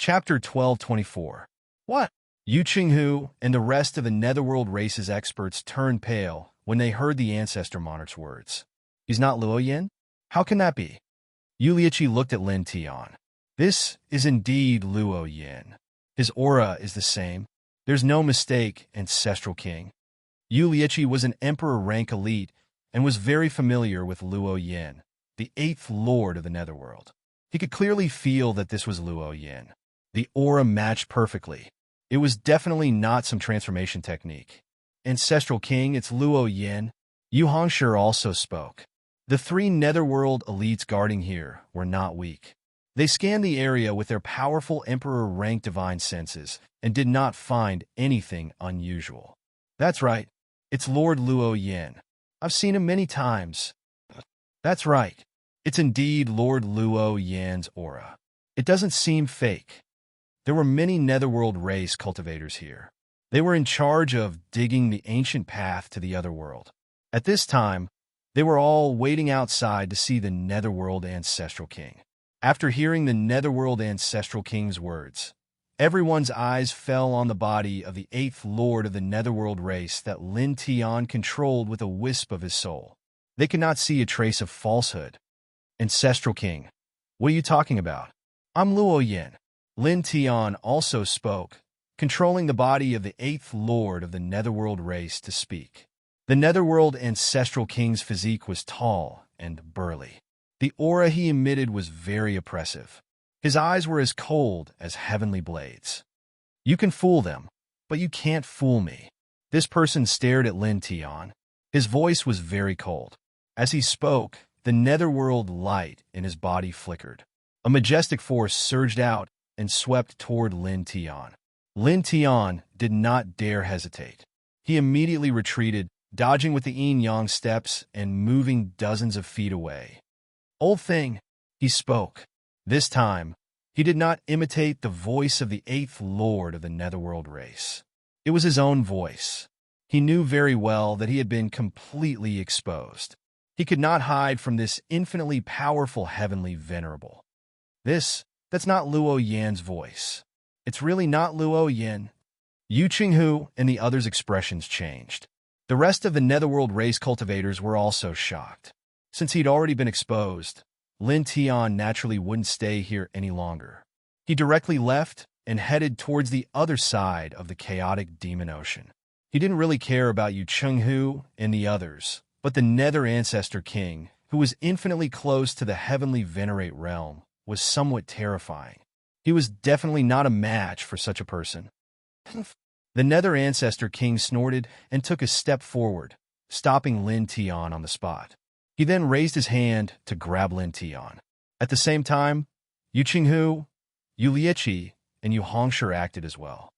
Chapter 1224. What? Yu Qinghu and the rest of the Netherworld race's experts turned pale when they heard the Ancestor Monarch's words. He's not Luo Yin? How can that be? Yu Liiqi looked at Lin Tian. This is indeed Luo Yin. His aura is the same. There's no mistake, Ancestral King. Yu Liiqi was an Emperor rank elite and was very familiar with Luo Yin, the 8th Lord of the Netherworld. He could clearly feel that this was Luo Yin. The aura matched perfectly. It was definitely not some transformation technique. Ancestral King, it's Luo Yin. Yu Hongshi also spoke. The 3 Netherworld elites guarding here were not weak. They scanned the area with their powerful Emperor-rank divine senses and did not find anything unusual. That's right. It's Lord Luo Yin. I've seen him many times. That's right. It's indeed Lord Luo Yin's aura. It doesn't seem fake. There were many Netherworld race cultivators here. They were in charge of digging the ancient path to the other world. At this time, they were all waiting outside to see the Netherworld Ancestral King. After hearing the Netherworld Ancestral King's words, everyone's eyes fell on the body of the 8th Lord of the Netherworld race that Lin Tian controlled with a wisp of his soul. They could not see a trace of falsehood. Ancestral King, what are you talking about? I'm Luo Yin. Lin Tian also spoke, controlling the body of the 8th Lord of the Netherworld race to speak. The Netherworld Ancestral King's physique was tall and burly. The aura he emitted was very oppressive. His eyes were as cold as heavenly blades. You can fool them, but you can't fool me. This person stared at Lin Tian. His voice was very cold. As he spoke, the Netherworld light in his body flickered. A majestic force surged out and swept toward Lin Tian. Lin Tian did not dare hesitate. He immediately retreated, dodging with the yin-yang steps and moving dozens of feet away. Old thing, he spoke. This time, he did not imitate the voice of the 8th Lord of the Netherworld race. It was his own voice. He knew very well that he had been completely exposed. He could not hide from this infinitely powerful heavenly venerable. That's not Luo Yin's voice. It's really not Luo Yin. Yu Qinghu and the others' expressions changed. The rest of the Netherworld race cultivators were also shocked. Since he'd already been exposed, Lin Tian naturally wouldn't stay here any longer. He directly left and headed towards the other side of the chaotic demon ocean. He didn't really care about Yu Qinghu and the others, but the Nether Ancestor King, who was infinitely close to the heavenly venerate realm, was somewhat terrifying. He was definitely not a match for such a person. The Nether Ancestor King snorted and took a step forward, stopping Lin Tian on the spot. He then raised his hand to grab Lin Tian. At the same time, Yu Qinghu, Yu Liiqi, and Yu Hongshi acted as well.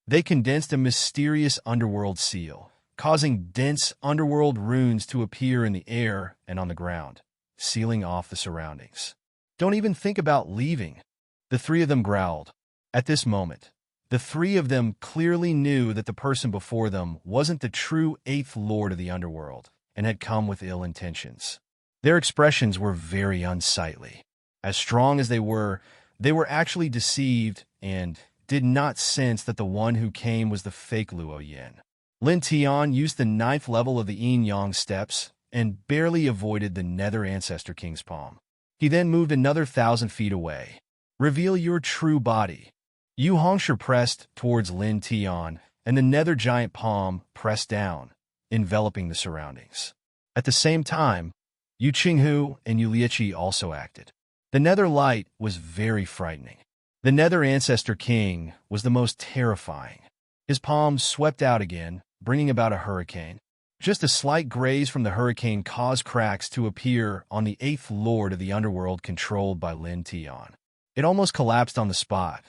They condensed a mysterious underworld seal, causing dense underworld runes to appear in the air and on the ground, sealing off the surroundings. Don't even think about leaving, the 3 of them growled. At this moment, the 3 of them clearly knew that the person before them wasn't the true 8th Lord of the underworld and had come with ill intentions. Their expressions were very unsightly. As strong as they were actually deceived and did not sense that the one who came was the fake Luo Yin. Lin Tian used the 9th level of the yin-yang steps and barely avoided the Nether Ancestor King's palm. He then moved another 1,000 feet away. Reveal your true body. Yu Hongshi pressed towards Lin Tian, and the Nether Giant palm pressed down, enveloping the surroundings. At the same time, Yu Qinghu and Yu Liiqi also acted. The Nether light was very frightening. The Nether Ancestor King was the most terrifying. His palm swept out again, bringing about a hurricane. Just a slight graze from the hurricane caused cracks to appear on the 8th Lord of the underworld controlled by Lin Tian. It almost collapsed on the spot.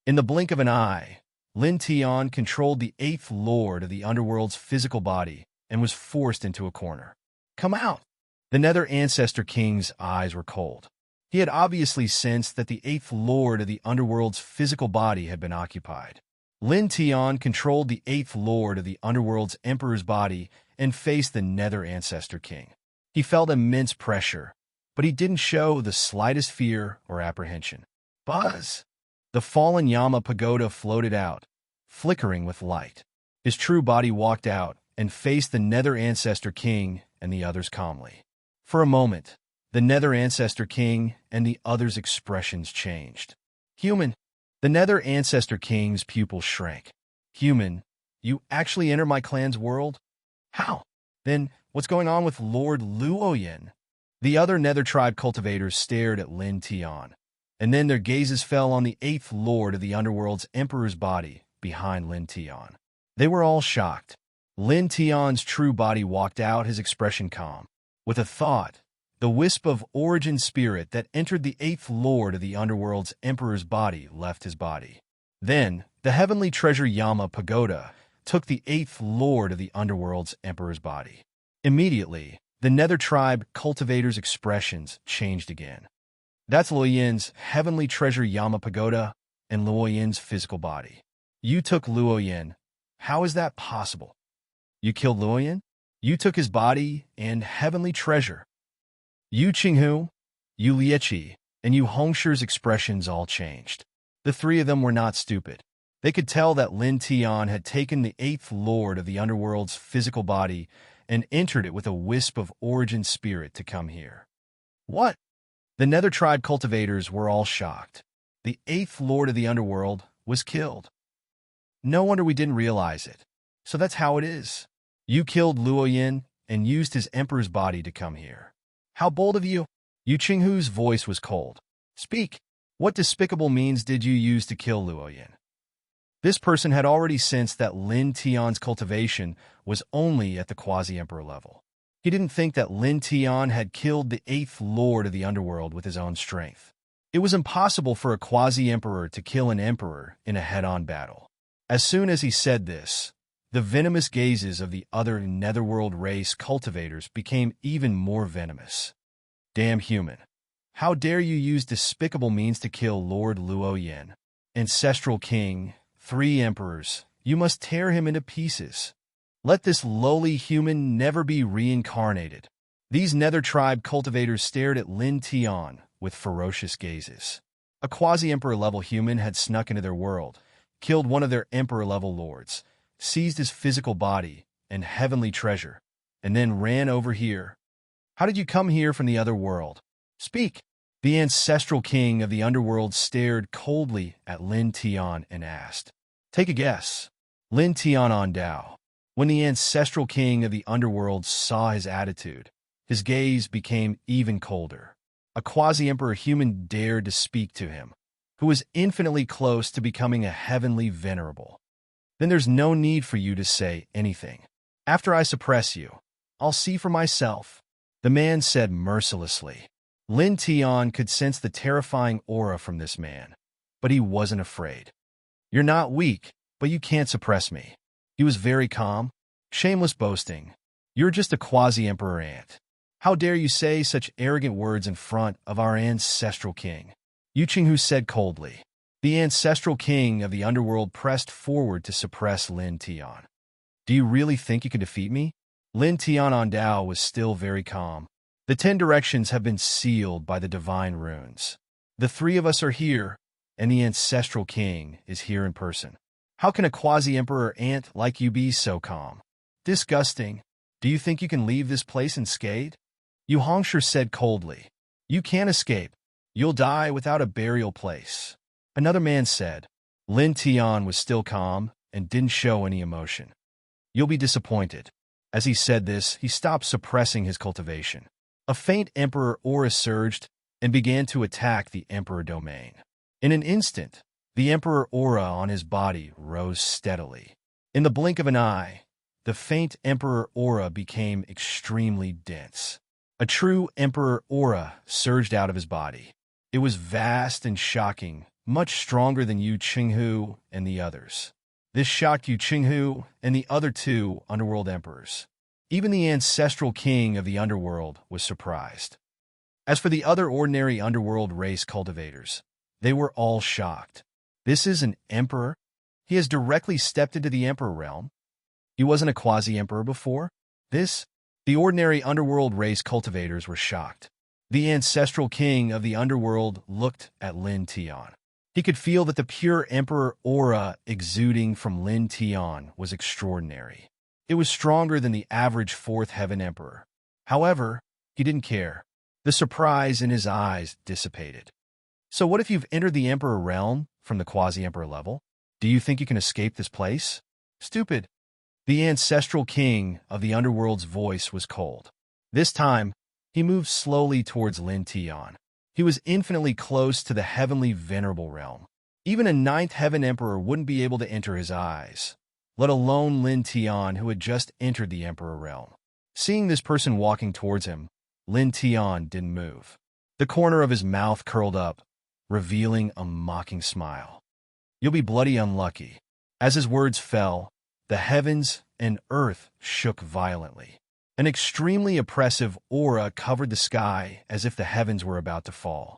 In the blink of an eye, Lin Tian controlled the 8th Lord of the underworld's physical body and was forced into a corner. Come out! The Nether Ancestor King's eyes were cold. He had obviously sensed that the 8th Lord of the underworld's physical body had been occupied. Lin Tian controlled the 8th Lord of the underworld's Emperor's body and faced the Nether Ancestor King. He felt immense pressure, but he didn't show the slightest fear or apprehension. Buzz! The fallen Yama pagoda floated out, flickering with light. His true body walked out and faced the Nether Ancestor King and the others calmly. For a moment, the Nether Ancestor King and the others' expressions changed. Human. The Nether Ancestor King's pupils shrank. Human, you actually enter my clan's world? How? Then, what's going on with Lord Luoyin? The other Nether tribe cultivators stared at Lin Tian, and then their gazes fell on the 8th Lord of the Underworld's Emperor's body behind Lin Tian. They were all shocked. Lin Tian's true body walked out, his expression calm. With a thought, the wisp of origin spirit that entered the 8th Lord of the Underworld's Emperor's body left his body. Then, the heavenly treasure Yama Pagoda took the 8th Lord of the Underworld's Emperor's body. Immediately, the Nether tribe cultivators' expressions changed again. That's Luoyin's heavenly treasure Yama Pagoda and Luoyin's physical body. You took Luoyin. How is that possible? You killed Luoyin? You took his body and heavenly treasure. Yu Qinghu, Yu Lieqi, and Yu Hongshi's expressions all changed. The three of them were not stupid. They could tell that Lin Tian had taken the 8th Lord of the Underworld's physical body and entered it with a wisp of origin spirit to come here. What? The Nether tribe cultivators were all shocked. The 8th Lord of the Underworld was killed. No wonder we didn't realize it. So that's how it is. You killed Luoyin and used his emperor's body to come here. How bold of you! Yu Qinghu's voice was cold. Speak. What despicable means did you use to kill Luoyin? This person had already sensed that Lin Tian's cultivation was only at the quasi-emperor level. He didn't think that Lin Tian had killed the 8th Lord of the Underworld with his own strength. It was impossible for a quasi-emperor to kill an emperor in a head-on battle. As soon as he said this, the venomous gazes of the other netherworld race cultivators became even more venomous. Damn human. How dare you use despicable means to kill Lord Luoyin, Ancestral King, 3 emperors? You must tear him into pieces. Let this lowly human never be reincarnated. These nether tribe cultivators stared at Lin Tian with ferocious gazes. A quasi-emperor level human had snuck into their world, killed one of their emperor-level lords, seized his physical body and heavenly treasure, and then ran over here. How did you come here from the other world? Speak. The ancestral king of the underworld stared coldly at Lin Tian and asked, Take a guess. Lin Tian on Dao. When the ancestral king of the underworld saw his attitude, his gaze became even colder. A quasi-emperor human dared to speak to him, who was infinitely close to becoming a heavenly venerable. Then there's no need for you to say anything. After I suppress you, I'll see for myself, the man said mercilessly. Lin Tian could sense the terrifying aura from this man, but he wasn't afraid. You're not weak, but you can't suppress me. He was very calm. Shameless boasting. You're just a quasi-emperor ant. How dare you say such arrogant words in front of our ancestral king? Yu Qinghu said coldly. The ancestral king of the underworld pressed forward to suppress Lin Tian. Do you really think you can defeat me? Lin Tian on Dao was still very calm. The 10 directions have been sealed by the divine runes. The 3 of us are here, and the ancestral king is here in person. How can a quasi-emperor ant like you be so calm? Disgusting. Do you think you can leave this place unscathed? Yu Hongshi said coldly. You can't escape. You'll die without a burial place. Another man said. Lin Tian was still calm and didn't show any emotion. You'll be disappointed. As he said this, he stopped suppressing his cultivation. A faint emperor aura surged and began to attack the emperor domain. In an instant, the emperor aura on his body rose steadily. In the blink of an eye, the faint emperor aura became extremely dense. A true emperor aura surged out of his body. It was vast and shocking, much stronger than Yu Qinghu and the others. This shocked Yu Qinghu and the other 2 underworld emperors. Even the ancestral king of the underworld was surprised. As for the other ordinary underworld race cultivators, they were all shocked. This is an emperor? He has directly stepped into the emperor realm. He wasn't a quasi-emperor before. The ordinary underworld race cultivators were shocked. The ancestral king of the underworld looked at Lin Tian. He could feel that the pure Emperor aura exuding from Lin Tian was extraordinary. It was stronger than the average Fourth Heaven Emperor. However, he didn't care. The surprise in his eyes dissipated. So what if you've entered the Emperor realm from the quasi-Emperor level? Do you think you can escape this place? Stupid. The ancestral king of the underworld's voice was cold. This time, he moved slowly towards Lin Tian. He was infinitely close to the heavenly venerable realm. Even a ninth heaven emperor wouldn't be able to enter his eyes, let alone Lin Tian, who had just entered the emperor realm. Seeing this person walking towards him, Lin Tian didn't move. The corner of his mouth curled up, revealing a mocking smile. You'll be bloody unlucky. As his words fell, the heavens and earth shook violently. An extremely oppressive aura covered the sky as if the heavens were about to fall.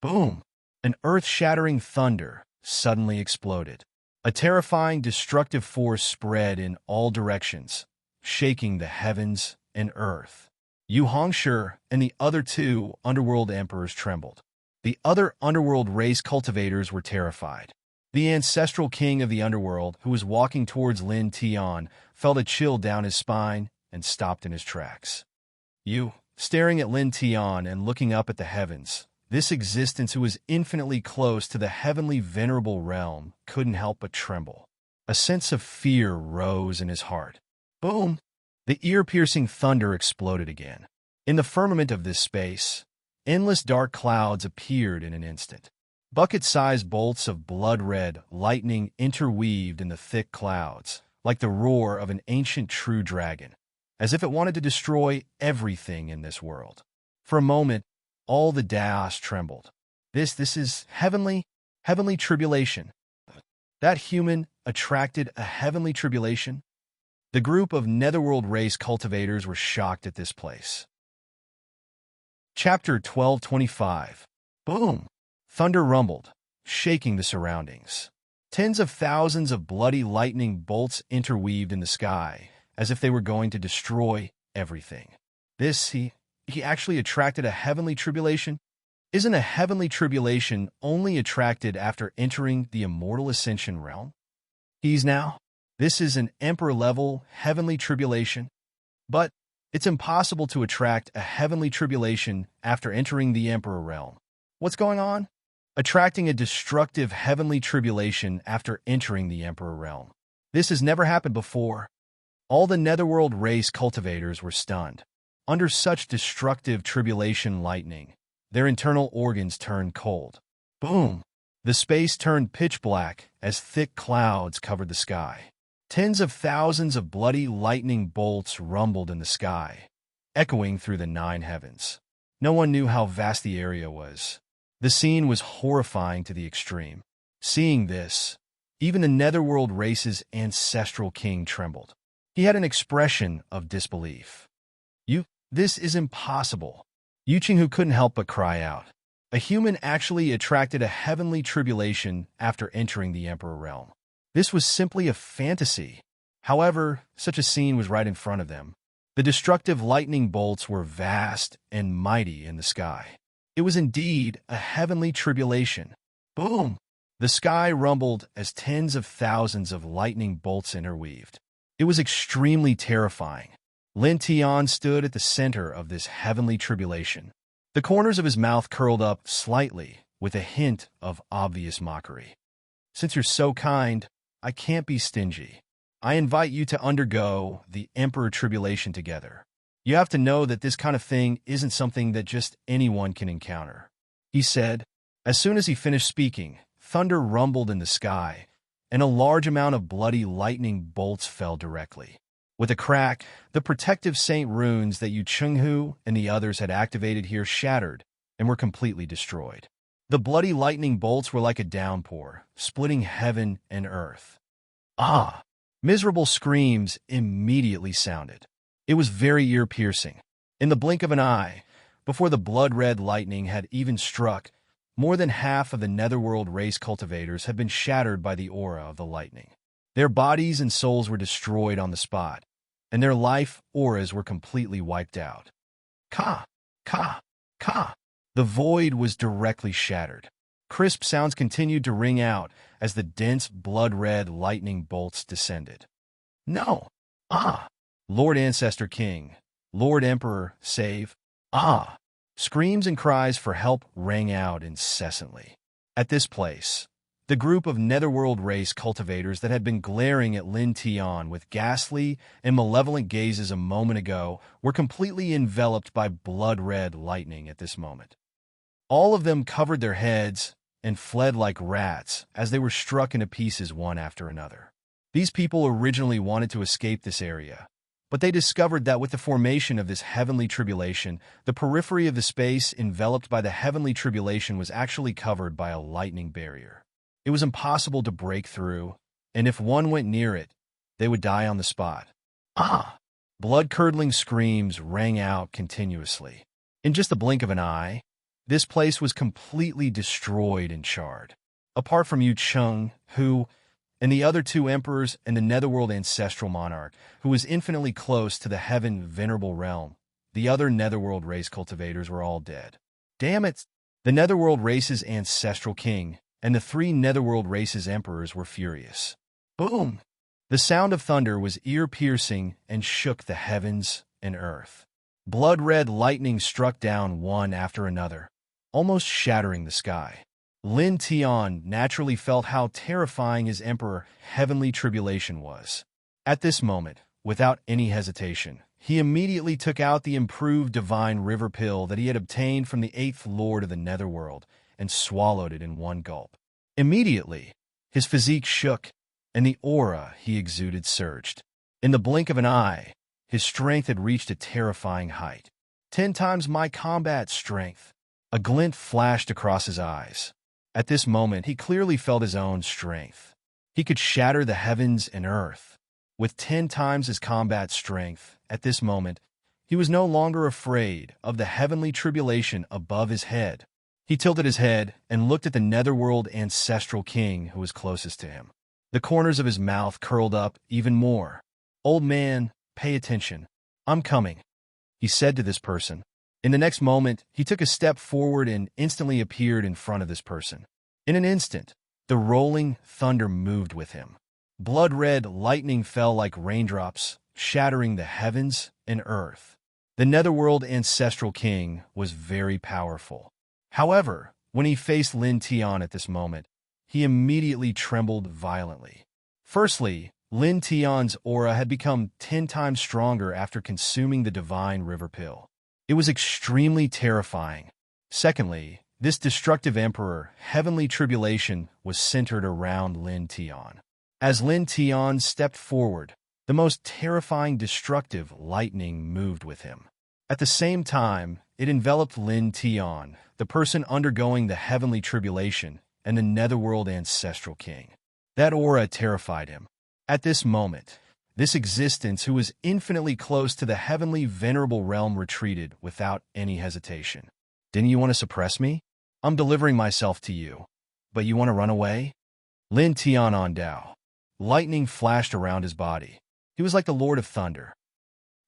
Boom! An earth-shattering thunder suddenly exploded. A terrifying, destructive force spread in all directions, shaking the heavens and earth. Yu Hongshi and the other two underworld emperors trembled. The other underworld race cultivators were terrified. The ancestral king of the underworld, who was walking towards Lin Tian, felt a chill down his spine and stopped in his tracks. You, staring at Lin Tian and looking up at the heavens, this existence who was infinitely close to the heavenly venerable realm couldn't help but tremble. A sense of fear rose in his heart. Boom! The ear-piercing thunder exploded again. In the firmament of this space, endless dark clouds appeared in an instant. Bucket-sized bolts of blood-red lightning interweaved in the thick clouds, like the roar of an ancient true dragon, as if it wanted to destroy everything in this world. For a moment, all the Daos trembled. This is heavenly tribulation. That human attracted a heavenly tribulation? The group of netherworld race cultivators were shocked at this place. Chapter 1225. Boom! Thunder rumbled, shaking the surroundings. Tens of thousands of bloody lightning bolts interweaved in the sky, as if they were going to destroy everything. He actually attracted a heavenly tribulation? Isn't a heavenly tribulation only attracted after entering the immortal ascension realm? This is an emperor-level heavenly tribulation. But it's impossible to attract a heavenly tribulation after entering the emperor realm. What's going on? Attracting a destructive heavenly tribulation after entering the emperor realm. This has never happened before. All the netherworld race cultivators were stunned. Under such destructive tribulation lightning, their internal organs turned cold. Boom! The space turned pitch black as thick clouds covered the sky. Tens of thousands of bloody lightning bolts rumbled in the sky, echoing through the nine heavens. No one knew how vast the area was. The scene was horrifying to the extreme. Seeing this, even the netherworld race's ancestral king trembled. He had an expression of disbelief. This is impossible. Yu Qinghu couldn't help but cry out. A human actually attracted a heavenly tribulation after entering the emperor realm. This was simply a fantasy. However, such a scene was right in front of them. The destructive lightning bolts were vast and mighty in the sky. It was indeed a heavenly tribulation. Boom! The sky rumbled as tens of thousands of lightning bolts interweaved. It was extremely terrifying. Lin Tian stood at the center of this heavenly tribulation. The corners of his mouth curled up slightly with a hint of obvious mockery. Since you're so kind, I can't be stingy. I invite you to undergo the Emperor Tribulation together. You have to know that this kind of thing isn't something that just anyone can encounter, he said. As soon as he finished speaking, thunder rumbled in the sky, and a large amount of bloody lightning bolts fell directly. With a crack, the protective saint runes that Yu Qinghu and the others had activated here shattered and were completely destroyed. The bloody lightning bolts were like a downpour, splitting heaven and earth. Ah! Miserable screams immediately sounded. It was very ear-piercing. In the blink of an eye, before the blood-red lightning had even struck, more than half of the netherworld race cultivators had been shattered by the aura of the lightning. Their bodies and souls were destroyed on the spot, and their life auras were completely wiped out. Ka! Ka! Ka! The void was directly shattered. Crisp sounds continued to ring out as the dense, blood-red lightning bolts descended. No! Ah! Lord Ancestor King, Lord Emperor, save! Ah! Screams and cries for help rang out incessantly. At this place, the group of netherworld race cultivators that had been glaring at Lin Tian with ghastly and malevolent gazes a moment ago were completely enveloped by blood-red lightning at this moment. All of them covered their heads and fled like rats as they were struck into pieces one after another. These people originally wanted to escape this area, but they discovered that with the formation of this heavenly tribulation, the periphery of the space enveloped by the heavenly tribulation was actually covered by a lightning barrier. It was impossible to break through, and if one went near it, they would die on the spot. Ah! Blood-curdling screams rang out continuously. In just the blink of an eye, this place was completely destroyed and charred. Apart from Yu Cheng, who, and the other two emperors and the netherworld ancestral monarch, who was infinitely close to the heaven venerable realm, the other netherworld race cultivators were all dead. Damn it! The netherworld race's ancestral king and the three netherworld race's emperors were furious. Boom! The sound of thunder was ear-piercing and shook the heavens and earth. Blood-red lightning struck down one after another, almost shattering the sky. Lin Tian naturally felt how terrifying his emperor heavenly tribulation was. At this moment, without any hesitation, he immediately took out the improved divine river pill that he had obtained from the 8th Lord of the Netherworld and swallowed it in one gulp. Immediately, his physique shook, and the aura he exuded surged. In the blink of an eye, his strength had reached a terrifying height. 10 times my combat strength. A glint flashed across his eyes. At this moment, he clearly felt his own strength. He could shatter the heavens and earth. With 10 times his combat strength, at this moment, he was no longer afraid of the heavenly tribulation above his head. He tilted his head and looked at the netherworld ancestral king who was closest to him. The corners of his mouth curled up even more. "Old man, pay attention. I'm coming," he said to this person. In the next moment, he took a step forward and instantly appeared in front of this person. In an instant, the rolling thunder moved with him. Blood-red lightning fell like raindrops, shattering the heavens and earth. The netherworld ancestral king was very powerful. However, when he faced Lin Tian at this moment, he immediately trembled violently. Firstly, Lin Tian's aura had become 10 times stronger after consuming the divine river pill. It was extremely terrifying. Secondly, this destructive emperor, heavenly tribulation, was centered around Lin Tian. As Lin Tian stepped forward, the most terrifying destructive lightning moved with him. At the same time, it enveloped Lin Tian, the person undergoing the heavenly tribulation, and the netherworld ancestral king. That aura terrified him. At this moment, this existence who was infinitely close to the heavenly venerable realm retreated without any hesitation. "Didn't you want to suppress me? I'm delivering myself to you. But you want to run away?" Lin Tian on Dao. Lightning flashed around his body. He was like the Lord of Thunder.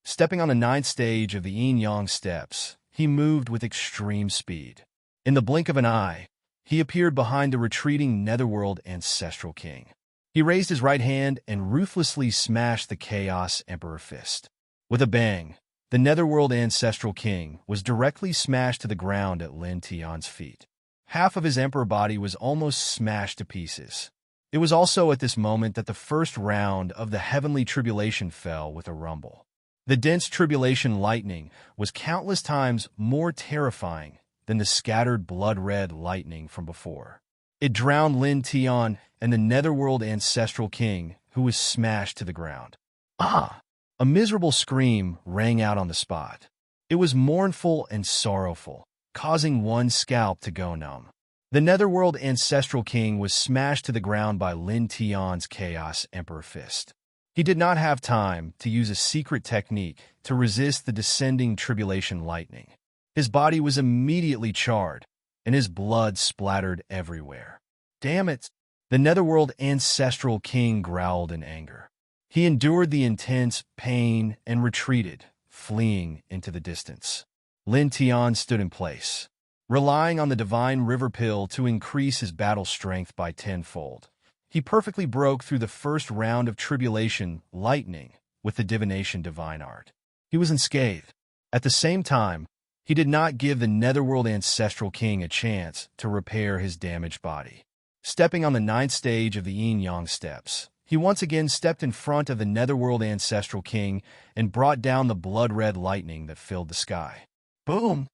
Stepping on the 9th stage of the Yin-Yang steps, he moved with extreme speed. In the blink of an eye, he appeared behind the retreating netherworld ancestral king. He raised his right hand and ruthlessly smashed the Chaos Emperor fist. With a bang, the netherworld ancestral king was directly smashed to the ground at Lin Tian's feet. Half of his emperor body was almost smashed to pieces. It was also at this moment that the first round of the heavenly tribulation fell with a rumble. The dense tribulation lightning was countless times more terrifying than the scattered blood-red lightning from before. It drowned Lin Tian and the netherworld ancestral king, who was smashed to the ground. Ah! A miserable scream rang out on the spot. It was mournful and sorrowful, causing one's scalp to go numb. The netherworld ancestral king was smashed to the ground by Lin Tian's Chaos Emperor fist. He did not have time to use a secret technique to resist the descending tribulation lightning. His body was immediately charred, and his blood splattered everywhere. "Damn it!" The netherworld ancestral king growled in anger. He endured the intense pain and retreated, fleeing into the distance. Lin Tian stood in place. relying on the divine river pill to increase his battle strength by tenfold. He perfectly broke through the first round of tribulation lightning with the divination divine art. He was unscathed. At the same time, he did not give the Netherworld Ancestral King a chance to repair his damaged body. Stepping on the ninth stage of the Yin-Yang steps, he once again stepped in front of the Netherworld Ancestral King and brought down the blood-red lightning that filled the sky. Boom!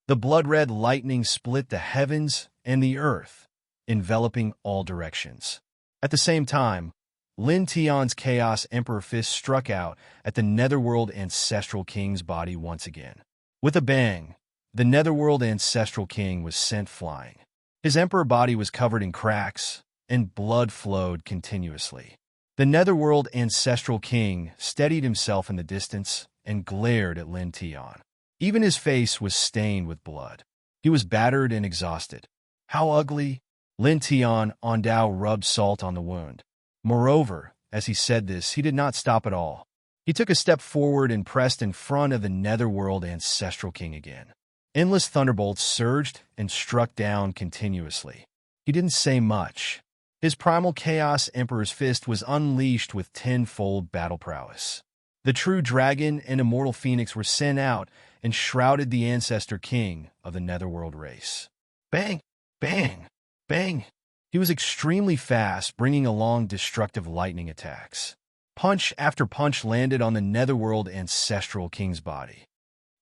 The blood-red lightning split the heavens and the earth, enveloping all directions. At the same time, Lin Tian's Chaos Emperor Fist struck out at the Netherworld Ancestral King's body once again. With a bang, the Netherworld Ancestral King was sent flying. His Emperor body was covered in cracks, and blood flowed continuously. The Netherworld Ancestral King steadied himself in the distance and glared at Lin Tian. Even his face was stained with blood. He was battered and exhausted. How ugly! Lin Tian Ondao rubbed salt on the wound. Moreover, as he said this, he did not stop at all. He took a step forward and pressed in front of the Netherworld Ancestral King again. Endless thunderbolts surged and struck down continuously. He didn't say much. His primal Chaos Emperor's fist was unleashed with tenfold battle prowess. The true dragon and immortal phoenix were sent out and shrouded the Ancestor King of the Netherworld race. Bang! Bang! Bang! He was extremely fast, bringing along destructive lightning attacks. Punch after punch landed on the Netherworld Ancestral King's body.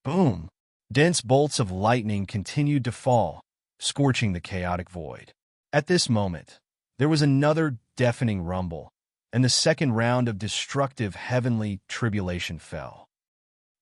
Boom! Dense bolts of lightning continued to fall, scorching the chaotic void. At this moment, there was another deafening rumble, and the second round of destructive heavenly tribulation fell.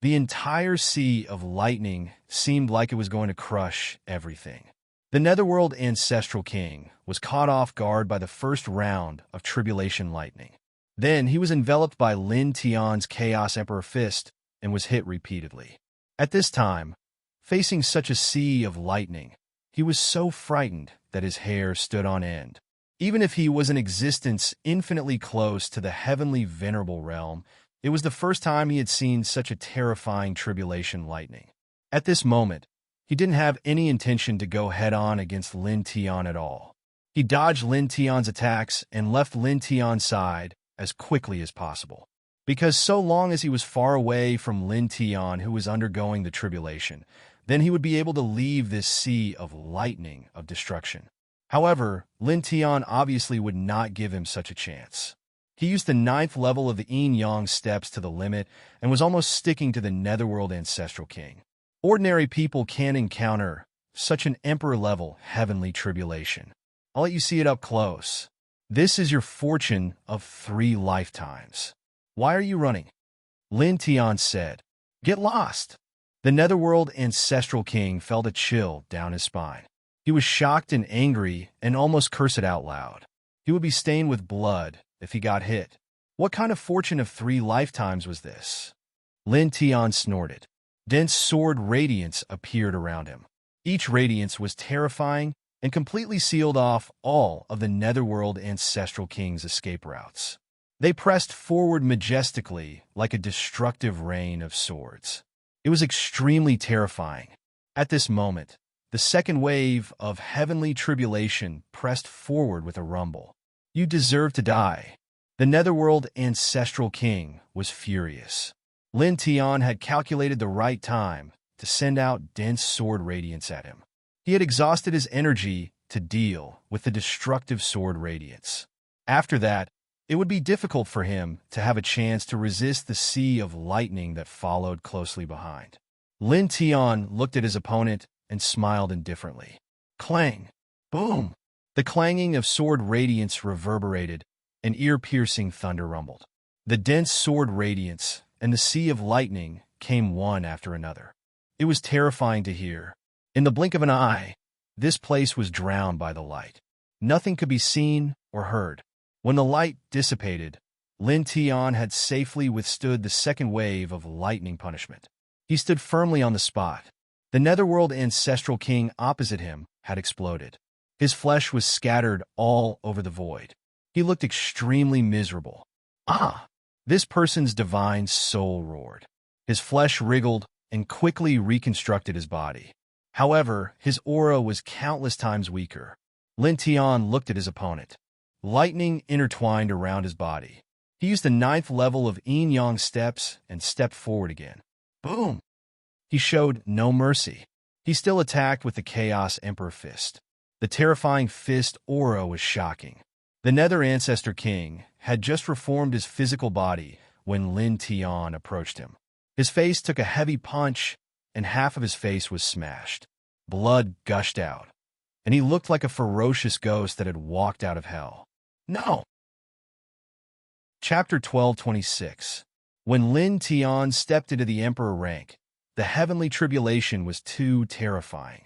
The entire sea of lightning seemed like it was going to crush everything. The Netherworld Ancestral King was caught off guard by the first round of tribulation lightning. Then he was enveloped by Lin Tian's Chaos Emperor Fist and was hit repeatedly. At this time, facing such a sea of lightning, he was so frightened that his hair stood on end. Even if he was in existence infinitely close to the heavenly venerable realm, it was the first time he had seen such a terrifying tribulation lightning. At this moment, he didn't have any intention to go head-on against Lin Tian at all. He dodged Lin Tian's attacks and left Lin Tian's side as quickly as possible. Because so long as he was far away from Lin Tian, who was undergoing the tribulation, then he would be able to leave this sea of lightning of destruction. However, Lin Tian obviously would not give him such a chance. He used the 9th level of the Yin-Yang steps to the limit and was almost sticking to the Netherworld Ancestral King. Ordinary people can encounter such an Emperor-level heavenly tribulation. I'll let you see it up close. This is your fortune of 3 lifetimes. Why are you running? Lin Tian said. Get lost. The Netherworld Ancestral King felt a chill down his spine. He was shocked and angry and almost cursed out loud. He would be stained with blood if he got hit. What kind of fortune of 3 lifetimes was this? Lin Tian snorted. Dense sword radiance appeared around him. Each radiance was terrifying and completely sealed off all of the Netherworld Ancestral King's escape routes. They pressed forward majestically like a destructive rain of swords. It was extremely terrifying. At this moment, the second wave of heavenly tribulation pressed forward with a rumble. You deserve to die. The Netherworld Ancestral King was furious. Lin Tian had calculated the right time to send out dense sword radiance at him. He had exhausted his energy to deal with the destructive sword radiance. After that, it would be difficult for him to have a chance to resist the sea of lightning that followed closely behind. Lin Tian looked at his opponent and smiled indifferently. Clang! Boom! The clanging of sword radiance reverberated, and ear-piercing thunder rumbled. The dense sword radiance and the sea of lightning came one after another. It was terrifying to hear. In the blink of an eye, this place was drowned by the light. Nothing could be seen or heard. When the light dissipated, Lin Tian had safely withstood the second wave of lightning punishment. He stood firmly on the spot. The Netherworld Ancestral King opposite him had exploded. His flesh was scattered all over the void. He looked extremely miserable. Ah! This person's divine soul roared. His flesh wriggled and quickly reconstructed his body. However, his aura was countless times weaker. Lin Tian looked at his opponent. Lightning intertwined around his body. He used the 9th level of yin-yang steps and stepped forward again. Boom! He showed no mercy. He still attacked with the Chaos Emperor Fist. The terrifying fist aura was shocking. The Nether Ancestor King had just reformed his physical body when Lin Tian approached him. His face took a heavy punch, and half of his face was smashed. Blood gushed out, and he looked like a ferocious ghost that had walked out of hell. No! Chapter 1226. When Lin Tian stepped into the Emperor rank, the heavenly tribulation was too terrifying.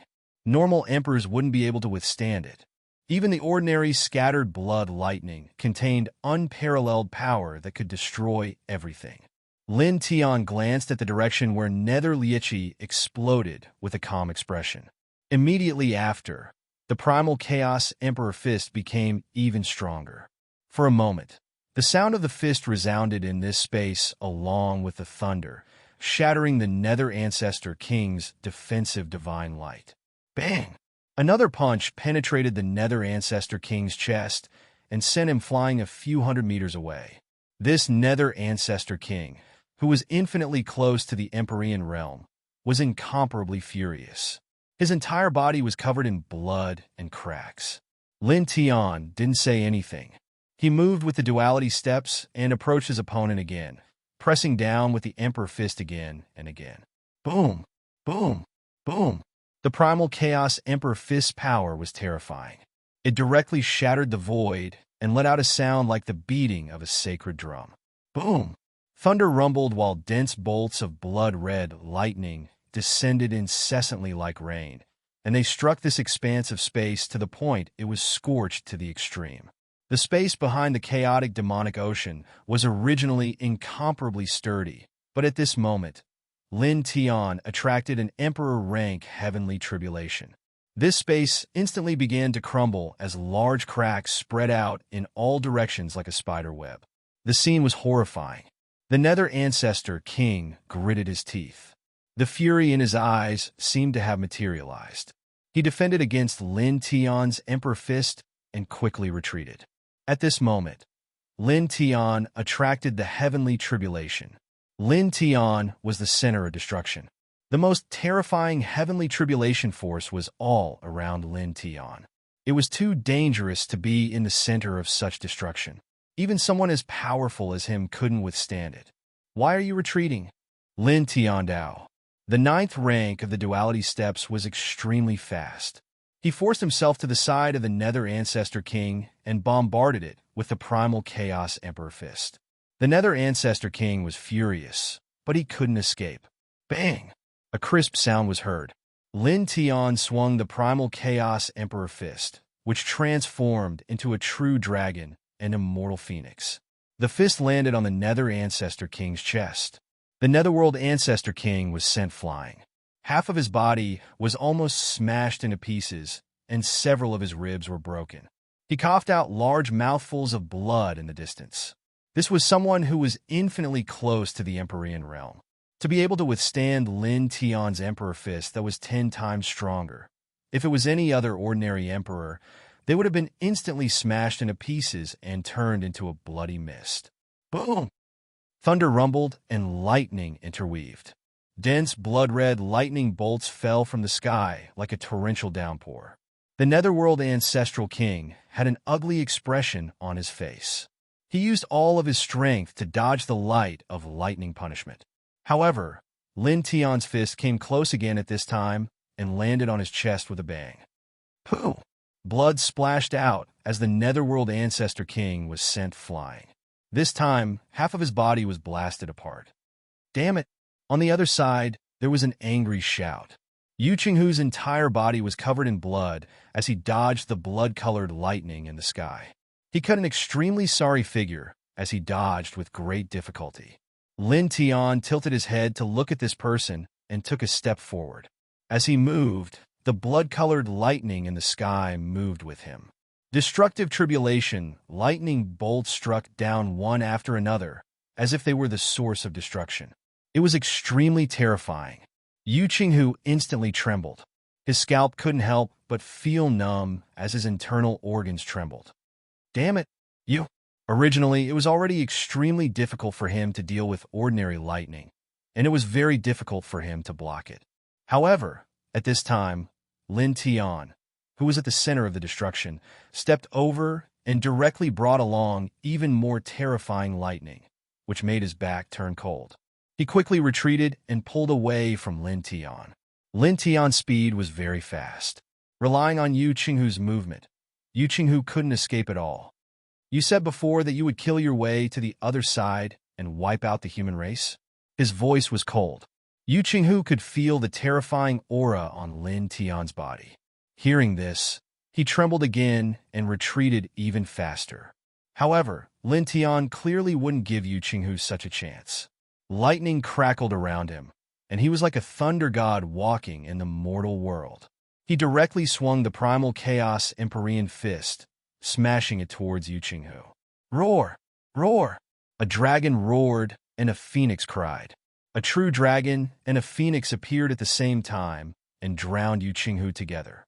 Normal emperors wouldn't be able to withstand it. Even the ordinary scattered blood lightning contained unparalleled power that could destroy everything. Lin Tian glanced at the direction where Nether Liechi exploded with a calm expression. Immediately after, the primal Chaos Emperor Fist became even stronger. For a moment, the sound of the fist resounded in this space along with the thunder, shattering the Nether Ancestor King's defensive divine light. Bang! Another punch penetrated the Nether Ancestor King's chest and sent him flying a few hundred meters away. This Nether Ancestor King, who was infinitely close to the Empyrean realm, was incomparably furious. His entire body was covered in blood and cracks. Lin Tian didn't say anything. He moved with the duality steps and approached his opponent again, pressing down with the Emperor Fist again and again. Boom! Boom! Boom! The primal Chaos Emperor Fist's power was terrifying. It directly shattered the void and let out a sound like the beating of a sacred drum. Boom! Thunder rumbled while dense bolts of blood-red lightning descended incessantly like rain, and they struck this expanse of space to the point it was scorched to the extreme. The space behind the chaotic demonic ocean was originally incomparably sturdy, but at this moment, Lin Tian attracted an emperor-rank heavenly tribulation. This space instantly began to crumble as large cracks spread out in all directions like a spider web. The scene was horrifying. The Nether Ancestor King gritted his teeth. The fury in his eyes seemed to have materialized. He defended against Lin Tian's Emperor Fist and quickly retreated. At this moment, Lin Tian attracted the heavenly tribulation. Lin Tian was the center of destruction. The most terrifying heavenly tribulation force was all around Lin Tian. It was too dangerous to be in the center of such destruction. Even someone as powerful as him couldn't withstand it. Why are you retreating? Lin Tian Dao. The 9th rank of the duality steps was extremely fast. He forced himself to the side of the Nether Ancestor King and bombarded it with the primal Chaos Emperor Fist. The Nether Ancestor King was furious, but he couldn't escape. Bang! A crisp sound was heard. Lin Tian swung the primal Chaos Emperor Fist, which transformed into a true dragon and immortal phoenix. The fist landed on the Nether Ancestor King's chest. The Netherworld Ancestor King was sent flying. Half of his body was almost smashed into pieces, and several of his ribs were broken. He coughed out large mouthfuls of blood in the distance. This was someone who was infinitely close to the Empyrean realm. To be able to withstand Lin Tian's Emperor Fist that was 10 times stronger. If it was any other ordinary emperor, they would have been instantly smashed into pieces and turned into a bloody mist. Boom! Thunder rumbled and lightning interweaved. Dense blood-red lightning bolts fell from the sky like a torrential downpour. The Netherworld Ancestral King had an ugly expression on his face. He used all of his strength to dodge the light of lightning punishment. However, Lin Tian's fist came close again at this time and landed on his chest with a bang. Pooh! Blood splashed out as the Netherworld Ancestor King was sent flying. This time, half of his body was blasted apart. Damn it! On the other side, there was an angry shout. Yu Qinghu's entire body was covered in blood as he dodged the blood-colored lightning in the sky. He cut an extremely sorry figure as he dodged with great difficulty. Lin Tian tilted his head to look at this person and took a step forward. As he moved, the blood-colored lightning in the sky moved with him. Destructive tribulation, lightning bolts struck down one after another, as if they were the source of destruction. It was extremely terrifying. Yu Qinghu instantly trembled. His scalp couldn't help but feel numb as his internal organs trembled. Damn it, you! Originally, it was already extremely difficult for him to deal with ordinary lightning, and it was very difficult for him to block it. However, at this time, Lin Tian, who was at the center of the destruction, stepped over and directly brought along even more terrifying lightning, which made his back turn cold. He quickly retreated and pulled away from Lin Tian. Lin Tian's speed was very fast. Relying on Yu Qinghu's movement, Yu Qinghu couldn't escape at all. You said before that you would kill your way to the other side and wipe out the human race? His voice was cold. Yu Qinghu could feel the terrifying aura on Lin Tian's body. Hearing this, he trembled again and retreated even faster. However, Lin Tian clearly wouldn't give Yu Qinghu such a chance. Lightning crackled around him, and he was like a thunder god walking in the mortal world. He directly swung the primal chaos Empyrean fist, smashing it towards Yu Qinghu. Roar! Roar! A dragon roared, and a phoenix cried. A true dragon and a phoenix appeared at the same time and drowned Yu Qinghu together.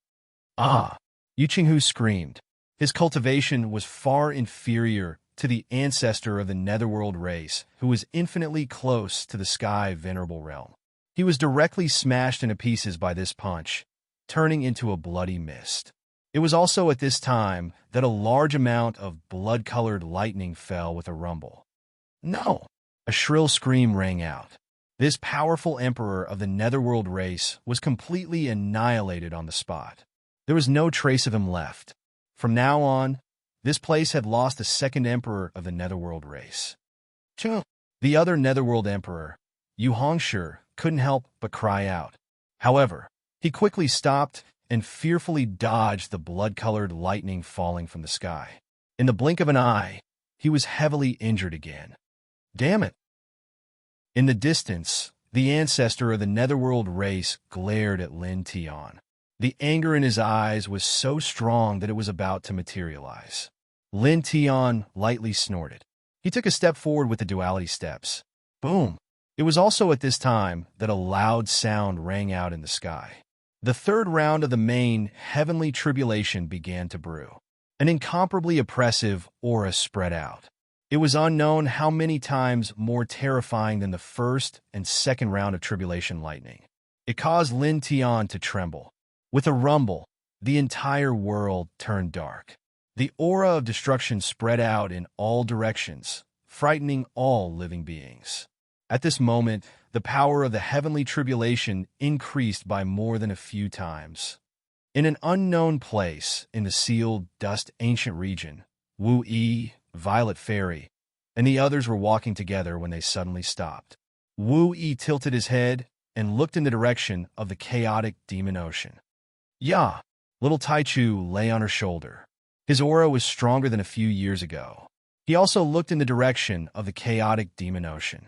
Ah! Yu Qinghu screamed. His cultivation was far inferior to the ancestor of the netherworld race, who was infinitely close to the sky venerable realm. He was directly smashed into pieces by this punch, turning into a bloody mist. It was also at this time that a large amount of blood-colored lightning fell with a rumble. No! A shrill scream rang out. This powerful emperor of the netherworld race was completely annihilated on the spot. There was no trace of him left. From now on, this place had lost a second emperor of the netherworld race. Choo! The other netherworld emperor, Yu Hongshi, couldn't help but cry out. However, he quickly stopped and fearfully dodged the blood-colored lightning falling from the sky. In the blink of an eye, he was heavily injured again. Damn it! In the distance, the ancestor of the netherworld race glared at Lin Tian. The anger in his eyes was so strong that it was about to materialize. Lin Tian lightly snorted. He took a step forward with the duality steps. Boom! It was also at this time that a loud sound rang out in the sky. The third round of the main heavenly tribulation began to brew. An incomparably oppressive aura spread out. It was unknown how many times more terrifying than the first and second round of tribulation lightning. It caused Lin Tian to tremble. With a rumble, the entire world turned dark. The aura of destruction spread out in all directions, frightening all living beings. At this moment, the power of the heavenly tribulation increased by more than a few times. In an unknown place in the sealed dust ancient region, Wu Yi, Violet Fairy, and the others were walking together when they suddenly stopped. Wu Yi tilted his head and looked in the direction of the chaotic demon ocean. Ya! Little Taichu lay on her shoulder. His aura was stronger than a few years ago. He also looked in the direction of the chaotic demon ocean.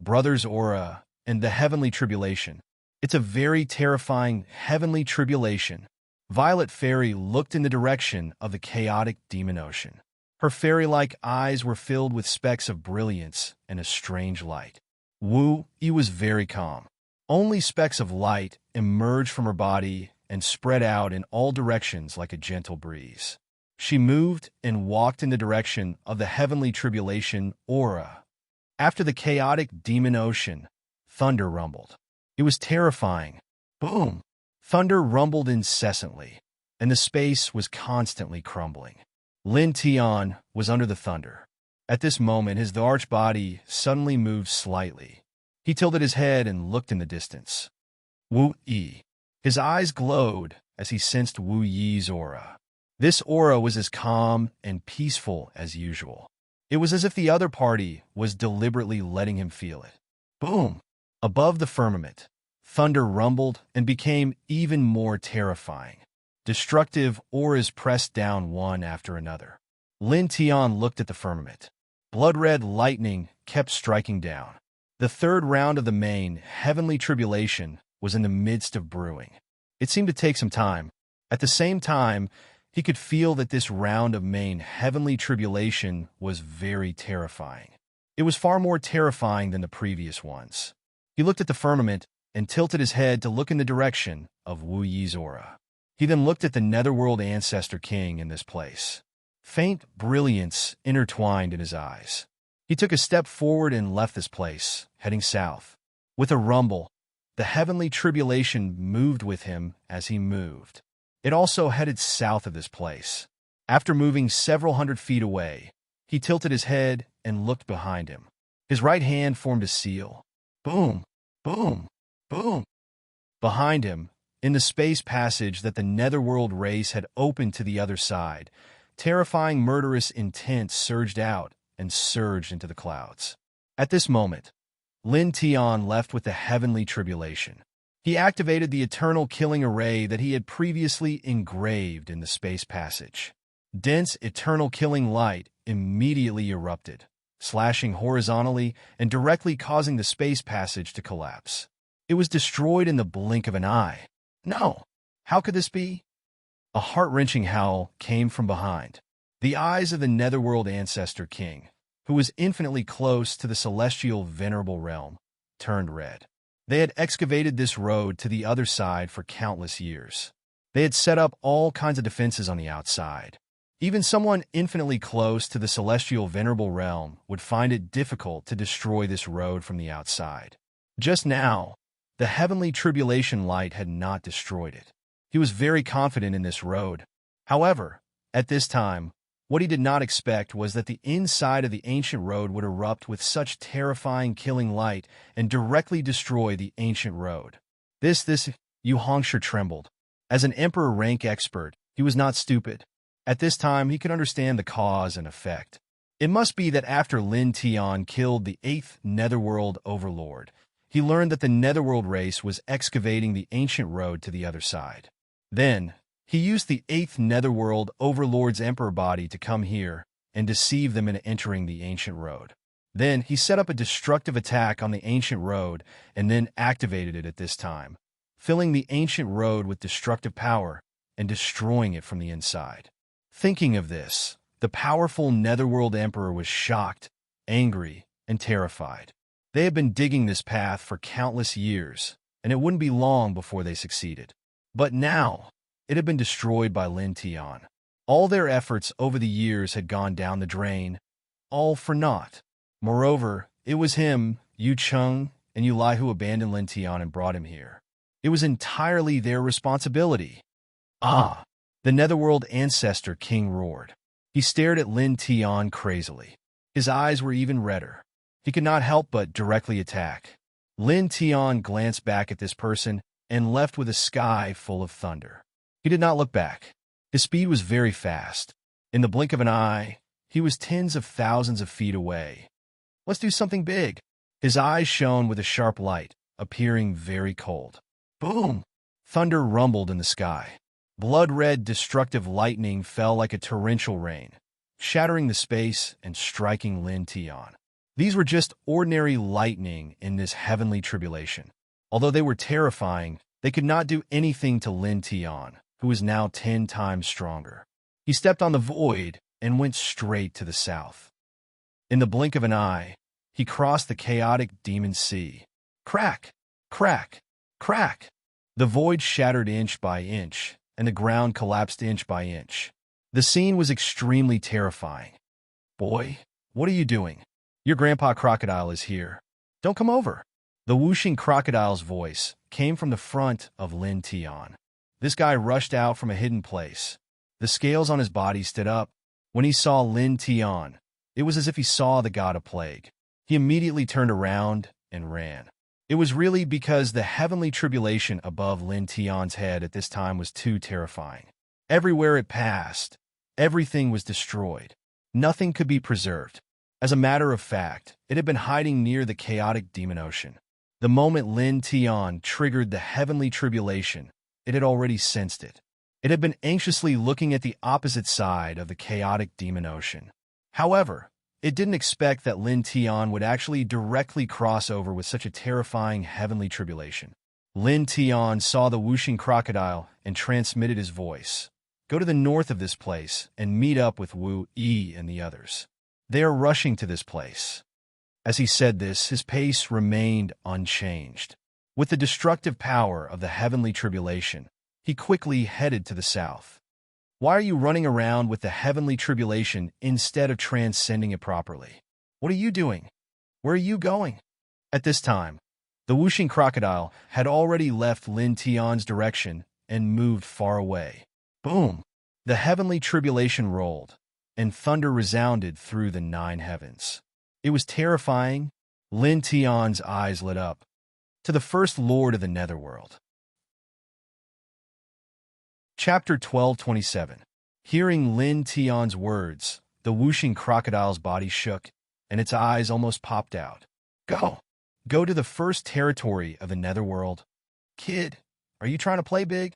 Brother's aura and the heavenly tribulation. It's a very terrifying heavenly tribulation. Violet Fairy looked in the direction of the chaotic demon ocean. Her fairy-like eyes were filled with specks of brilliance and a strange light. Wu Yi was very calm. Only specks of light emerged from her body and spread out in all directions like a gentle breeze. She moved and walked in the direction of the heavenly tribulation aura. After the chaotic demon ocean, thunder rumbled. It was terrifying. Boom! Thunder rumbled incessantly, and the space was constantly crumbling. Lin Tian was under the thunder. At this moment, his large body suddenly moved slightly. He tilted his head and looked in the distance. Wu Yi. His eyes glowed as he sensed Wu Yi's aura. This aura was as calm and peaceful as usual. It was as if the other party was deliberately letting him feel it. Boom! Above the firmament, thunder rumbled and became even more terrifying. Destructive auras pressed down one after another. Lin Tian looked at the firmament. Blood-red lightning kept striking down. The third round of the main heavenly tribulation was in the midst of brewing. It seemed to take some time. At the same time, he could feel that this round of main heavenly tribulation was very terrifying. It was far more terrifying than the previous ones. He looked at the firmament and tilted his head to look in the direction of Wu Yi's aura. He then looked at the Netherworld Ancestor King in this place. Faint brilliance intertwined in his eyes. He took a step forward and left this place, heading south. With a rumble, the heavenly tribulation moved with him as he moved. It also headed south of this place. After moving several hundred feet away, he tilted his head and looked behind him. His right hand formed a seal. Boom, boom, boom. Behind him, in the space passage that the Netherworld race had opened to the other side, terrifying murderous intent surged out and surged into the clouds. At this moment, Lin Tian left with the heavenly tribulation. He activated the eternal killing array that he had previously engraved in the space passage. Dense eternal killing light immediately erupted, slashing horizontally and directly causing the space passage to collapse. It was destroyed in the blink of an eye. No! How could this be? A heart-wrenching howl came from behind. The eyes of the Netherworld Ancestor King, who was infinitely close to the celestial venerable realm, turned red. They had excavated this road to the other side for countless years. They had set up all kinds of defenses on the outside. Even someone infinitely close to the celestial venerable realm would find it difficult to destroy this road from the outside. Just now, the heavenly tribulation light had not destroyed it. He was very confident in this road. However, at this time, what he did not expect was that the inside of the ancient road would erupt with such terrifying killing light and directly destroy the ancient road. Yu Hongshi trembled. As an emperor rank expert, he was not stupid. At this time, he could understand the cause and effect. It must be that after Lin Tian killed the 8th Netherworld Overlord, he learned that the Netherworld race was excavating the ancient road to the other side. Then, he used the 8th Netherworld Overlord's Emperor body to come here and deceive them into entering the ancient road. Then, he set up a destructive attack on the ancient road and then activated it at this time, filling the ancient road with destructive power and destroying it from the inside. Thinking of this, the powerful Netherworld Emperor was shocked, angry, and terrified. They had been digging this path for countless years, and it wouldn't be long before they succeeded. But now, it had been destroyed by Lin Tian. All their efforts over the years had gone down the drain, all for naught. Moreover, it was him, Yu Cheng, and Yu Lai who abandoned Lin Tian and brought him here. It was entirely their responsibility. Ah! The Netherworld Ancestor King roared. He stared at Lin Tian crazily. His eyes were even redder. He could not help but directly attack. Lin Tian glanced back at this person and left with a sky full of thunder. He did not look back. His speed was very fast. In the blink of an eye, he was tens of thousands of feet away. Let's do something big. His eyes shone with a sharp light, appearing very cold. Boom! Thunder rumbled in the sky. Blood-red, destructive lightning fell like a torrential rain, shattering the space and striking Lin Tian. These were just ordinary lightning in this heavenly tribulation. Although they were terrifying, they could not do anything to Lin Tian, who was now 10 times stronger. He stepped on the void and went straight to the south. In the blink of an eye, he crossed the chaotic demon sea. Crack! Crack! Crack! The void shattered inch by inch, and the ground collapsed inch by inch. The scene was extremely terrifying. Boy, what are you doing? Your grandpa crocodile is here. Don't come over. The whooshing crocodile's voice came from the front of Lin Tian. This guy rushed out from a hidden place. The scales on his body stood up. When he saw Lin Tian, it was as if he saw the god of plague. He immediately turned around and ran. It was really because the heavenly tribulation above Lin Tian's head at this time was too terrifying. Everywhere it passed, everything was destroyed. Nothing could be preserved. As a matter of fact, it had been hiding near the chaotic demon ocean. The moment Lin Tian triggered the heavenly tribulation, it had already sensed it. It had been anxiously looking at the opposite side of the chaotic demon ocean. However, it didn't expect that Lin Tian would actually directly cross over with such a terrifying heavenly tribulation. Lin Tian saw the whooshing crocodile and transmitted his voice. Go to the north of this place and meet up with Wu Yi and the others. They are rushing to this place. As he said this, his pace remained unchanged. With the destructive power of the heavenly tribulation, he quickly headed to the south. Why are you running around with the heavenly tribulation instead of transcending it properly? What are you doing? Where are you going? At this time, the whooshing crocodile had already left Lin Tian's direction and moved far away. Boom! The heavenly tribulation rolled, and thunder resounded through the 9 heavens. It was terrifying. Lin Tian's eyes lit up. To the first lord of the netherworld. Chapter 12:27. Hearing Lin Tian's words, the whooshing crocodile's body shook, and its eyes almost popped out. Go! Go to the first territory of the netherworld. Kid, are you trying to play big?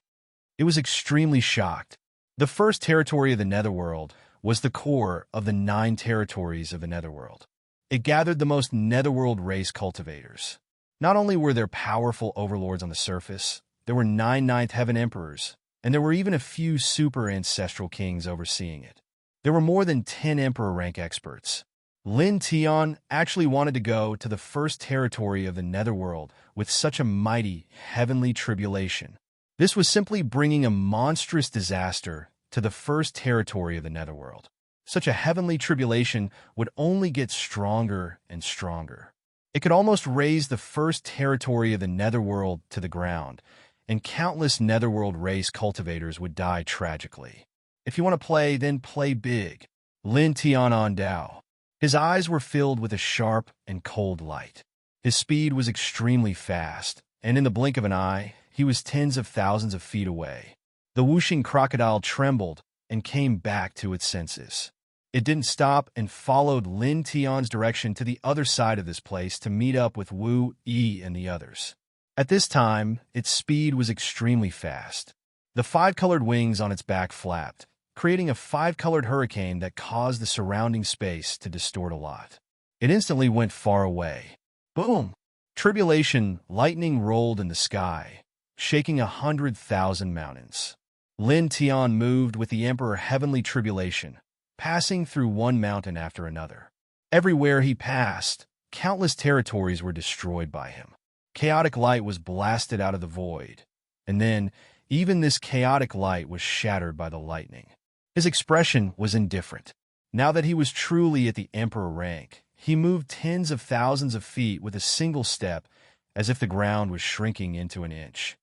It was extremely shocked. The first territory of the netherworld was the core of the 9 territories of the netherworld. It gathered the most netherworld race cultivators. Not only were there powerful overlords on the surface, there were 9 ninth heaven emperors, and there were even a few super ancestral kings overseeing it. There were more than 10 emperor rank experts. Lin Tian actually wanted to go to the first territory of the netherworld with such a mighty heavenly tribulation. This was simply bringing a monstrous disaster to the first territory of the netherworld. Such a heavenly tribulation would only get stronger and stronger. It could almost raise the first territory of the netherworld to the ground, and countless netherworld race cultivators would die tragically. If you want to play, then play big. Lin Tian on Dao. His eyes were filled with a sharp and cold light. His speed was extremely fast, and in the blink of an eye, he was tens of thousands of feet away. The whooshing crocodile trembled and came back to its senses. It didn't stop and followed Lin Tian's direction to the other side of this place to meet up with Wu Yi and the others. At this time, its speed was extremely fast. The 5-colored wings on its back flapped, creating a 5-colored hurricane that caused the surrounding space to distort a lot. It instantly went far away. Boom! Tribulation, lightning rolled in the sky, shaking 100,000 mountains. Lin Tian moved with the Emperor Heavenly Tribulation, passing through one mountain after another. Everywhere he passed, countless territories were destroyed by him. Chaotic light was blasted out of the void, and then even this chaotic light was shattered by the lightning. His expression was indifferent. Now that he was truly at the Emperor rank, he moved tens of thousands of feet with a single step, as if the ground was shrinking into an inch.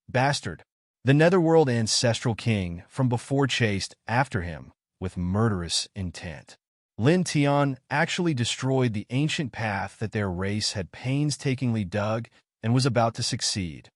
Bastard! The netherworld ancestral king from before chased after him with murderous intent. Lin Tian actually destroyed the ancient path that their race had painstakingly dug and was about to succeed.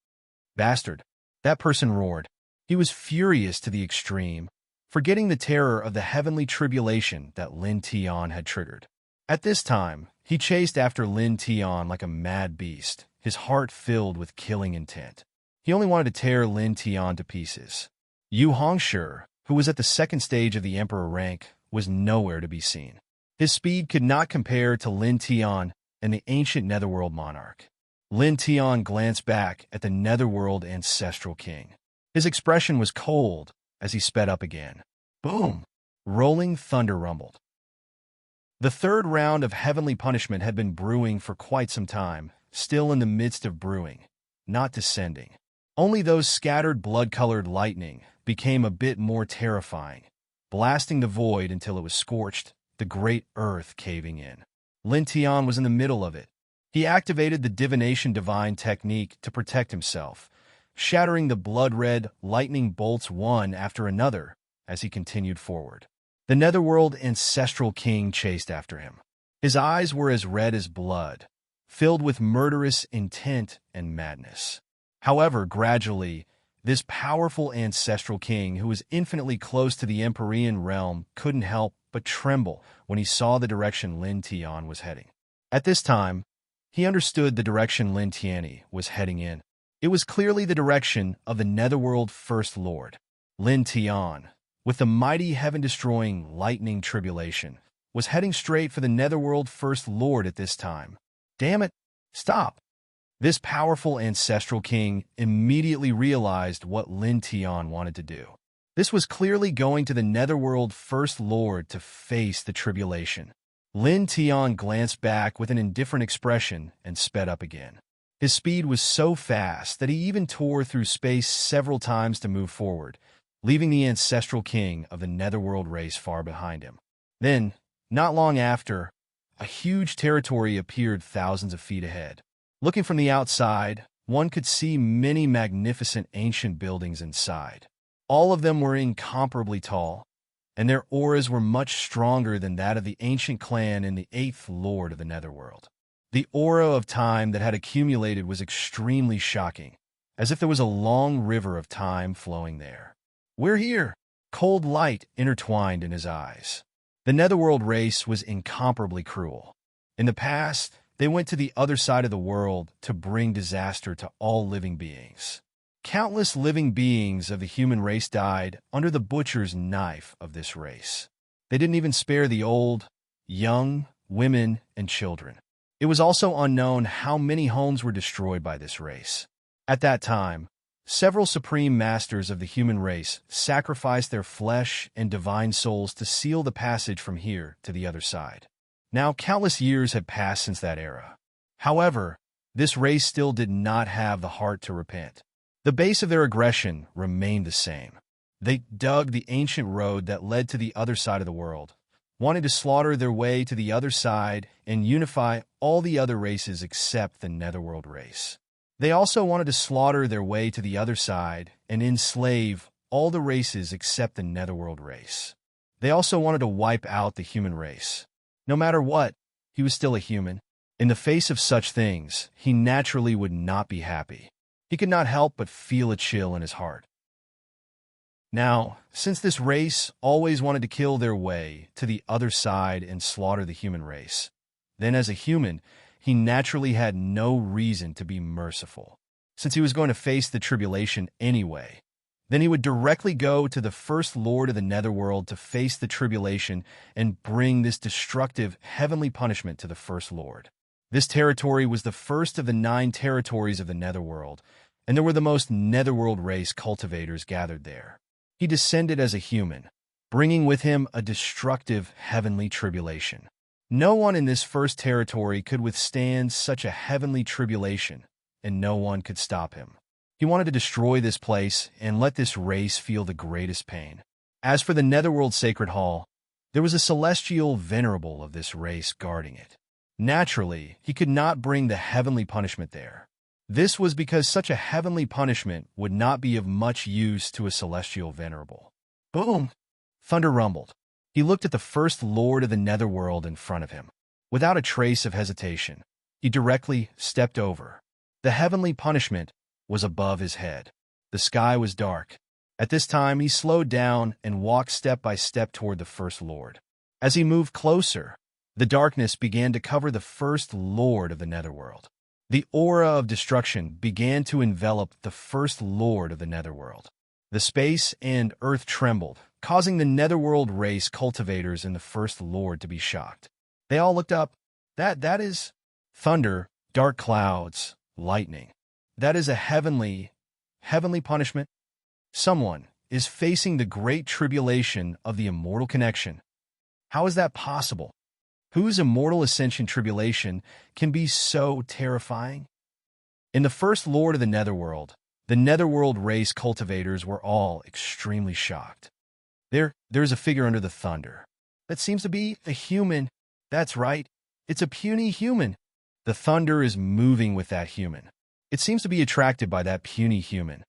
Bastard! That person roared. He was furious to the extreme, forgetting the terror of the heavenly tribulation that Lin Tian had triggered. At this time, he chased after Lin Tian like a mad beast, his heart filled with killing intent. He only wanted to tear Lin Tian to pieces. Yu Hongshi, who was at the second stage of the Emperor rank, was nowhere to be seen. His speed could not compare to Lin Tian and the ancient netherworld monarch. Lin Tian glanced back at the netherworld ancestral king. His expression was cold as he sped up again. Boom! Rolling thunder rumbled. The third round of heavenly punishment had been brewing for quite some time, still in the midst of brewing, not descending. Only those scattered blood-colored lightning became a bit more terrifying, blasting the void until it was scorched, the great earth caving in. Lin Tian was in the middle of it. He activated the divination divine technique to protect himself, shattering the blood-red lightning bolts one after another as he continued forward. The netherworld ancestral king chased after him. His eyes were as red as blood, filled with murderous intent and madness. However, gradually, this powerful ancestral king, who was infinitely close to the Empyrean realm, couldn't help but tremble when he saw the direction Lin Tian was heading. At this time, he understood the direction Lin Tian was heading in. It was clearly the direction of the netherworld First Lord. Lin Tian, with the mighty heaven-destroying lightning tribulation, was heading straight for the netherworld First Lord at this time. Damn it! Stop! This powerful ancestral king immediately realized what Lin Tian wanted to do. This was clearly going to the netherworld First Lord to face the tribulation. Lin Tian glanced back with an indifferent expression and sped up again. His speed was so fast that he even tore through space several times to move forward, leaving the ancestral king of the Netherworld race far behind him. Then, not long after, a huge territory appeared thousands of feet ahead. Looking from the outside, one could see many magnificent ancient buildings inside. All of them were incomparably tall, and their auras were much stronger than that of the ancient clan and the eighth lord of the Netherworld. The aura of time that had accumulated was extremely shocking, as if there was a long river of time flowing there. "We're here!" Cold light intertwined in his eyes. The Netherworld race was incomparably cruel. In the past, they went to the other side of the world to bring disaster to all living beings. Countless living beings of the human race died under the butcher's knife of this race. They didn't even spare the old, young, women, and children. It was also unknown how many homes were destroyed by this race. At that time, several supreme masters of the human race sacrificed their flesh and divine souls to seal the passage from here to the other side. Now, countless years had passed since that era. However, this race still did not have the heart to repent. The base of their aggression remained the same. They dug the ancient road that led to the other side of the world, wanting to slaughter their way to the other side and unify all the other races except the Netherworld race. They also wanted to slaughter their way to the other side and enslave all the races except the Netherworld race. They also wanted to wipe out the human race. No matter what, he was still a human. In the face of such things, he naturally would not be happy. He could not help but feel a chill in his heart. Now, since this race always wanted to kill their way to the other side and slaughter the human race, then as a human, he naturally had no reason to be merciful. Since he was going to face the tribulation anyway, then he would directly go to the first lord of the Netherworld to face the tribulation and bring this destructive heavenly punishment to the first lord. This territory was the first of the 9 territories of the Netherworld, and there were the most Netherworld race cultivators gathered there. He descended as a human, bringing with him a destructive heavenly tribulation. No one in this first territory could withstand such a heavenly tribulation, and no one could stop him. He wanted to destroy this place and let this race feel the greatest pain. As for the Netherworld Sacred Hall, there was a celestial venerable of this race guarding it. Naturally, he could not bring the heavenly punishment there. This was because such a heavenly punishment would not be of much use to a celestial venerable. Boom! Thunder rumbled. He looked at the first lord of the Netherworld in front of him. Without a trace of hesitation, he directly stepped over. The heavenly punishment was above his head. The sky was dark. At this time, he slowed down and walked step by step toward the first lord. As he moved closer, the darkness began to cover the first lord of the Netherworld. The aura of destruction began to envelop the first lord of the Netherworld. The space and earth trembled, causing the Netherworld race cultivators and the first lord to be shocked. They all looked up. That is thunder, dark clouds, lightning. That is a heavenly punishment. Someone is facing the great tribulation of the immortal connection. How is that possible? Whose immortal ascension tribulation can be so terrifying? In the first lord of the Netherworld, the Netherworld race cultivators were all extremely shocked. There's a figure under the thunder. That seems to be a human. That's right. It's a puny human. The thunder is moving with that human. It seems to be attracted by that puny human.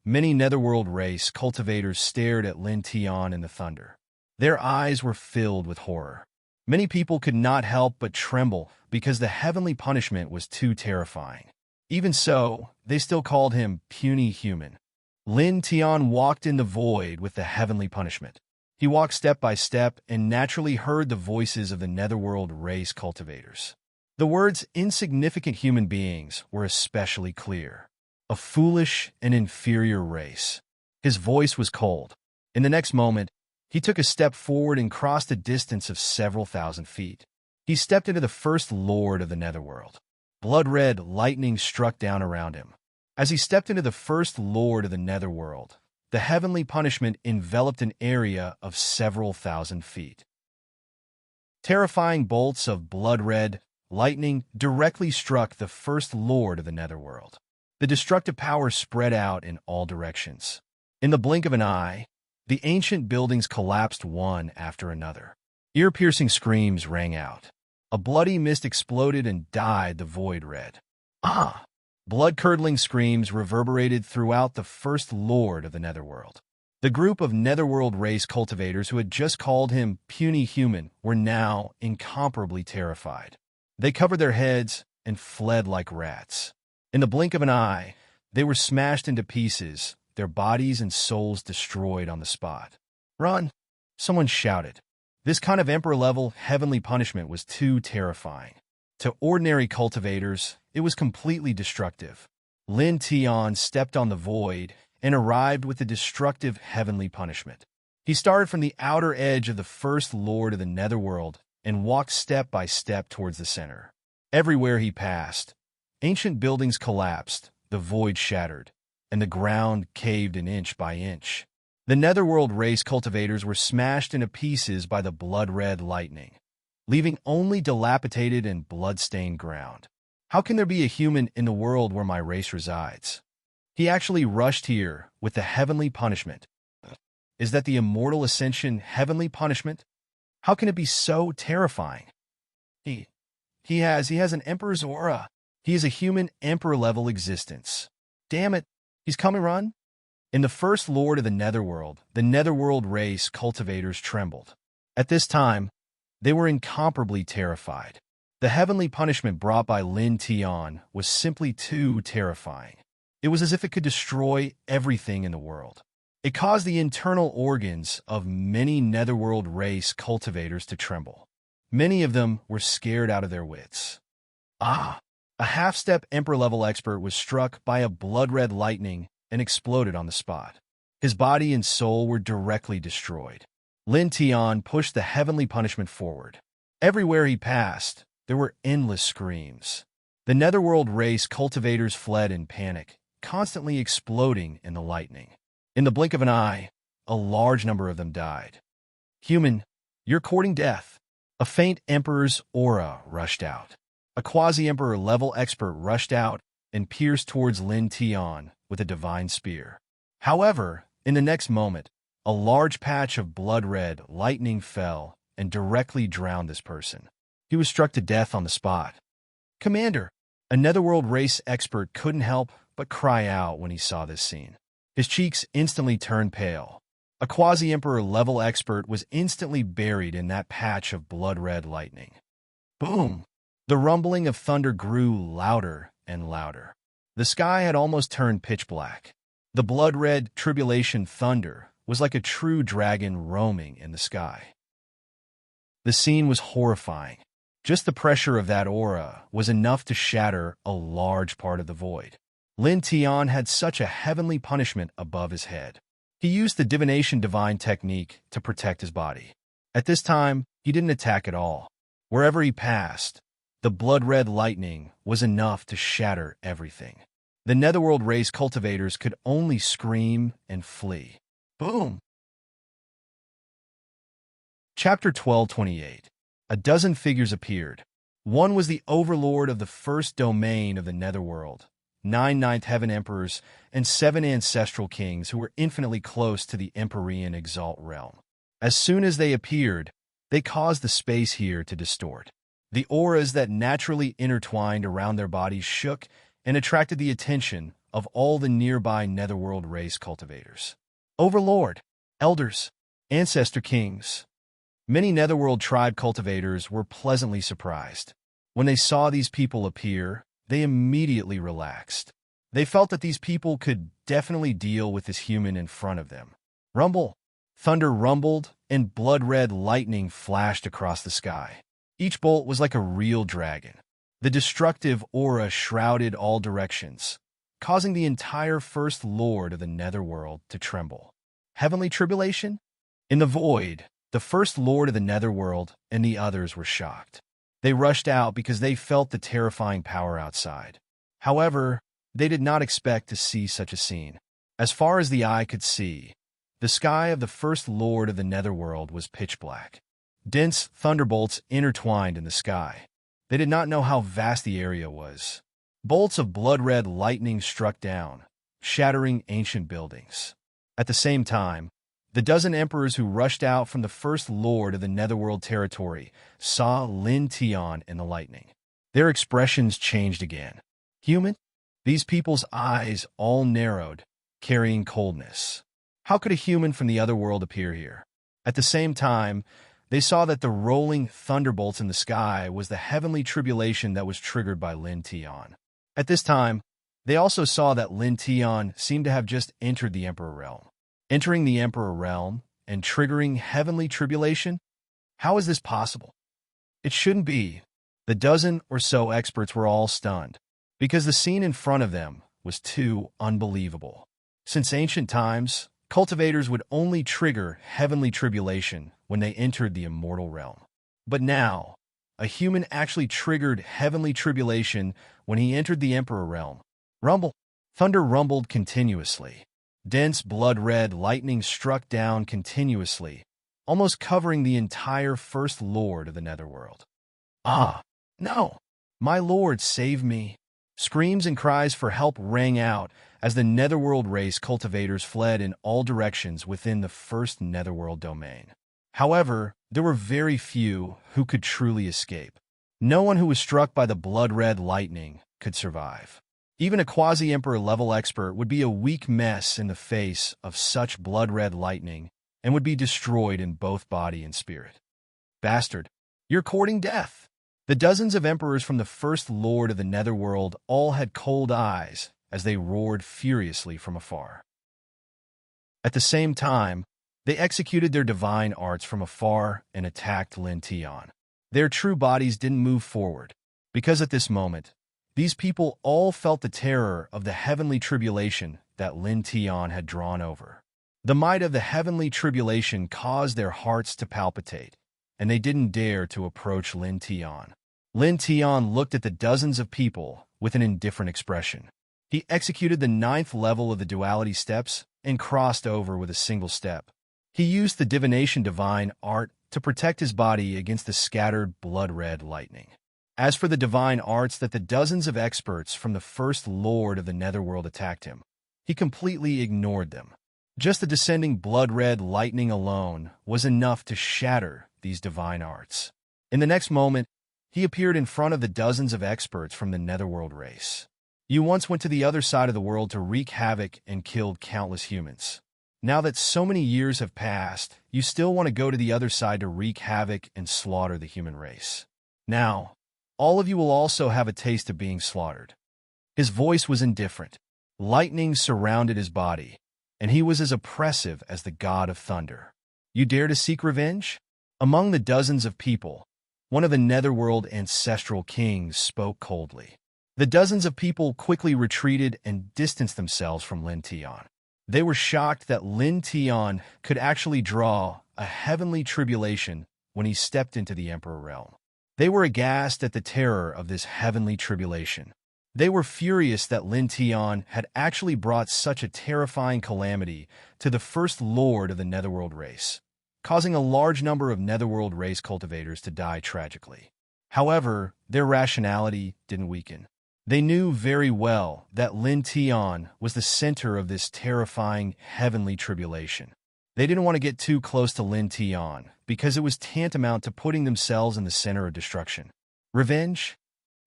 Many Netherworld race cultivators stared at Lin Tian in the thunder. Their eyes were filled with horror. Many people could not help but tremble because the heavenly punishment was too terrifying. Even so, they still called him puny human. Lin Tian walked in the void with the heavenly punishment. He walked step by step and naturally heard the voices of the Netherworld race cultivators. The words insignificant human beings were especially clear. A foolish and inferior race. His voice was cold. In the next moment, he took a step forward and crossed a distance of several thousand feet. He stepped into the first lord of the Netherworld. Blood-red lightning struck down around him. As he stepped into the first lord of the Netherworld, the heavenly punishment enveloped an area of several thousand feet. Terrifying bolts of blood-red lightning directly struck the first lord of the netherworld. The destructive power spread out in all directions. In the blink of an eye, the ancient buildings collapsed one after another. Ear-piercing screams rang out. A bloody mist exploded and dyed the void red. Ah! Blood-curdling screams reverberated throughout the first lord of the netherworld. The group of netherworld race cultivators who had just called him puny human were now incomparably terrified. They covered their heads and fled like rats. In the blink of an eye, they were smashed into pieces, their bodies and souls destroyed on the spot. "Run!" someone shouted. This kind of emperor-level heavenly punishment was too terrifying. To ordinary cultivators, it was completely destructive. Lin Tian stepped on the void and arrived with the destructive heavenly punishment. He started from the outer edge of the first lord of the netherworld and walked step by step towards the center. Everywhere he passed, ancient buildings collapsed, the void shattered, and the ground caved in inch by inch. The netherworld race cultivators were smashed into pieces by the blood-red lightning, leaving only dilapidated and blood-stained ground. How can there be a human in the world where my race resides? He actually rushed here with the heavenly punishment. Is that the immortal ascension heavenly punishment? How can it be so terrifying? He has an emperor's aura. He is a human emperor-level existence. Damn it, he's coming, run. In the first lord of the netherworld race cultivators trembled. At this time, they were incomparably terrified. The heavenly punishment brought by Lin Tian was simply too terrifying. It was as if it could destroy everything in the world. It caused the internal organs of many netherworld race cultivators to tremble. Many of them were scared out of their wits. A half-step emperor-level expert was struck by a blood-red lightning and exploded on the spot. His body and soul were directly destroyed. Lin Tian pushed the heavenly punishment forward. Everywhere he passed, there were endless screams. The netherworld race cultivators fled in panic, constantly exploding in the lightning. In the blink of an eye, a large number of them died. "Human, you're courting death." A faint emperor's aura rushed out. A quasi-emperor level expert rushed out and pierced towards Lin Tian with a divine spear. However, in the next moment, a large patch of blood-red lightning fell and directly drowned this person. He was struck to death on the spot. "Commander!" A netherworld race expert couldn't help but cry out when he saw this scene. His cheeks instantly turned pale. A quasi-emperor level expert was instantly buried in that patch of blood-red lightning. Boom! The rumbling of thunder grew louder and louder. The sky had almost turned pitch black. The blood-red tribulation thunder was like a true dragon roaming in the sky. The scene was horrifying. Just the pressure of that aura was enough to shatter a large part of the void. Lin Tian had such a heavenly punishment above his head. He used the divination divine technique to protect his body. At this time, he didn't attack at all. Wherever he passed, the blood-red lightning was enough to shatter everything. The netherworld race cultivators could only scream and flee. Boom! Chapter 1228. A dozen figures appeared. One was the overlord of the first domain of the netherworld, 9 ninth heaven emperors, and 7 ancestral kings who were infinitely close to the Empyrean Exalt realm. As soon as they appeared, they caused the space here to distort. The auras that naturally intertwined around their bodies shook and attracted the attention of all the nearby netherworld race cultivators. Overlord, elders, ancestor kings. Many netherworld tribe cultivators were pleasantly surprised. When they saw these people appear, they immediately relaxed. They felt that these people could definitely deal with this human in front of them. Rumble! Thunder rumbled, and blood-red lightning flashed across the sky. Each bolt was like a real dragon. The destructive aura shrouded all directions, causing the entire First Lord of the Netherworld to tremble. Heavenly tribulation? In the void, the First Lord of the Netherworld and the others were shocked. They rushed out because they felt the terrifying power outside. However, they did not expect to see such a scene. As far as the eye could see, the sky of the First Lord of the Netherworld was pitch black. Dense thunderbolts intertwined in the sky. They did not know how vast the area was. Bolts of blood-red lightning struck down, shattering ancient buildings. At the same time, the dozen emperors who rushed out from the first lord of the Netherworld territory saw Lin Tian in the lightning. Their expressions changed again. Human? These people's eyes all narrowed, carrying coldness. How could a human from the other world appear here? At the same time, they saw that the rolling thunderbolts in the sky was the heavenly tribulation that was triggered by Lin Tian. At this time, they also saw that Lin Tian seemed to have just entered the Emperor Realm. Entering the Emperor Realm and triggering heavenly tribulation? How is this possible? It shouldn't be. The dozen or so experts were all stunned, because the scene in front of them was too unbelievable. Since ancient times, cultivators would only trigger heavenly tribulation when they entered the immortal realm. But now, a human actually triggered heavenly tribulation when he entered the Emperor Realm. Rumble. Thunder rumbled continuously. Dense blood-red lightning struck down continuously, almost covering the entire First Lord of the Netherworld. Ah, no! My lord, save me! Screams and cries for help rang out as the Netherworld race cultivators fled in all directions within the first Netherworld domain. However, there were very few who could truly escape. No one who was struck by the blood-red lightning could survive. Even a quasi-emperor level expert would be a weak mess in the face of such blood-red lightning and would be destroyed in both body and spirit. Bastard, you're courting death! The dozens of emperors from the First Lord of the Netherworld all had cold eyes as they roared furiously from afar. At the same time, they executed their divine arts from afar and attacked Lin Tian. Their true bodies didn't move forward, because at this moment, these people all felt the terror of the heavenly tribulation that Lin Tian had drawn over. The might of the heavenly tribulation caused their hearts to palpitate, and they didn't dare to approach Lin Tian. Lin Tian looked at the dozens of people with an indifferent expression. He executed the 9th level of the duality steps and crossed over with a single step. He used the divination divine art to protect his body against the scattered blood-red lightning. As for the divine arts that the dozens of experts from the First Lord of the Netherworld attacked him, he completely ignored them. Just the descending blood-red lightning alone was enough to shatter these divine arts. In the next moment, he appeared in front of the dozens of experts from the Netherworld race. You once went to the other side of the world to wreak havoc and killed countless humans. Now that so many years have passed, you still want to go to the other side to wreak havoc and slaughter the human race. Now, all of you will also have a taste of being slaughtered. His voice was indifferent. Lightning surrounded his body, and he was as oppressive as the god of thunder. You dare to seek revenge? Among the dozens of people, one of the Netherworld ancestral kings spoke coldly. The dozens of people quickly retreated and distanced themselves from Lin Tian. They were shocked that Lin Tian could actually draw a heavenly tribulation when he stepped into the Emperor Realm. They were aghast at the terror of this heavenly tribulation. They were furious that Lin Tian had actually brought such a terrifying calamity to the First Lord of the Netherworld race, causing a large number of Netherworld race cultivators to die tragically. However, their rationality didn't weaken. They knew very well that Lin Tian was the center of this terrifying heavenly tribulation. They didn't want to get too close to Lin Tian because it was tantamount to putting themselves in the center of destruction. Revenge?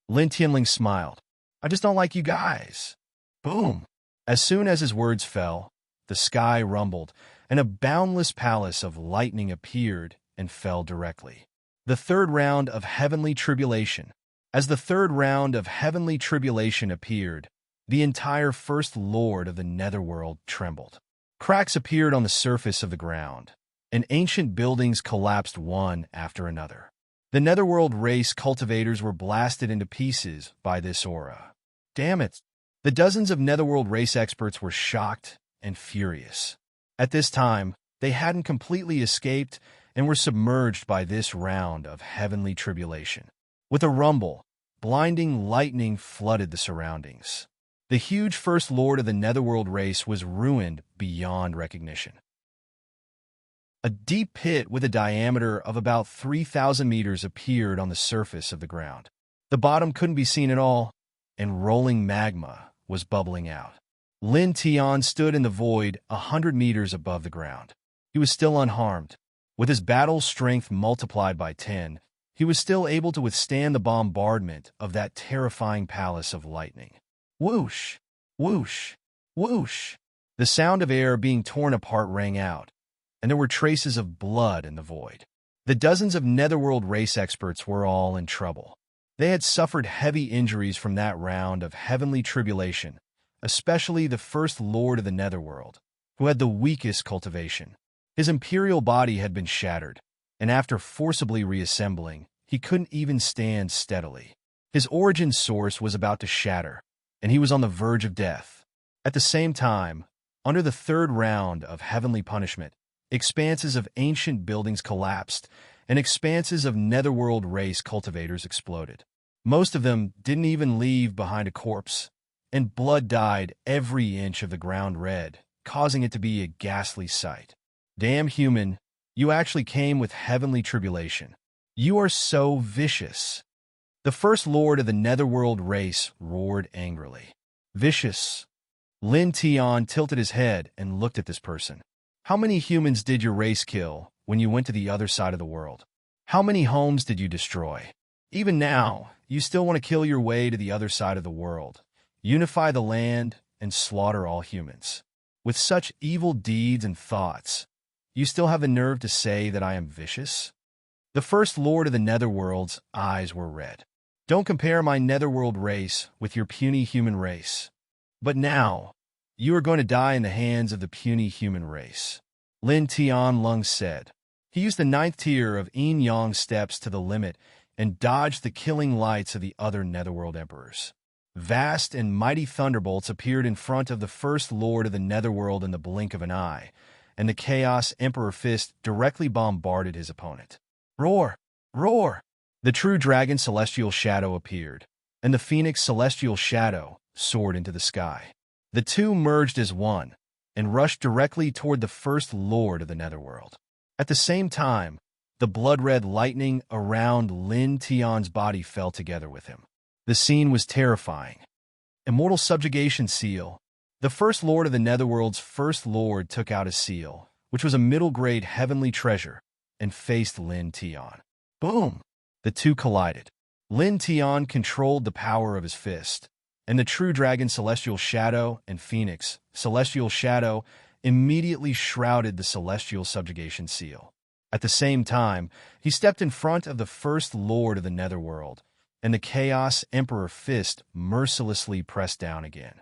Lin Tianling smiled. I just don't like you guys. Boom! As soon as his words fell, the sky rumbled, and a boundless palace of lightning appeared and fell directly. The third round of heavenly tribulation. As the third round of heavenly tribulation appeared, the entire First Lord of the Netherworld trembled. Cracks appeared on the surface of the ground, and ancient buildings collapsed one after another. The Netherworld race cultivators were blasted into pieces by this aura. Damn it! The dozens of Netherworld race experts were shocked and furious. At this time, they hadn't completely escaped and were submerged by this round of heavenly tribulation. With a rumble, blinding lightning flooded the surroundings. The huge First Lord of the Netherworld race was ruined beyond recognition. A deep pit with a diameter of about 3,000 meters appeared on the surface of the ground. The bottom couldn't be seen at all, and rolling magma was bubbling out. Lin Tian stood in the void 100 meters above the ground. He was still unharmed. With his battle strength multiplied by 10, he was still able to withstand the bombardment of that terrifying palace of lightning. Whoosh! Whoosh! Whoosh! The sound of air being torn apart rang out, and there were traces of blood in the void. The dozens of Netherworld race experts were all in trouble. They had suffered heavy injuries from that round of heavenly tribulation, especially the First Lord of the Netherworld, who had the weakest cultivation. His imperial body had been shattered, and after forcibly reassembling, he couldn't even stand steadily. His origin source was about to shatter, and he was on the verge of death. At the same time, under the third round of heavenly punishment, expanses of ancient buildings collapsed, and expanses of Netherworld race cultivators exploded. Most of them didn't even leave behind a corpse, and blood dyed every inch of the ground red, causing it to be a ghastly sight. Damn human, you actually came with heavenly tribulation. You are so vicious. The First Lord of the Netherworld race roared angrily. Vicious. Lin Tian tilted his head and looked at this person. How many humans did your race kill when you went to the other side of the world? How many homes did you destroy? Even now, you still want to kill your way to the other side of the world, unify the land, and slaughter all humans. With such evil deeds and thoughts, you still have the nerve to say that I am vicious? The First Lord of the Netherworld's eyes were red. Don't compare my Netherworld race with your puny human race. But now, you are going to die in the hands of the puny human race. Lin Tianlong said. He used the 9th tier of Yin Yang steps to the limit and dodged the killing lights of the other Netherworld emperors. Vast and mighty thunderbolts appeared in front of the First Lord of the Netherworld in the blink of an eye, and the Chaos Emperor Fist directly bombarded his opponent. Roar! Roar! The true dragon Celestial Shadow appeared, and the Phoenix Celestial Shadow soared into the sky. The two merged as one, and rushed directly toward the First Lord of the Netherworld. At the same time, the blood-red lightning around Lin Tian's body fell together with him. The scene was terrifying. Immortal Subjugation Seal. The First Lord of the Netherworld's First Lord took out a seal, which was a middle-grade heavenly treasure, and faced Lin Tian. Boom! The two collided. Lin Tian controlled the power of his fist, and the true dragon Celestial Shadow and Phoenix Celestial Shadow immediately shrouded the Celestial Subjugation Seal. At the same time, he stepped in front of the First Lord of the Netherworld, and the Chaos Emperor Fist mercilessly pressed down again.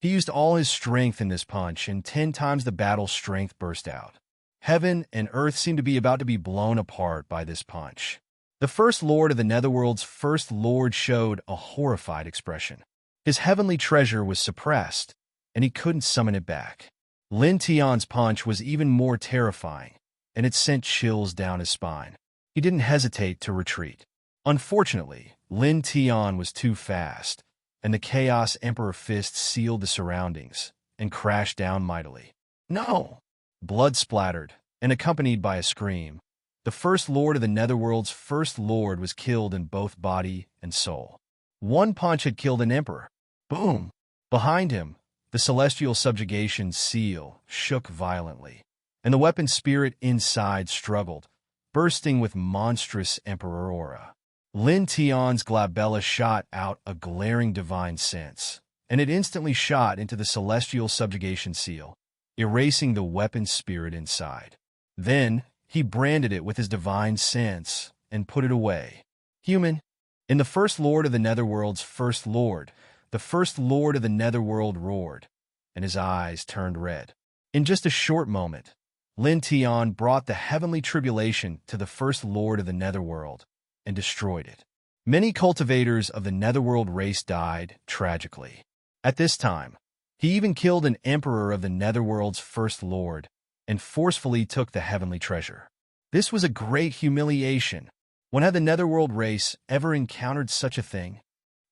He used all his strength in this punch, and 10 times the battle strength burst out. Heaven and earth seemed to be about to be blown apart by this punch. The First Lord of the Netherworld's First Lord showed a horrified expression. His heavenly treasure was suppressed, and he couldn't summon it back. Lin Tian's punch was even more terrifying, and it sent chills down his spine. He didn't hesitate to retreat. Unfortunately, Lin Tian was too fast, and the Chaos Emperor Fist sealed the surroundings and crashed down mightily. No! Blood splattered, and accompanied by a scream, the First Lord of the Netherworld's First Lord was killed in both body and soul. One punch had killed an emperor. Boom! Behind him, the Celestial Subjugation Seal shook violently, and the weapon spirit inside struggled, bursting with monstrous emperor aura. Lin Tian's glabella shot out a glaring divine sense, and it instantly shot into the Celestial Subjugation Seal, erasing the weapon spirit inside. Then, he branded it with his divine sense and put it away. Human. In the First Lord of the Netherworld's First Lord, the First Lord of the Netherworld roared, and his eyes turned red. In just a short moment, Lin Tian brought the heavenly tribulation to the First Lord of the Netherworld and destroyed it. Many cultivators of the Netherworld race died tragically. At this time, he even killed an emperor of the Netherworld's First Lord and forcefully took the heavenly treasure. This was a great humiliation. When had the Netherworld race ever encountered such a thing?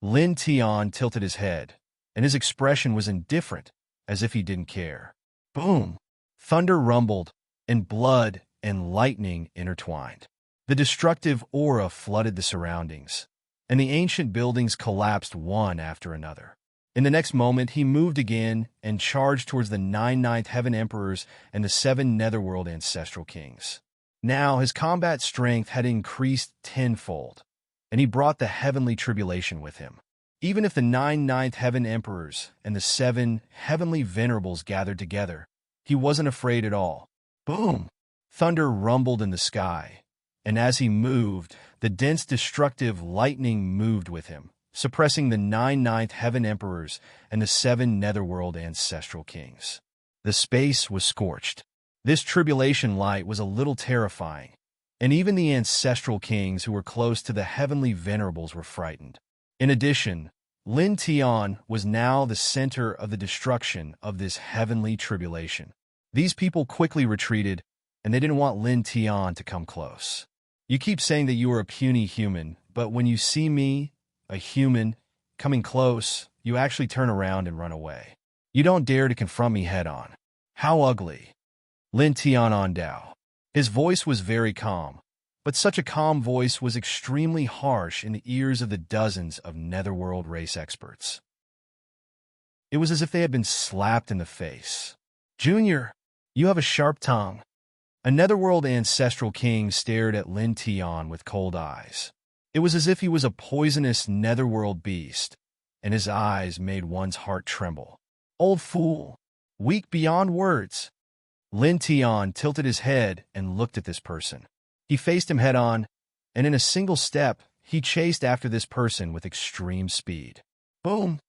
Lin Tian tilted his head, and his expression was indifferent, as if he didn't care. Boom! Thunder rumbled, and blood and lightning intertwined. The destructive aura flooded the surroundings, and the ancient buildings collapsed one after another. In the next moment, he moved again and charged towards the 9 Ninth Heaven Emperors and the 7 Netherworld Ancestral Kings. Now, his combat strength had increased tenfold, and he brought the heavenly tribulation with him. Even if the 9 Ninth Heaven Emperors and the 7 Heavenly Venerables gathered together, he wasn't afraid at all. Boom! Thunder rumbled in the sky, and as he moved, the dense destructive lightning moved with him, suppressing the 9 Ninth Heaven Emperors and the 7 Netherworld Ancestral Kings. The space was scorched. This tribulation light was a little terrifying, and even the Ancestral Kings who were close to the Heavenly Venerables were frightened. In addition, Lin Tian was now the center of the destruction of this heavenly tribulation. These people quickly retreated, and they didn't want Lin Tian to come close. You keep saying that you are a puny human, but when you see me, a human, coming close, you actually turn around and run away. You don't dare to confront me head-on. How ugly. Lin Tianandao. His voice was very calm, but such a calm voice was extremely harsh in the ears of the dozens of Netherworld race experts. It was as if they had been slapped in the face. Junior, you have a sharp tongue. A Netherworld Ancestral King stared at Lin Tian with cold eyes. It was as if he was a poisonous Netherworld beast, and his eyes made one's heart tremble. Old fool! Weak beyond words! Lin Tian tilted his head and looked at this person. He faced him head-on, and in a single step, he chased after this person with extreme speed. Boom!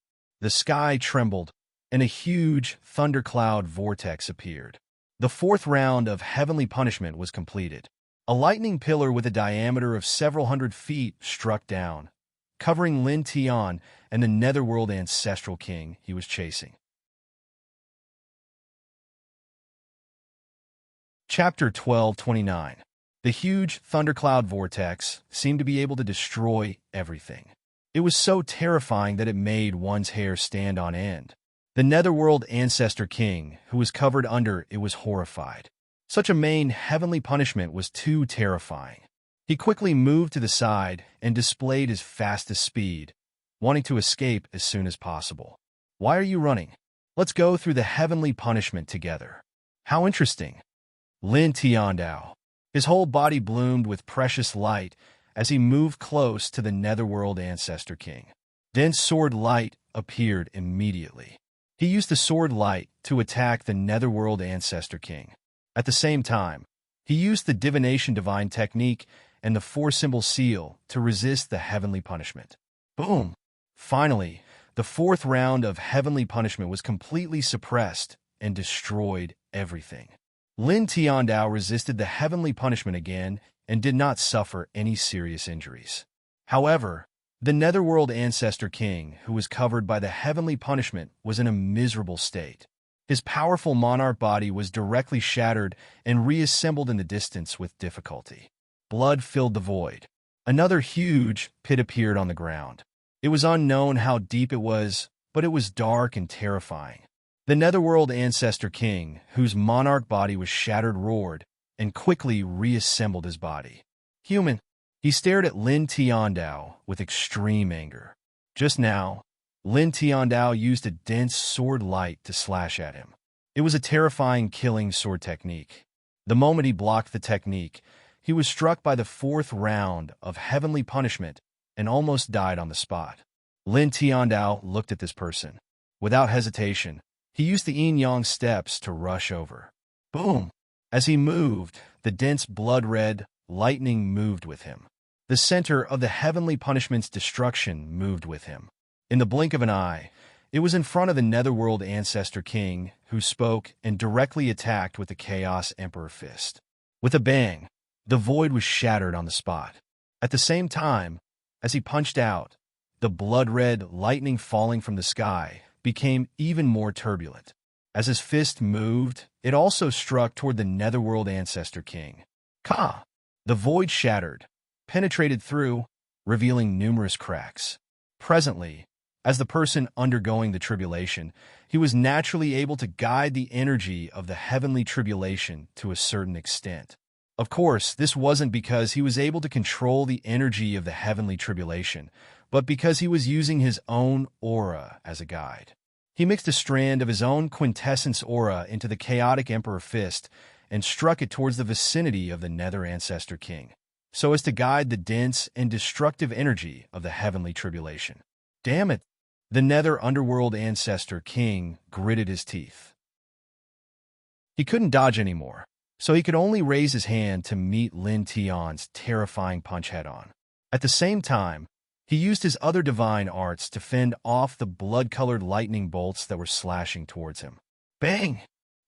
The sky trembled, and a huge thundercloud vortex appeared. The 4th round of heavenly punishment was completed. A lightning pillar with a diameter of several hundred feet struck down, covering Lin Tian and the Netherworld Ancestral King he was chasing. Chapter 12:29. The huge thundercloud vortex seemed to be able to destroy everything. It was so terrifying that it made one's hair stand on end. The Netherworld Ancestor King, who was covered under it, was horrified. Such a main heavenly punishment was too terrifying. He quickly moved to the side and displayed his fastest speed, wanting to escape as soon as possible. Why are you running? Let's go through the heavenly punishment together. How interesting. Lin Tiandao. His whole body bloomed with precious light as he moved close to the Netherworld Ancestor King. Dense sword light appeared immediately. He used the sword light to attack the Netherworld Ancestor King. At the same time, he used the divination divine technique and the 4-symbol seal to resist the heavenly punishment. Boom! Finally, the 4th round of heavenly punishment was completely suppressed and destroyed everything. Lin Tiandao resisted the heavenly punishment again and did not suffer any serious injuries. However, the Netherworld Ancestor King, who was covered by the heavenly punishment, was in a miserable state. His powerful monarch body was directly shattered and reassembled in the distance with difficulty. Blood filled the void. Another huge pit appeared on the ground. It was unknown how deep it was, but it was dark and terrifying. The Netherworld Ancestor King, whose monarch body was shattered, roared and quickly reassembled his body. Human. He stared at Lin Tiandao with extreme anger. Just now, Lin Tiandao used a dense sword light to slash at him. It was a terrifying killing sword technique. The moment he blocked the technique, he was struck by the 4th round of heavenly punishment and almost died on the spot. Lin Tiandao looked at this person. Without hesitation, he used the yin-yang steps to rush over. Boom! As he moved, the dense blood-red lightning moved with him. The center of the heavenly punishment's destruction moved with him. In the blink of an eye, it was in front of the Netherworld Ancestor King, who spoke and directly attacked with the Chaos Emperor Fist. With a bang, the void was shattered on the spot. At the same time, as he punched out, the blood-red lightning falling from the sky became even more turbulent. As his fist moved, it also struck toward the Netherworld Ancestor King. Ka! The void shattered, penetrated through, revealing numerous cracks. Presently, as the person undergoing the tribulation, he was naturally able to guide the energy of the heavenly tribulation to a certain extent. Of course, this wasn't because he was able to control the energy of the heavenly tribulation, but because he was using his own aura as a guide. He mixed a strand of his own quintessence aura into the chaotic Emperor Fist and struck it towards the vicinity of the Nether Ancestor King, so as to guide the dense and destructive energy of the heavenly tribulation. Damn it! The Nether Underworld Ancestor King gritted his teeth. He couldn't dodge anymore, so he could only raise his hand to meet Lin Tian's terrifying punch head-on. At the same time, he used his other divine arts to fend off the blood-colored lightning bolts that were slashing towards him. Bang!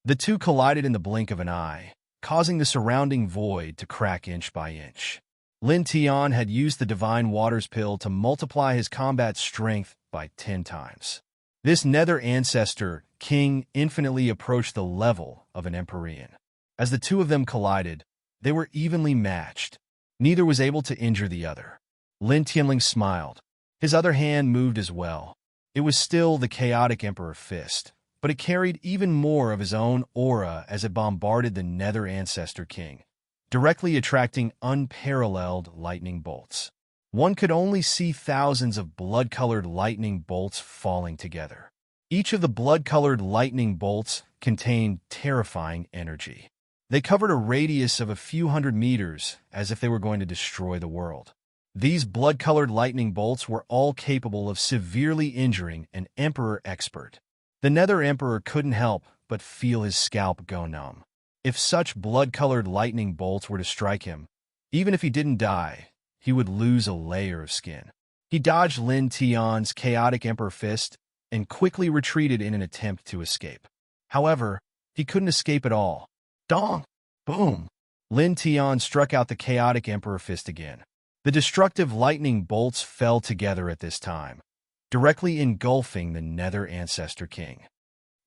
The two collided in the blink of an eye, causing the surrounding void to crack inch by inch. Lin Tian had used the Divine Waters Pill to multiply his combat strength by 10 times. This Nether Ancestor King infinitely approached the level of an Empyrean. As the two of them collided, they were evenly matched. Neither was able to injure the other. Lin Tianling smiled. His other hand moved as well. It was still the chaotic Emperor Fist, but it carried even more of his own aura as it bombarded the Nether Ancestor King, directly attracting unparalleled lightning bolts. One could only see thousands of blood-colored lightning bolts falling together. Each of the blood-colored lightning bolts contained terrifying energy. They covered a radius of a few hundred meters as if they were going to destroy the world. These blood-colored lightning bolts were all capable of severely injuring an Emperor expert. The Nether Emperor couldn't help but feel his scalp go numb. If such blood-colored lightning bolts were to strike him, even if he didn't die, he would lose a layer of skin. He dodged Lin Tian's chaotic Emperor Fist and quickly retreated in an attempt to escape. However, he couldn't escape at all. Dong! Boom! Lin Tian struck out the chaotic Emperor Fist again. The destructive lightning bolts fell together at this time, directly engulfing the Nether Ancestor King.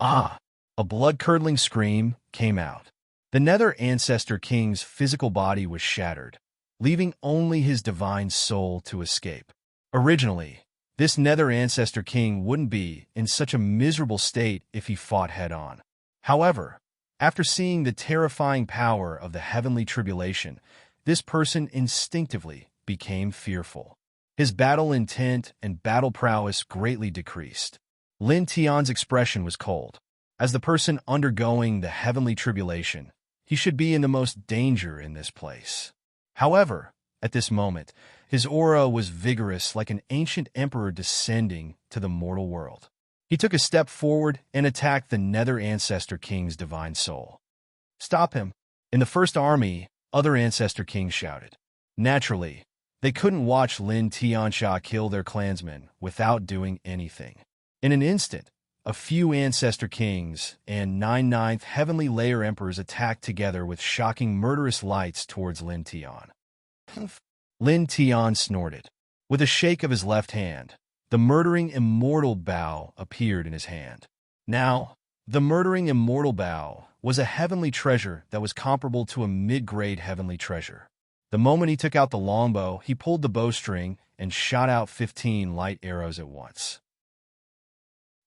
Ah! A blood-curdling scream came out. The Nether Ancestor King's physical body was shattered, leaving only his divine soul to escape. Originally, this Nether Ancestor King wouldn't be in such a miserable state if he fought head-on. However, after seeing the terrifying power of the heavenly tribulation, this person instinctively became fearful. His battle intent and battle prowess greatly decreased. Lin Tian's expression was cold. As the person undergoing the heavenly tribulation, he should be in the most danger in this place. However, at this moment, his aura was vigorous like an ancient emperor descending to the mortal world. He took a step forward and attacked the Nether Ancestor King's divine soul. Stop him! In the first army, other Ancestor Kings shouted. Naturally, they couldn't watch Lin Tiansha kill their clansmen without doing anything. In an instant, a few Ancestor Kings and 9/9 Heavenly Layer Emperors attacked together with shocking murderous lights towards Lin Tian. Lin Tian snorted. With a shake of his left hand, the murdering immortal bow appeared in his hand. Now, the murdering immortal bow was a heavenly treasure that was comparable to a mid-grade heavenly treasure. The moment he took out the longbow, he pulled the bowstring and shot out 15 light arrows at once.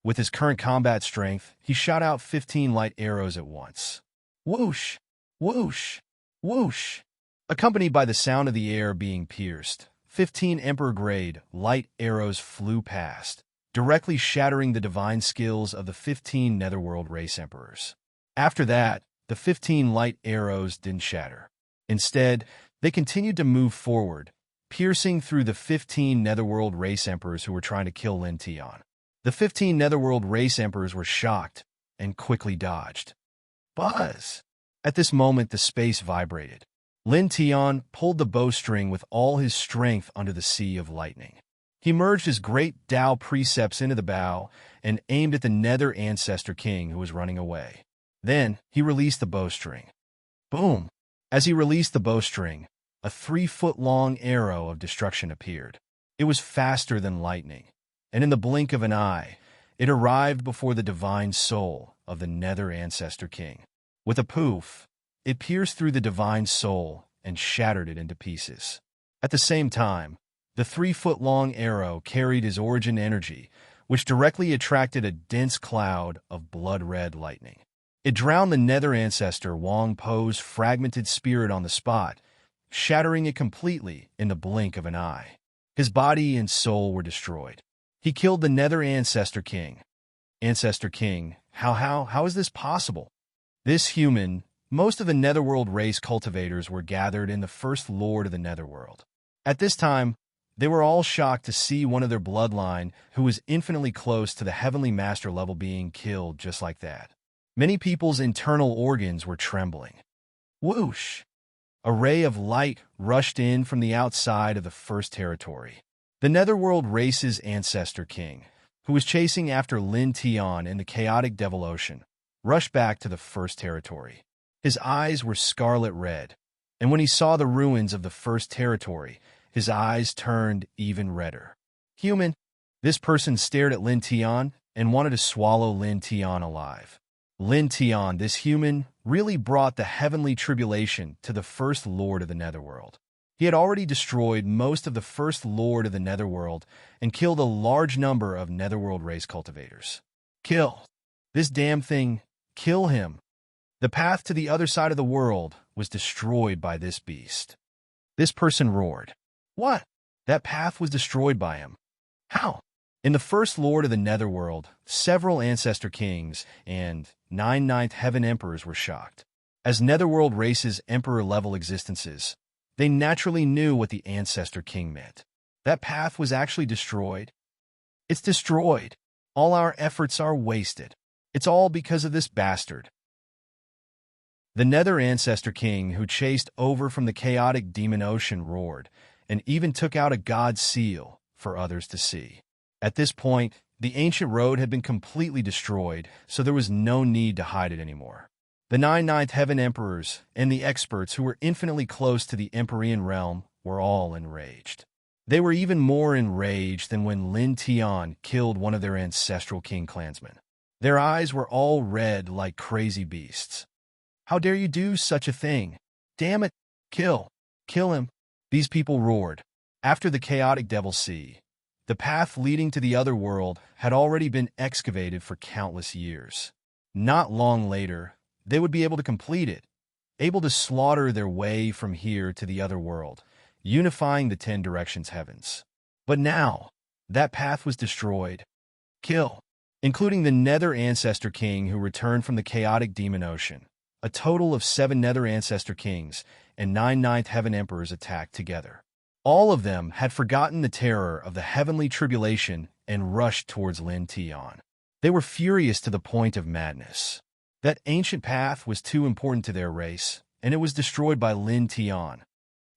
With his current combat strength, he shot out 15 light arrows at once. Whoosh! Whoosh! Whoosh! Accompanied by the sound of the air being pierced, 15 Emperor-grade light arrows flew past, directly shattering the divine skills of the 15 Netherworld race Emperors. After that, the 15 light arrows didn't shatter. Instead, they continued to move forward, piercing through the 15 Netherworld race Emperors who were trying to kill Lin Tian. The 15 Netherworld race Emperors were shocked and quickly dodged. Buzz! At this moment, the space vibrated. Lin Tian pulled the bowstring with all his strength under the sea of lightning. He merged his great Tao precepts into the bow and aimed at the Nether Ancestor King who was running away. Then, he released the bowstring. Boom! As he released the bowstring, a 3-foot-long arrow of destruction appeared. It was faster than lightning, and in the blink of an eye, it arrived before the divine soul of the Nether Ancestor King. With a poof, it pierced through the divine soul and shattered it into pieces. At the same time, the 3-foot-long arrow carried his origin energy, which directly attracted a dense cloud of blood-red lightning. It drowned the nether ancestor Wang Po's fragmented spirit on the spot, shattering it completely in the blink of an eye. His body and soul were destroyed. He killed the nether ancestor king. Ancestor king, how is this possible? This human, most of the netherworld race cultivators were gathered in the first lord of the netherworld. At this time, they were all shocked to see one of their bloodline, who was infinitely close to the heavenly master level, being killed just like that. Many people's internal organs were trembling. Whoosh! A ray of light rushed in from the outside of the first territory. The netherworld race's ancestor king, who was chasing after Lin Tian in the chaotic devil ocean, rushed back to the first territory. His eyes were scarlet red, and when he saw the ruins of the first territory, his eyes turned even redder. Human, this person stared at Lin Tian and wanted to swallow Lin Tian alive. Lin Tian, this human, really brought the heavenly tribulation to the first lord of the netherworld. He had already destroyed most of the first lord of the netherworld and killed a large number of netherworld race cultivators. Kill this damn thing. Kill him. The path to the other side of the world was destroyed by this beast. This person roared. What? That path was destroyed by him. How? In the first lord of the netherworld, several ancestor kings and 9 ninth heaven emperors were shocked. As netherworld races emperor-level existences, they naturally knew what the ancestor king meant. That path was actually destroyed. It's destroyed. All our efforts are wasted. It's all because of this bastard. The nether ancestor king, who chased over from the chaotic demon ocean, roared, and even took out a god seal for others to see. At this point, the ancient road had been completely destroyed, so there was no need to hide it anymore. The 9 ninth heaven emperors and the experts who were infinitely close to the Empyrean realm were all enraged. They were even more enraged than when Lin Tian killed one of their ancestral king clansmen. Their eyes were all red like crazy beasts. How dare you do such a thing? Damn it! Kill! Kill him! These people roared. After the chaotic devil sea, the path leading to the other world had already been excavated for countless years. Not long later, they would be able to complete it, able to slaughter their way from here to the other world, unifying the 10 directions heavens. But now, that path was destroyed. Kill, including the nether ancestor king who returned from the chaotic demon ocean. A total of 7 nether ancestor kings and 9 ninth heaven emperors attacked together. All of them had forgotten the terror of the heavenly tribulation and rushed towards Lin Tian. They were furious to the point of madness. That ancient path was too important to their race, and it was destroyed by Lin Tian.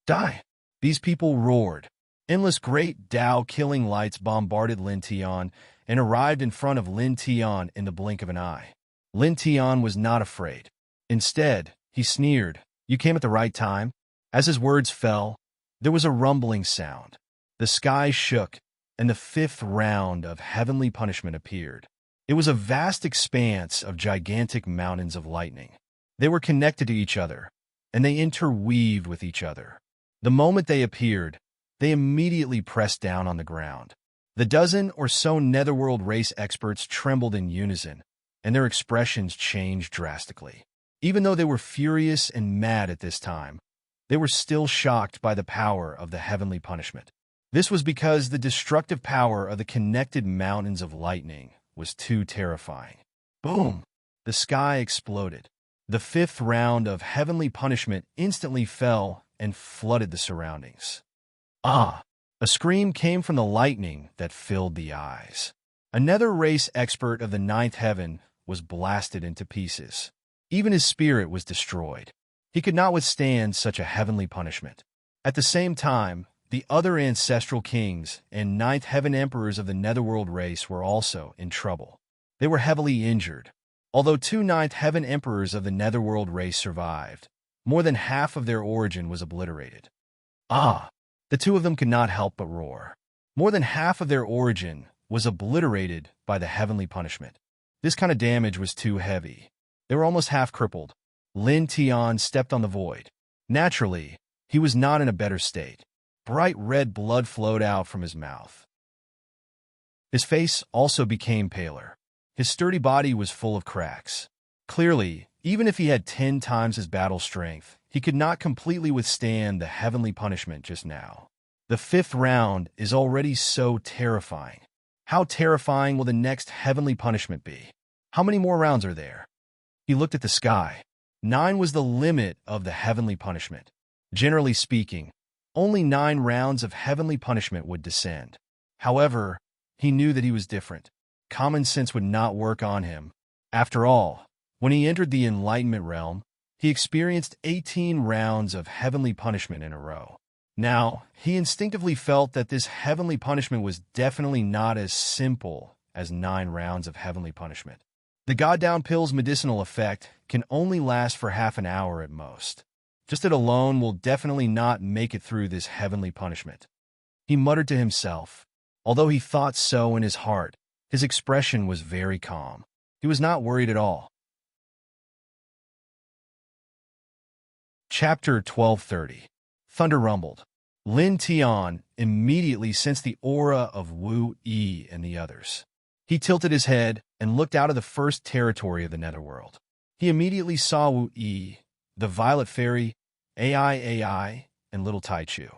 Die! These people roared. Endless great Tao-killing lights bombarded Lin Tian and arrived in front of Lin Tian in the blink of an eye. Lin Tian was not afraid. Instead, he sneered, "You came at the right time." As his words fell, there was a rumbling sound. The sky shook, and the 5th round of heavenly punishment appeared. It was a vast expanse of gigantic mountains of lightning. They were connected to each other, and they interweaved with each other. The moment they appeared, they immediately pressed down on the ground. The dozen or so netherworld race experts trembled in unison, and their expressions changed drastically. Even though they were furious and mad at this time, they were still shocked by the power of the heavenly punishment. This was because the destructive power of the connected mountains of lightning was too terrifying. Boom! The sky exploded. The 5th round of heavenly punishment instantly fell and flooded the surroundings. Ah! A scream came from the lightning that filled the eyes. Another race expert of the 9th heaven was blasted into pieces. Even his spirit was destroyed. He could not withstand such a heavenly punishment. At the same time, the other ancestral kings and 9th heaven emperors of the netherworld race were also in trouble. They were heavily injured. Although 2 9th heaven emperors of the netherworld race survived, more than half of their origin was obliterated. Ah! The 2 of them could not help but roar. More than half of their origin was obliterated by the heavenly punishment. This kind of damage was too heavy. They were almost half crippled. Lin Tian stepped on the void. Naturally, he was not in a better state. Bright red blood flowed out from his mouth. His face also became paler. His sturdy body was full of cracks. Clearly, even if he had 10 times his battle strength, he could not completely withstand the heavenly punishment just now. The fifth round is already so terrifying. How terrifying will the next heavenly punishment be? How many more rounds are there? He looked at the sky. 9 was the limit of the heavenly punishment. Generally speaking, only 9 rounds of heavenly punishment would descend. However, he knew that he was different. Common sense would not work on him. After all, when he entered the enlightenment realm, he experienced 18 rounds of heavenly punishment in a row. Now, he instinctively felt that this heavenly punishment was definitely not as simple as 9 rounds of heavenly punishment. The God-down pill's medicinal effect can only last for half an hour at most. Just it alone will definitely not make it through this heavenly punishment. He muttered to himself. Although he thought so in his heart, his expression was very calm. He was not worried at all. Chapter 1230. Thunder rumbled. Lin Tian immediately sensed the aura of Wu Yi and the others. He tilted his head and looked out of the first territory of the netherworld. He immediately saw Wu Yi, the Violet Fairy, AI, and Little Taichu.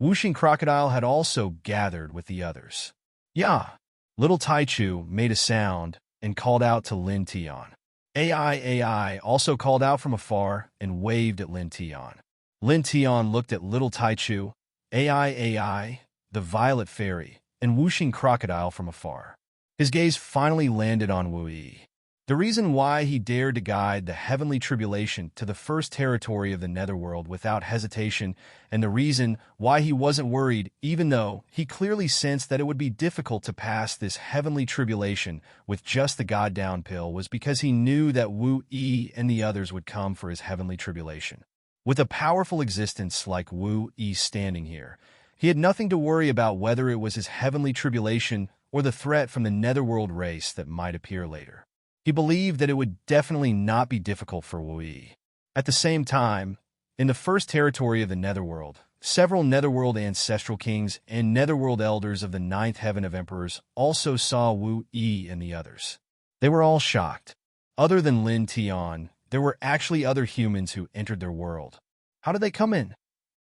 Wuxing Crocodile had also gathered with the others. Yeah, Little Taichu made a sound and called out to Lin Tian. AI also called out from afar and waved at Lin Tian. Lin Tian looked at Little Taichu, AI, the Violet Fairy, and Wuxing Crocodile from afar. His gaze finally landed on Wu Yi. The reason why he dared to guide the heavenly tribulation to the first territory of the netherworld without hesitation, and the reason why he wasn't worried even though he clearly sensed that it would be difficult to pass this heavenly tribulation with just the God-down pill, was because he knew that Wu Yi and the others would come for his heavenly tribulation. With a powerful existence like Wu Yi standing here, he had nothing to worry about whether it was his heavenly tribulation or the threat from the netherworld race that might appear later. He believed that it would definitely not be difficult for Wu Yi. At the same time, in the first territory of the netherworld, several netherworld ancestral kings and netherworld elders of the ninth heaven of emperors also saw Wu Yi and the others. They were all shocked. Other than Lin Tian, there were actually other humans who entered their world. How did they come in?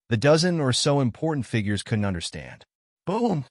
The dozen or so important figures couldn't understand. Boom!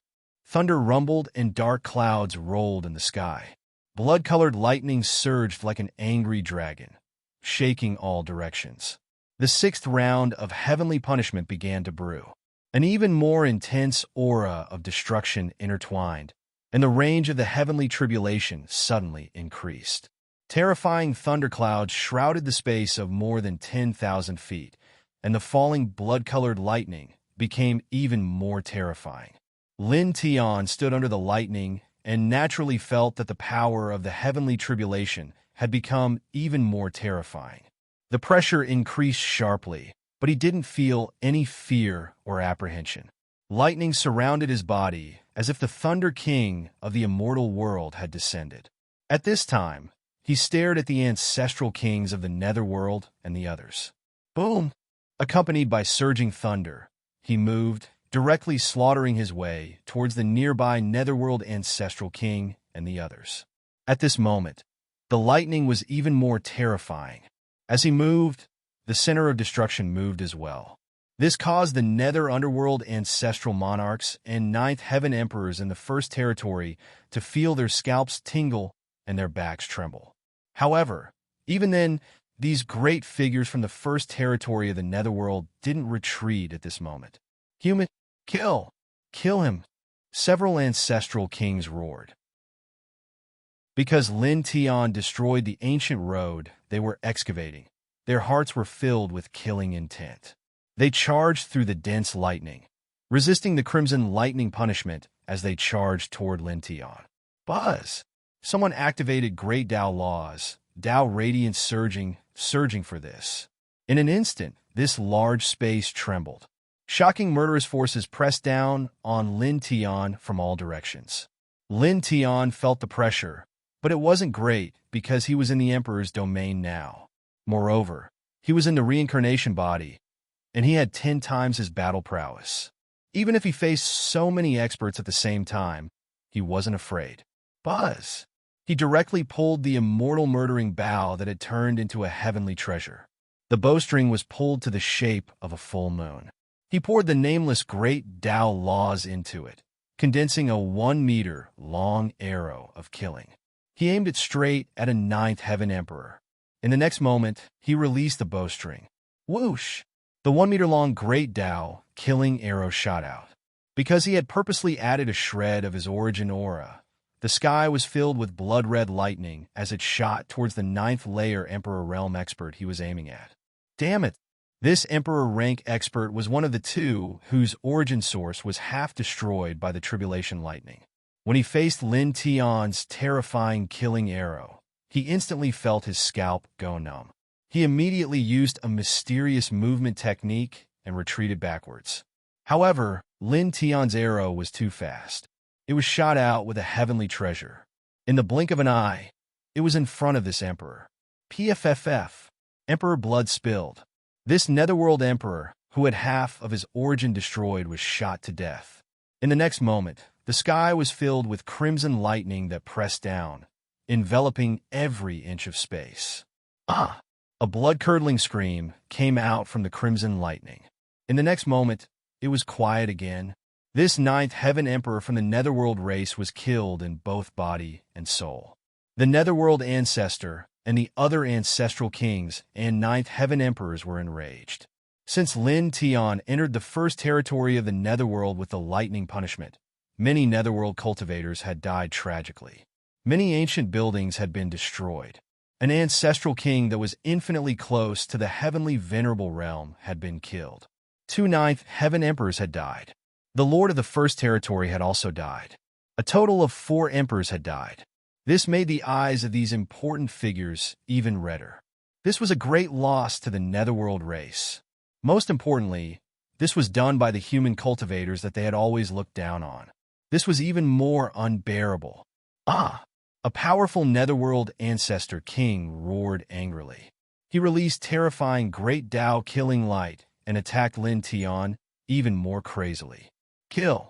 Thunder rumbled and dark clouds rolled in the sky. Blood-colored lightning surged like an angry dragon, shaking all directions. The sixth round of heavenly punishment began to brew. An even more intense aura of destruction intertwined, and the range of the heavenly tribulation suddenly increased. Terrifying thunderclouds shrouded the space of more than 10,000 feet, and the falling blood-colored lightning became even more terrifying. Lin Tian stood under the lightning and naturally felt that the power of the heavenly tribulation had become even more terrifying. The pressure increased sharply, but he didn't feel any fear or apprehension. Lightning surrounded his body as if the Thunder King of the immortal world had descended. At this time, he stared at the ancestral kings of the netherworld and the others. Boom! Accompanied by surging thunder, he moved, directly slaughtering his way towards the nearby netherworld ancestral king and the others. At this moment, the lightning was even more terrifying. As he moved, the center of destruction moved as well. This caused the nether underworld ancestral monarchs and ninth heaven emperors in the first territory to feel their scalps tingle and their backs tremble. However, even then, these great figures from the first territory of the netherworld didn't retreat at this moment. Human, kill! Kill him! Several ancestral kings roared. Because Lin Tian destroyed the ancient road they were excavating, their hearts were filled with killing intent. They charged through the dense lightning, resisting the crimson lightning punishment as they charged toward Lin Tian. Buzz! Someone activated Great Tao laws, Tao radiance surging for this. In an instant, this large space trembled. Shocking murderous forces pressed down on Lin Tian from all directions. Lin Tian felt the pressure, but it wasn't great because he was in the Emperor's domain now. Moreover, he was in the reincarnation body, and he had 10 times his battle prowess. Even if he faced so many experts at the same time, he wasn't afraid. Buzz! He directly pulled the immortal murdering bow that had turned into a heavenly treasure. The bowstring was pulled to the shape of a full moon. He poured the nameless great Tao laws into it, condensing a 1-meter-long arrow of killing. He aimed it straight at a ninth heaven emperor. In the next moment, he released the bowstring. Whoosh! The 1-meter-long great Tao killing arrow shot out. Because he had purposely added a shred of his origin aura, the sky was filled with blood-red lightning as it shot towards the ninth layer Emperor Realm expert he was aiming at. Damn it! This Emperor rank expert was one of the two whose origin source was half destroyed by the tribulation lightning. When he faced Lin Tian's terrifying killing arrow, he instantly felt his scalp go numb. He immediately used a mysterious movement technique and retreated backwards. However, Lin Tian's arrow was too fast. It was shot out with a heavenly treasure. In the blink of an eye, it was in front of this emperor. PFFF. Emperor blood spilled. This netherworld emperor, who had half of his origin destroyed, was shot to death. In the next moment, the sky was filled with crimson lightning that pressed down, enveloping every inch of space. Ah! A blood-curdling scream came out from the crimson lightning. In the next moment, it was quiet again. This ninth heaven emperor from the netherworld race was killed in both body and soul. The netherworld ancestor and the other ancestral kings and ninth heaven emperors were enraged. Since Lin Tian entered the first territory of the netherworld with the lightning punishment, many netherworld cultivators had died tragically. Many ancient buildings had been destroyed. An ancestral king that was infinitely close to the heavenly venerable realm had been killed. 2 ninth heaven emperors had died. The lord of the first territory had also died. A total of 4 emperors had died. This made the eyes of these important figures even redder. This was a great loss to the netherworld race. Most importantly, this was done by the human cultivators that they had always looked down on. This was even more unbearable. Ah! A powerful netherworld ancestor king roared angrily. He released terrifying great Tao killing light and attacked Lin Tian even more crazily. Kill!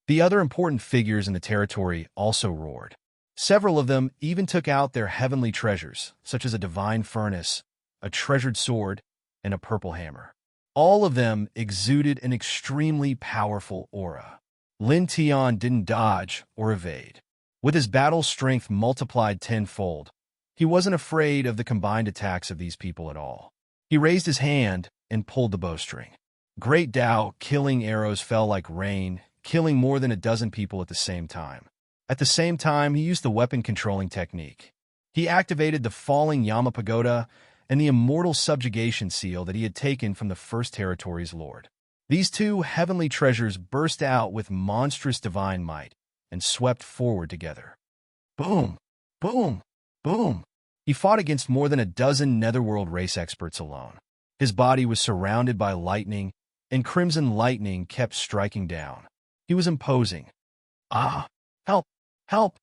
The other important figures in the territory also roared. Several of them even took out their heavenly treasures, such as a divine furnace, a treasured sword, and a purple hammer. All of them exuded an extremely powerful aura. Lin Tian didn't dodge or evade. With his battle strength multiplied tenfold, he wasn't afraid of the combined attacks of these people at all. He raised his hand and pulled the bowstring. Great Tao killing arrows fell like rain, killing more than a dozen people at the same time. At the same time, he used the weapon controlling technique. He activated the falling Yama Pagoda and the immortal subjugation seal that he had taken from the first territory's lord. These 2 heavenly treasures burst out with monstrous divine might and swept forward together. Boom! Boom! Boom! He fought against more than a dozen netherworld race experts alone. His body was surrounded by lightning, and crimson lightning kept striking down. He was imposing. Ah! Help! Help!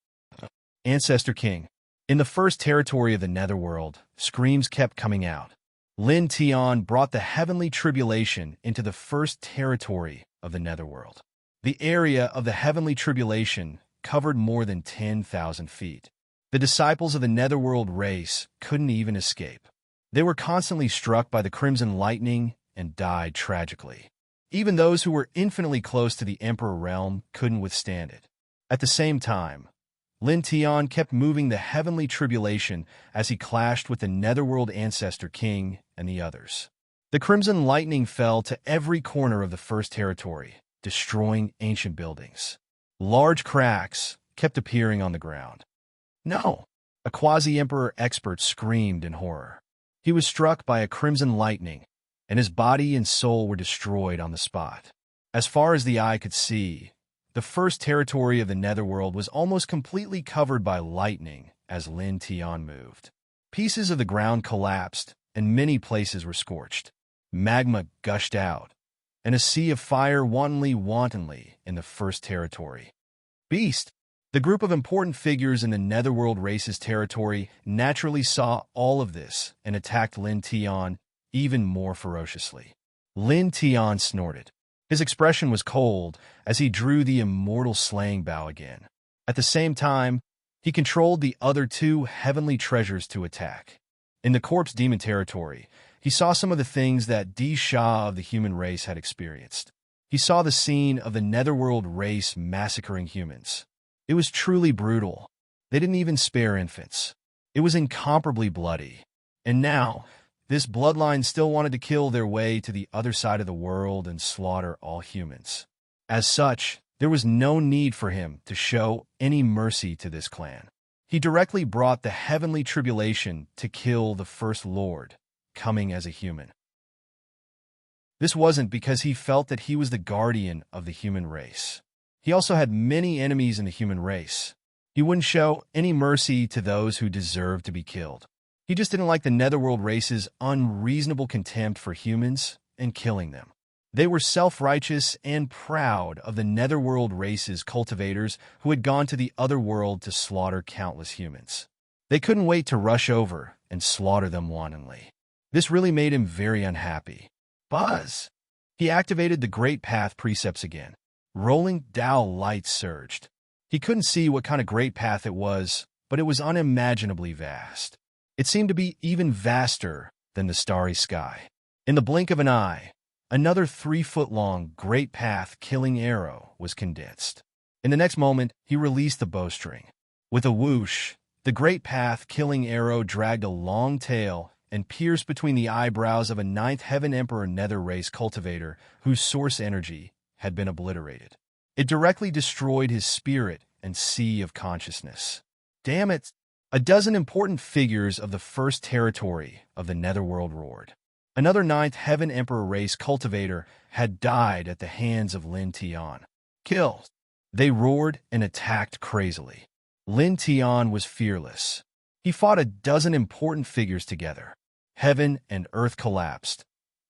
Ancestor King. In the first territory of the netherworld, screams kept coming out. Lin Tian brought the heavenly tribulation into the first territory of the netherworld. The area of the heavenly tribulation covered more than 10,000 feet. The disciples of the netherworld race couldn't even escape. They were constantly struck by the crimson lightning and died tragically. Even those who were infinitely close to the Emperor realm couldn't withstand it. At the same time, Lin Tian kept moving the heavenly tribulation as he clashed with the netherworld ancestor king and the others. The crimson lightning fell to every corner of the first territory, destroying ancient buildings. Large cracks kept appearing on the ground. No! A quasi-emperor expert screamed in horror. He was struck by a crimson lightning, and his body and soul were destroyed on the spot. As far as the eye could see, the first territory of the netherworld was almost completely covered by lightning as Lin Tian moved. Pieces of the ground collapsed, and many places were scorched. Magma gushed out, and a sea of fire wantonly in the first territory. Beast! The group of important figures in the netherworld race's territory naturally saw all of this and attacked Lin Tian even more ferociously. Lin Tian snorted. His expression was cold as he drew the immortal slaying bow again. At the same time, He controlled the other two heavenly treasures to attack. In the corpse demon territory, he saw some of the things that D. Shah of the human race had experienced. He saw the scene of the netherworld race massacring humans. It was truly brutal. They didn't even spare infants. It was incomparably bloody. And now, this bloodline still wanted to kill their way to the other side of the world and slaughter all humans. As such, there was no need for him to show any mercy to this clan. He directly brought the heavenly tribulation to kill the First Lord, coming as a human. This wasn't because he felt that he was the guardian of the human race. He also had many enemies in the human race. He wouldn't show any mercy to those who deserved to be killed. He just didn't like the netherworld race's unreasonable contempt for humans and killing them. They were self-righteous and proud of the netherworld race's cultivators who had gone to the other world to slaughter countless humans. They couldn't wait to rush over and slaughter them wantonly. This really made him very unhappy. Buzz! He activated the Great Path precepts again. Rolling Tao light surged. He couldn't see what kind of great path it was, but it was unimaginably vast. It seemed to be even vaster than the starry sky. In the blink of an eye, another 3-foot-long great path killing arrow was condensed. In the next moment, he released the bowstring. With a whoosh, the great path killing arrow dragged a long tail and pierced between the eyebrows of a Ninth Heaven Emperor nether race cultivator whose source energy had been obliterated. It directly destroyed his spirit and sea of consciousness. Damn it! A dozen important figures of the first territory of the netherworld roared. Another Ninth Heaven Emperor race cultivator had died at the hands of Lin Tian. Kill! They roared and attacked crazily. Lin Tian was fearless. He fought a dozen important figures together. Heaven and earth collapsed,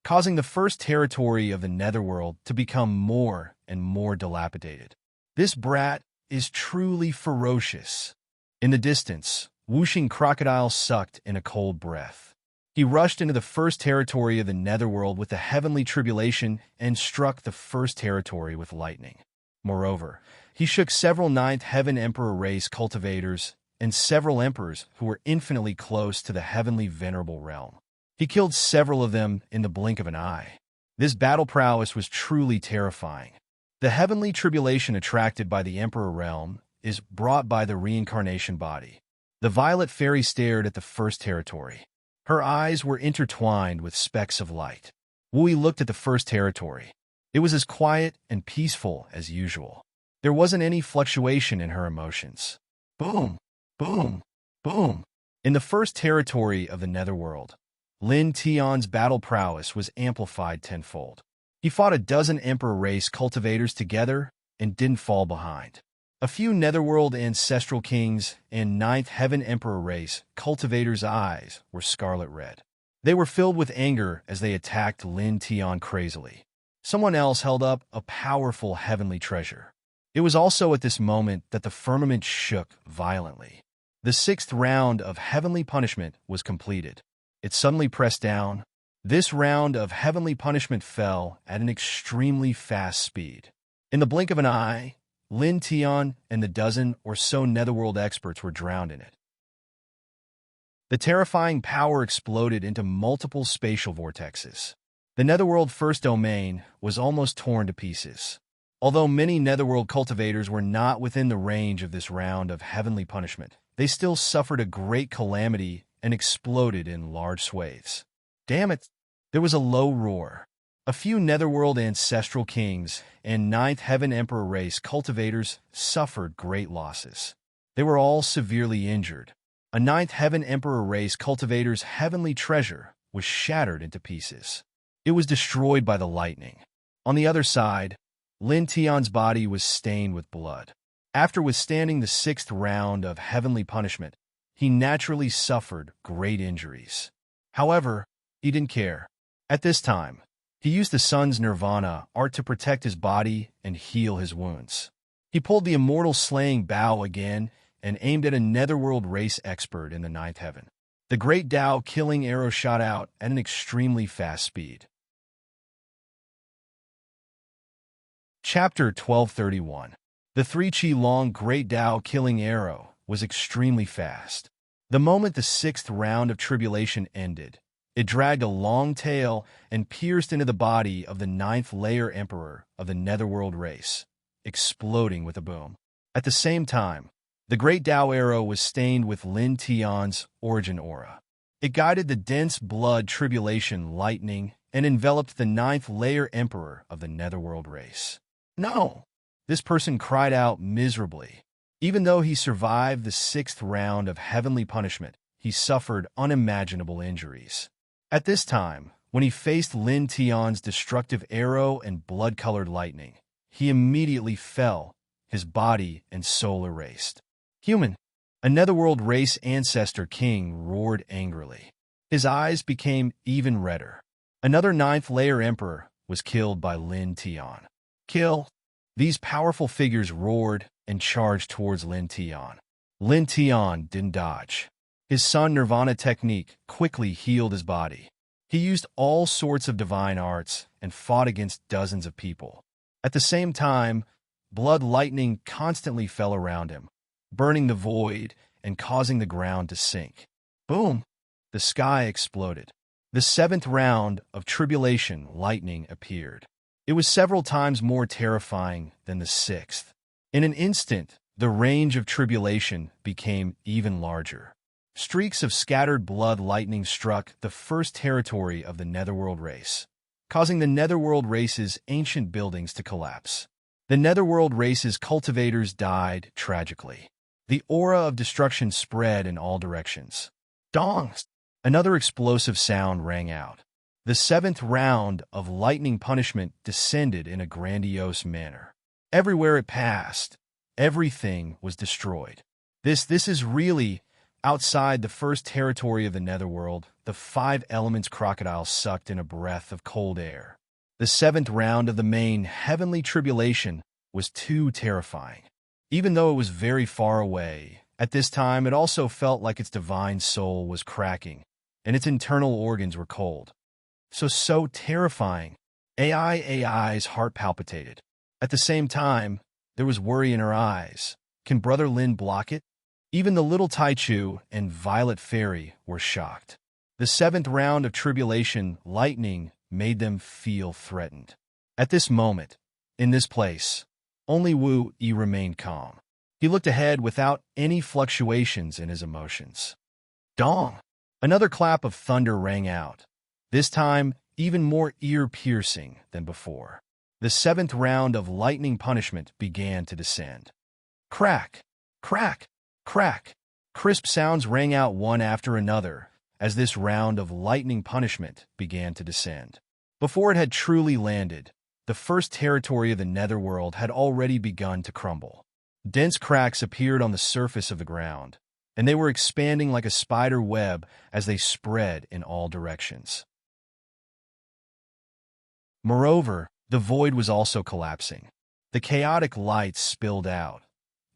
causing the first territory of the netherworld to become more and more dilapidated. This brat is truly ferocious. In the distance, whooshing crocodile sucked in a cold breath. He rushed into the first territory of the netherworld with the heavenly tribulation and struck the first territory with lightning. Moreover, he shook several Ninth Heaven Emperor race cultivators and several emperors who were infinitely close to the heavenly venerable realm. He killed several of them in the blink of an eye. This battle prowess was truly terrifying. The heavenly tribulation attracted by the Emperor realm is brought by the reincarnation body. The violet fairy stared at the first territory. Her eyes were intertwined with specks of light. Wui looked at the first territory. It was as quiet and peaceful as usual. There wasn't any fluctuation in her emotions. Boom! Boom! Boom! In the first territory of the netherworld, Lin Tian's battle prowess was amplified tenfold. He fought a dozen Emperor race cultivators together and didn't fall behind. A few netherworld ancestral kings and Ninth Heaven Emperor race cultivators' eyes were scarlet red. They were filled with anger as they attacked Lin Tian crazily. Someone else held up a powerful heavenly treasure. It was also at this moment that the firmament shook violently. The 6th round of heavenly punishment was completed. It suddenly pressed down. This round of heavenly punishment fell at an extremely fast speed. In the blink of an eye, Lin Tian and the dozen or so netherworld experts were drowned in it. The terrifying power exploded into multiple spatial vortexes. The netherworld first domain was almost torn to pieces. Although many netherworld cultivators were not within the range of this round of heavenly punishment, they still suffered a great calamity and exploded in large swathes. Damn it! There was a low roar. A few netherworld ancestral kings and Ninth Heaven Emperor race cultivators suffered great losses. They were all severely injured. A Ninth Heaven Emperor race cultivator's heavenly treasure was shattered into pieces. It was destroyed by the lightning. On the other side, Lin Tian's body was stained with blood. After withstanding the 6th round of heavenly punishment, he naturally suffered great injuries. However, he didn't care. At this time, he used the sun's nirvana art to protect his body and heal his wounds. He pulled the immortal slaying bow again and aimed at a netherworld race expert in the 9th heaven. The great Tao killing arrow shot out at an extremely fast speed. Chapter 1231. The 3 chi long great Tao killing arrow was extremely fast. The moment the sixth round of tribulation ended, it dragged a long tail and pierced into the body of the ninth layer emperor of the netherworld race, exploding with a boom. At the same time, the great Tao arrow was stained with Lin Tian's origin aura. It guided the dense blood tribulation lightning and enveloped the ninth layer emperor of the netherworld race. No! This person cried out miserably. Even though he survived the sixth round of heavenly punishment, he suffered unimaginable injuries. At this time, when he faced Lin Tian's destructive arrow and blood-colored lightning, he immediately fell, his body and soul erased. Human! A netherworld race ancestor king roared angrily. His eyes became even redder. Another ninth layer emperor was killed by Lin Tian. Kill! These powerful figures roared and charged towards Lin Tian. Lin Tian didn't dodge. His Sun Nirvana technique quickly healed his body. He used all sorts of divine arts and fought against dozens of people. At the same time, blood lightning constantly fell around him, burning the void and causing the ground to sink. Boom! The sky exploded. The seventh round of tribulation lightning appeared. It was several times more terrifying than the sixth. In an instant, the range of tribulation became even larger. Streaks of scattered blood lightning struck the first territory of the netherworld race, causing the netherworld race's ancient buildings to collapse. The netherworld race's cultivators died tragically. The aura of destruction spread in all directions. Dongs! Another explosive sound rang out. The seventh round of lightning punishment descended in a grandiose manner. Everywhere it passed, everything was destroyed. This is really outside the first territory of the netherworld. The five elements crocodiles sucked in a breath of cold air. The seventh round of the main heavenly tribulation was too terrifying. Even though it was very far away, at this time it also felt like its divine soul was cracking, and its internal organs were cold. So terrifying. AI's heart palpitated. At the same time, there was worry in her eyes. Can Brother Lin block it? Even the little Taichu and Violet Fairy were shocked. The seventh round of tribulation lightning made them feel threatened. At this moment, in this place, only Wu Yi remained calm. He looked ahead without any fluctuations in his emotions. Dong! Another clap of thunder rang out, this time even more ear-piercing than before. The seventh round of lightning punishment began to descend. Crack! Crack! Crack! Crisp sounds rang out one after another as this round of lightning punishment began to descend. Before it had truly landed, the first territory of the netherworld had already begun to crumble. Dense cracks appeared on the surface of the ground, and they were expanding like a spider web as they spread in all directions. Moreover, the void was also collapsing. The chaotic light spilled out,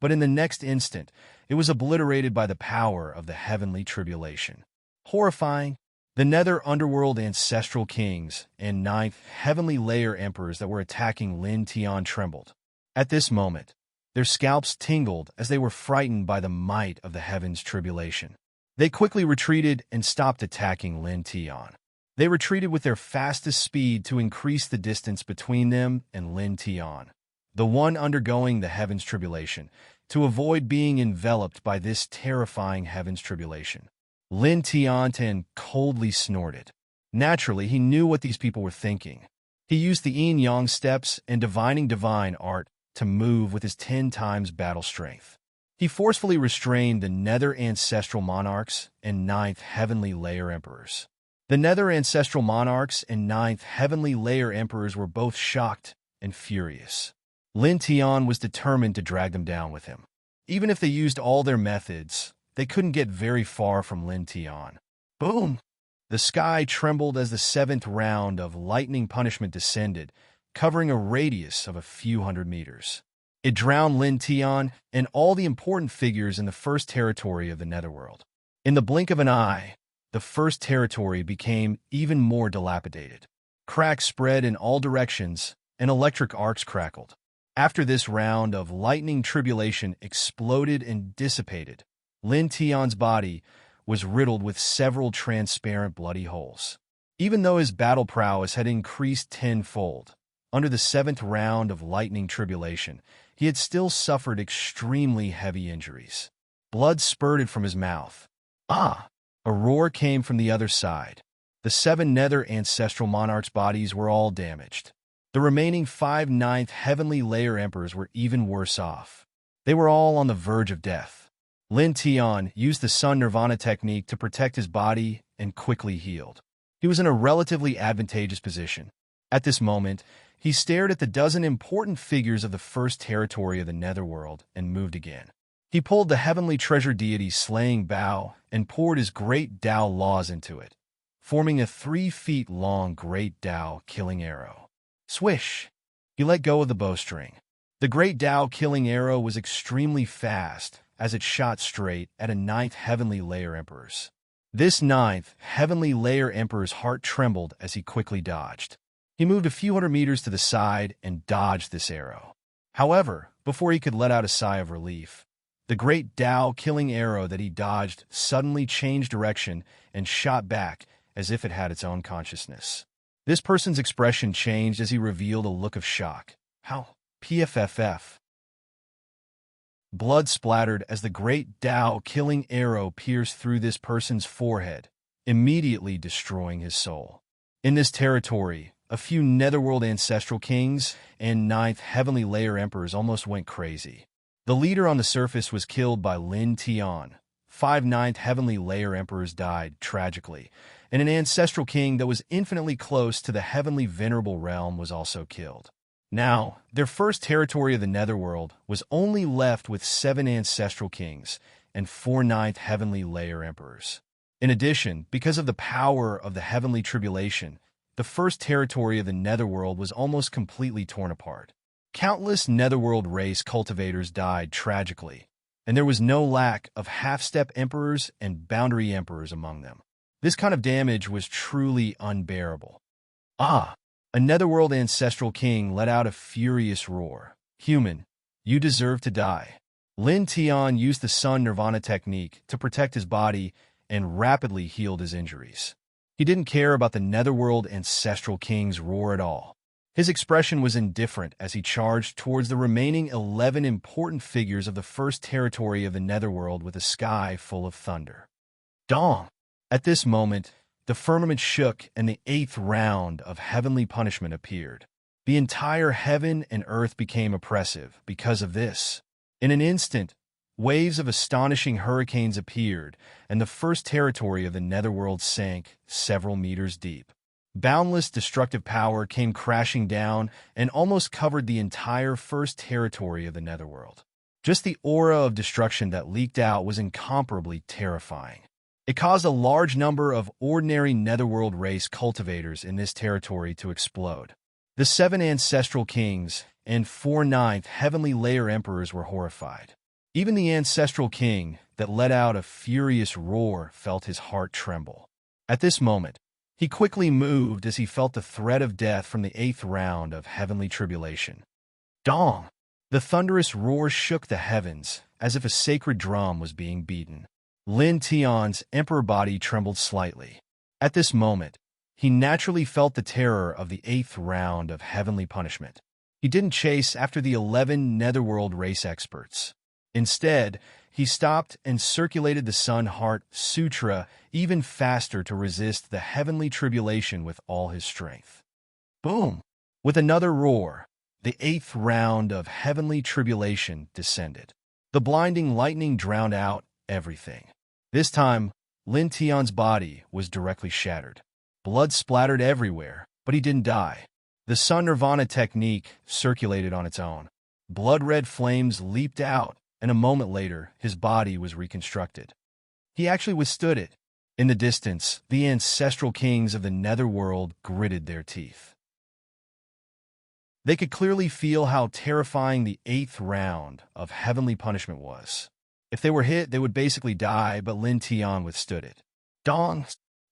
but in the next instant, it was obliterated by the power of the heavenly tribulation. Horrifying, the nether underworld ancestral kings and ninth heavenly layer emperors that were attacking Lin Tian trembled. At this moment, their scalps tingled as they were frightened by the might of the heavens' tribulation. They quickly retreated and stopped attacking Lin Tian. They retreated with their fastest speed to increase the distance between them and Lin Tian, the one undergoing the heavens' tribulation, to avoid being enveloped by this terrifying heavens' tribulation. Lin Tian coldly snorted. Naturally, he knew what these people were thinking. He used the yin-yang steps and divining divine art to move with his 10 times battle strength. He forcefully restrained the nether ancestral monarchs and ninth heavenly layer emperors. The nether ancestral monarchs and ninth heavenly layer emperors were both shocked and furious. Lin Tian was determined to drag them down with him. Even if they used all their methods, they couldn't get very far from Lin Tian. Boom! The sky trembled as the seventh round of lightning punishment descended, covering a radius of a few hundred meters. It drowned Lin Tian and all the important figures in the first territory of the netherworld. In the blink of an eye, the first territory became even more dilapidated. Cracks spread in all directions, and electric arcs crackled. After this round of lightning tribulation exploded and dissipated, Lin Tian's body was riddled with several transparent bloody holes. Even though his battle prowess had increased tenfold, under the seventh round of lightning tribulation, he had still suffered extremely heavy injuries. Blood spurted from his mouth. Ah! A roar came from the other side. The 7 nether ancestral monarchs' bodies were all damaged. The remaining 5 ninth heavenly layer emperors were even worse off. They were all on the verge of death. Lin Tian used the Sun Nirvana technique to protect his body and quickly healed. He was in a relatively advantageous position. At this moment, he stared at the dozen important figures of the first territory of the netherworld and moved again. He pulled the heavenly treasure deity slaying bow and poured his great Dao laws into it, forming a 3 feet long great Dao killing arrow. Swish! He let go of the bowstring. The great Dao killing arrow was extremely fast as it shot straight at a 9th heavenly layer emperor's. This 9th heavenly layer emperor's heart trembled as he quickly dodged. He moved a few hundred meters to the side and dodged this arrow. However, before he could let out a sigh of relief, the great Dao killing arrow that he dodged suddenly changed direction and shot back as if it had its own consciousness. This person's expression changed as he revealed a look of shock. How? PFFF. Blood splattered as the great Dao killing arrow pierced through this person's forehead, immediately destroying his soul. In this territory, a few netherworld ancestral kings and 9th heavenly layer emperors almost went crazy. The leader on the surface was killed by Lin Tian. 5 9th heavenly layer emperors died tragically, and an ancestral king that was infinitely close to the heavenly venerable realm was also killed. Now, their first territory of the netherworld was only left with 7 ancestral kings and 4 9th heavenly layer emperors. In addition, because of the power of the heavenly tribulation, the first territory of the netherworld was almost completely torn apart. Countless netherworld race cultivators died tragically, and there was no lack of half-step emperors and boundary emperors among them. This kind of damage was truly unbearable. Ah! A netherworld ancestral king let out a furious roar. Human, you deserve to die. Lin Tian used the Sun Nirvana technique to protect his body and rapidly healed his injuries. He didn't care about the netherworld ancestral king's roar at all. His expression was indifferent as he charged towards the remaining 11 important figures of the first territory of the netherworld with a sky full of thunder. Dong! At this moment, the firmament shook and the 8th round of heavenly punishment appeared. The entire heaven and earth became oppressive because of this. In an instant, waves of astonishing hurricanes appeared, and the first territory of the netherworld sank several meters deep. Boundless destructive power came crashing down and almost covered the entire first territory of the netherworld. Just the aura of destruction that leaked out was incomparably terrifying. It caused a large number of ordinary netherworld race cultivators in this territory to explode. The 7 ancestral kings and 4 9th heavenly layer emperors were horrified. Even the ancestral king that let out a furious roar felt his heart tremble. At this moment, he quickly moved as he felt the threat of death from the 8th round of heavenly tribulation. Dong! The thunderous roar shook the heavens as if a sacred drum was being beaten. Lin Tian's emperor body trembled slightly. At this moment, he naturally felt the terror of the 8th round of heavenly punishment. He didn't chase after the 11 netherworld race experts. Instead, he stopped and circulated the Sun Heart Sutra even faster to resist the heavenly tribulation with all his strength. Boom! With another roar, the 8th round of heavenly tribulation descended. The blinding lightning drowned out everything. This time, Lin Tian's body was directly shattered. Blood splattered everywhere, but he didn't die. The Sun Nirvana technique circulated on its own. Blood-red flames leaped out, and a moment later, his body was reconstructed. He actually withstood it. In the distance, the ancestral kings of the netherworld gritted their teeth. They could clearly feel how terrifying the 8th round of heavenly punishment was. If they were hit, they would basically die, but Lin Tian withstood it. Dong!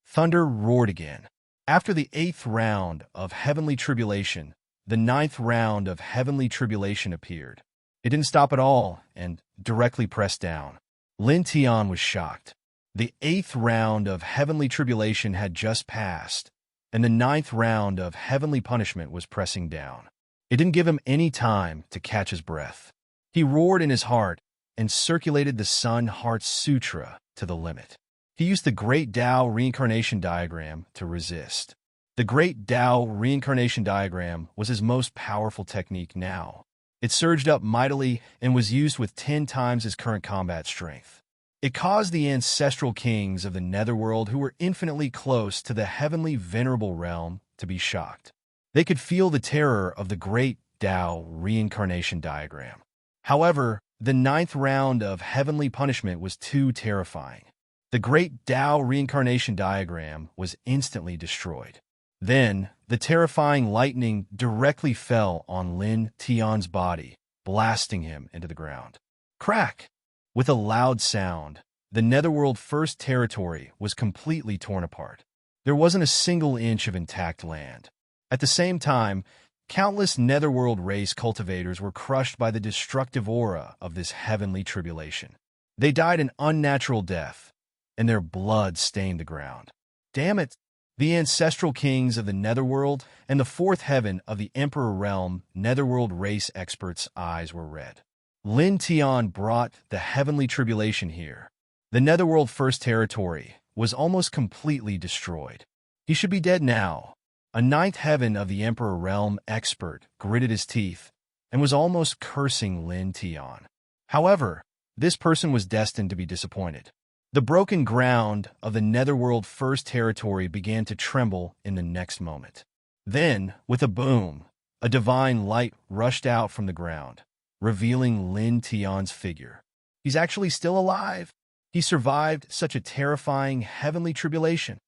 Thunder roared again. After the 8th round of heavenly tribulation, the ninth round of heavenly tribulation appeared. It didn't stop at all and directly pressed down. Lin Tian was shocked. The eighth round of heavenly tribulation had just passed, and the ninth round of heavenly punishment was pressing down. It didn't give him any time to catch his breath. He roared in his heart and circulated the Sun Heart Sutra to the limit. He used the Great Tao Reincarnation Diagram to resist. The Great Tao Reincarnation Diagram was his most powerful technique now. It surged up mightily and was used with 10 times his current combat strength. It caused the ancestral kings of the netherworld, who were infinitely close to the heavenly venerable realm, to be shocked. They could feel the terror of the Great Tao Reincarnation Diagram. However, the ninth round of heavenly punishment was too terrifying. The Great Tao Reincarnation Diagram was instantly destroyed. Then, the terrifying lightning directly fell on Lin Tian's body, blasting him into the ground. Crack! With a loud sound, the netherworld first territory was completely torn apart. There wasn't a single inch of intact land. At the same time, countless netherworld race cultivators were crushed by the destructive aura of this heavenly tribulation. They died an unnatural death, and their blood stained the ground. Damn it! The ancestral kings of the netherworld and the fourth heaven of the Emperor Realm netherworld race experts' eyes were red. Lin Tian brought the heavenly tribulation here. The netherworld first territory was almost completely destroyed. He should be dead now. A ninth heaven of the Emperor Realm expert gritted his teeth and was almost cursing Lin Tian. However, this person was destined to be disappointed. The broken ground of the netherworld first territory began to tremble in the next moment. Then, with a boom, a divine light rushed out from the ground, revealing Lin Tian's figure. He's actually still alive. He survived such a terrifying heavenly tribulation.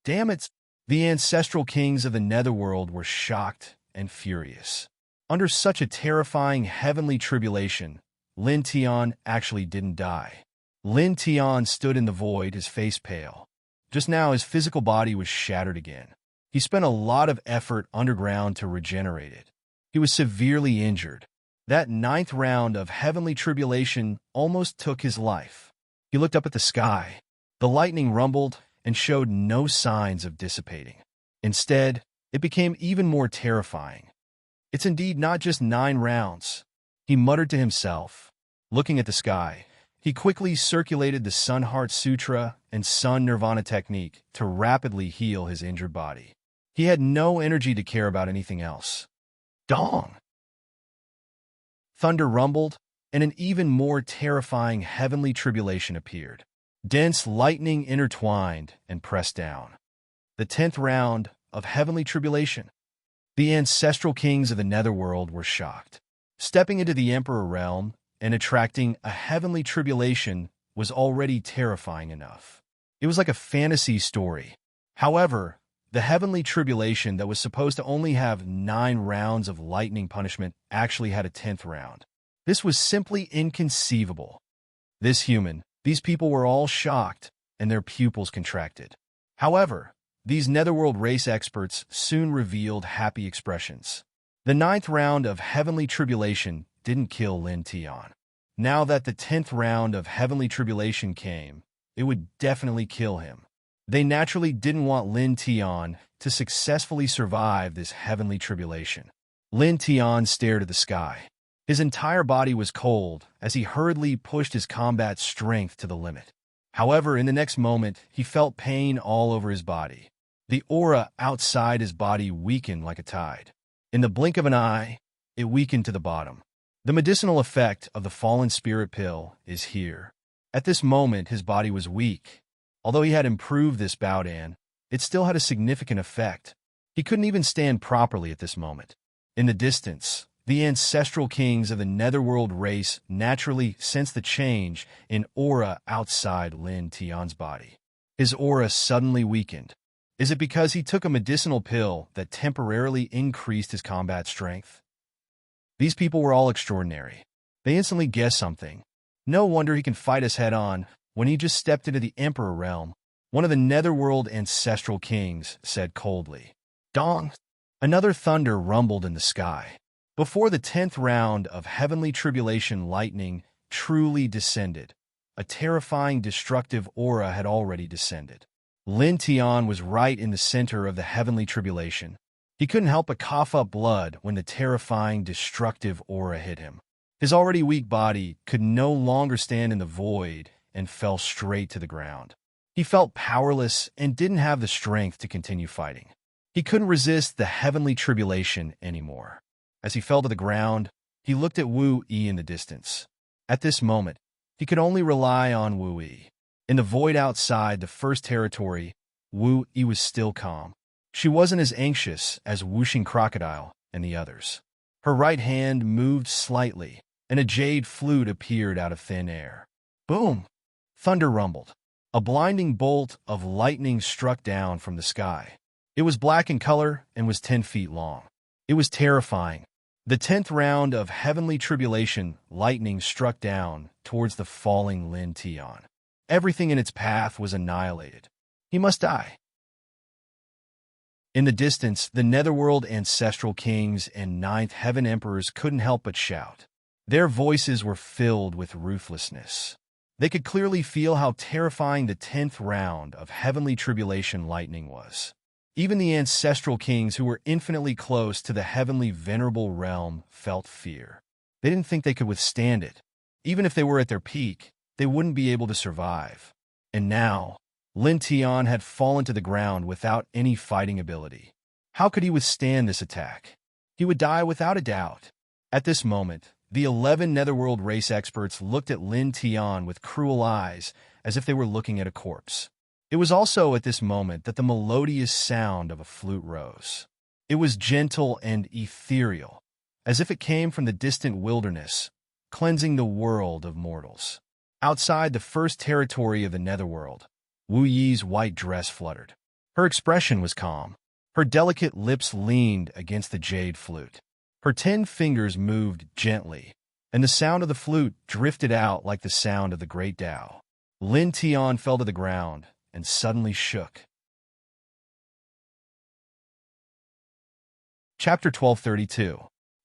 Damn it! The ancestral kings of the netherworld were shocked and furious. Under such a terrifying heavenly tribulation, Lin Tian actually didn't die. Lin Tian stood in the void, his face pale. Just now, his physical body was shattered again. He spent a lot of effort underground to regenerate it. He was severely injured. That ninth round of heavenly tribulation almost took his life. He looked up at the sky. The lightning rumbled and showed no signs of dissipating. Instead, it became even more terrifying. It's indeed not just 9 rounds, he muttered to himself. Looking at the sky, he quickly circulated the Sun Heart Sutra and Sun Nirvana technique to rapidly heal his injured body. He had no energy to care about anything else. Dong! Thunder rumbled, and an even more terrifying heavenly tribulation appeared. Dense lightning intertwined and pressed down. The 10th round of heavenly tribulation. The ancestral kings of the netherworld were shocked. Stepping into the Emperor Realm and attracting a heavenly tribulation was already terrifying enough. It was like a fantasy story. However, the heavenly tribulation that was supposed to only have 9 rounds of lightning punishment actually had a 10th round. This was simply inconceivable. These people were all shocked, and their pupils contracted. However, these netherworld race experts soon revealed happy expressions. The 9th round of heavenly tribulation didn't kill Lin Tian. Now that the 10th round of heavenly tribulation came, it would definitely kill him. They naturally didn't want Lin Tian to successfully survive this heavenly tribulation. Lin Tian stared at the sky. His entire body was cold as he hurriedly pushed his combat strength to the limit. However, in the next moment, he felt pain all over his body. The aura outside his body weakened like a tide. In the blink of an eye, it weakened to the bottom. The medicinal effect of the fallen spirit pill is here. At this moment, his body was weak. Although he had improved this Baodan, it still had a significant effect. He couldn't even stand properly at this moment. In the distance, the ancestral kings of the netherworld race naturally sensed the change in aura outside Lin Tian's body. His aura suddenly weakened. Is it because he took a medicinal pill that temporarily increased his combat strength? These people were all extraordinary. They instantly guessed something. No wonder he can fight us head-on when he just stepped into the Emperor Realm. One of the netherworld ancestral kings said coldly. Dong! Another thunder rumbled in the sky. Before the 10th round of heavenly tribulation, lightning truly descended. A terrifying, destructive aura had already descended. Lin Tian was right in the center of the heavenly tribulation. He couldn't help but cough up blood when the terrifying, destructive aura hit him. His already weak body could no longer stand in the void and fell straight to the ground. He felt powerless and didn't have the strength to continue fighting. He couldn't resist the heavenly tribulation anymore. As he fell to the ground, he looked at Wu Yi in the distance. At this moment, he could only rely on Wu Yi. In the void outside the first territory, Wu Yi was still calm. She wasn't as anxious as Whooshing Crocodile and the others. Her right hand moved slightly, and a jade flute appeared out of thin air. Boom! Thunder rumbled. A blinding bolt of lightning struck down from the sky. It was black in color and was 10 feet long. It was terrifying. The 10th round of heavenly tribulation, lightning struck down towards the falling Lin Tian. Everything in its path was annihilated. He must die. In the distance, the netherworld ancestral kings and ninth heaven emperors couldn't help but shout. Their voices were filled with ruthlessness. They could clearly feel how terrifying the 10th round of heavenly tribulation lightning was. Even the ancestral kings who were infinitely close to the heavenly venerable realm felt fear. They didn't think they could withstand it. Even if they were at their peak, they wouldn't be able to survive. And now, Lin Tian had fallen to the ground without any fighting ability. How could he withstand this attack? He would die without a doubt. At this moment, the 11 netherworld race experts looked at Lin Tian with cruel eyes, as if they were looking at a corpse. It was also at this moment that the melodious sound of a flute rose. It was gentle and ethereal, as if it came from the distant wilderness, cleansing the world of mortals. Outside the first territory of the netherworld, Wu Yi's white dress fluttered. Her expression was calm. Her delicate lips leaned against the jade flute. Her 10 fingers moved gently, and the sound of the flute drifted out like the sound of the great Tao. Lin Tian fell to the ground and suddenly shook. Chapter 1232.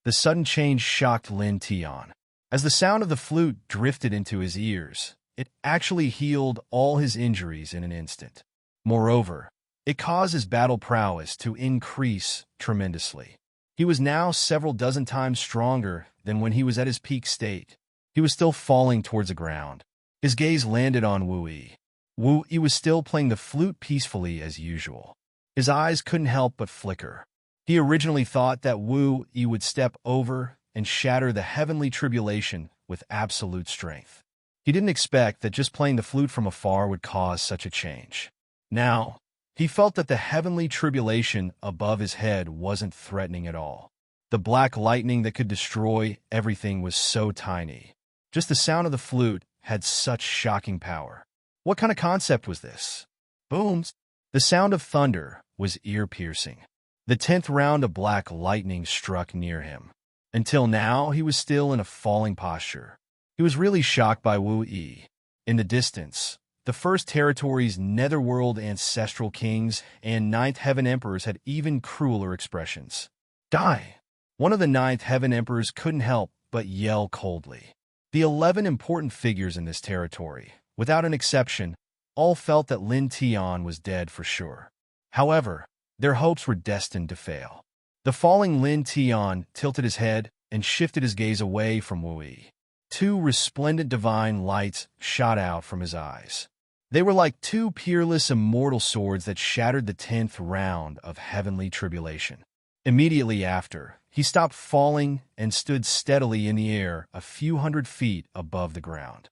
The sudden change shocked Lin Tian. As the sound of the flute drifted into his ears, it actually healed all his injuries in an instant. Moreover, it caused his battle prowess to increase tremendously. He was now several dozen times stronger than when he was at his peak state. He was still falling towards the ground. His gaze landed on Wu Yi. Wu Yi was still playing the flute peacefully as usual. His eyes couldn't help but flicker. He originally thought that Wu Yi would step over and shatter the heavenly tribulation with absolute strength. He didn't expect that just playing the flute from afar would cause such a change. Now, he felt that the heavenly tribulation above his head wasn't threatening at all. The black lightning that could destroy everything was so tiny. Just the sound of the flute had such shocking power. What kind of concept was this? Booms! The sound of thunder was ear-piercing. The 10th round of black lightning struck near him. Until now, he was still in a falling posture. He was really shocked by Wu Yi. In the distance, the first territory's netherworld ancestral kings and ninth heaven emperors had even crueler expressions. Die! One of the ninth heaven emperors couldn't help but yell coldly. The 11 important figures in this territory, without an exception, all felt that Lin Tian was dead for sure. However, their hopes were destined to fail. The falling Lin Tian tilted his head and shifted his gaze away from Wu Yi. 2 resplendent divine lights shot out from his eyes. They were like 2 peerless immortal swords that shattered the 10th round of heavenly tribulation. Immediately after, he stopped falling and stood steadily in the air a few hundred feet above the ground.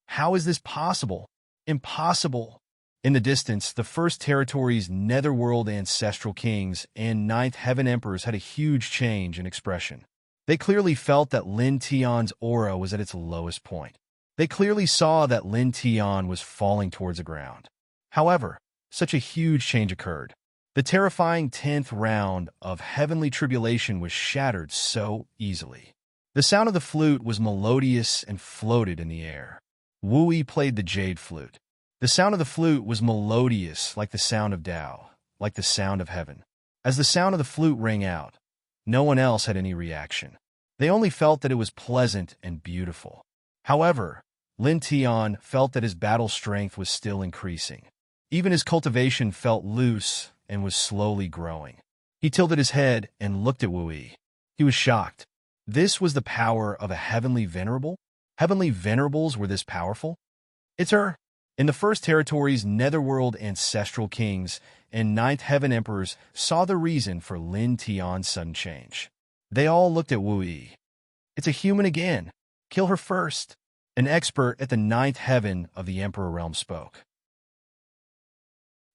How is this possible? Impossible! In the distance, the first territory's netherworld ancestral kings and ninth heaven emperors had a huge change in expression. They clearly felt that Lin Tian's aura was at its lowest point. They clearly saw that Lin Tian was falling towards the ground. However, such a huge change occurred. The terrifying 10th round of heavenly tribulation was shattered so easily. The sound of the flute was melodious and floated in the air. Wu Yi played the jade flute. The sound of the flute was melodious like the sound of Tao, like the sound of heaven. As the sound of the flute rang out, no one else had any reaction. They only felt that it was pleasant and beautiful. However, Lin Tian felt that his battle strength was still increasing. Even his cultivation felt loose and was slowly growing. He tilted his head and looked at Wu Yi. He was shocked. This was the power of a heavenly venerable? Heavenly venerables were this powerful? It's her. In the first territories, netherworld ancestral kings and ninth heaven emperors saw the reason for Lin Tian's sudden change. They all looked at Wu Yi. It's a human again. Kill her first. An expert at the ninth heaven of the Emperor realm spoke.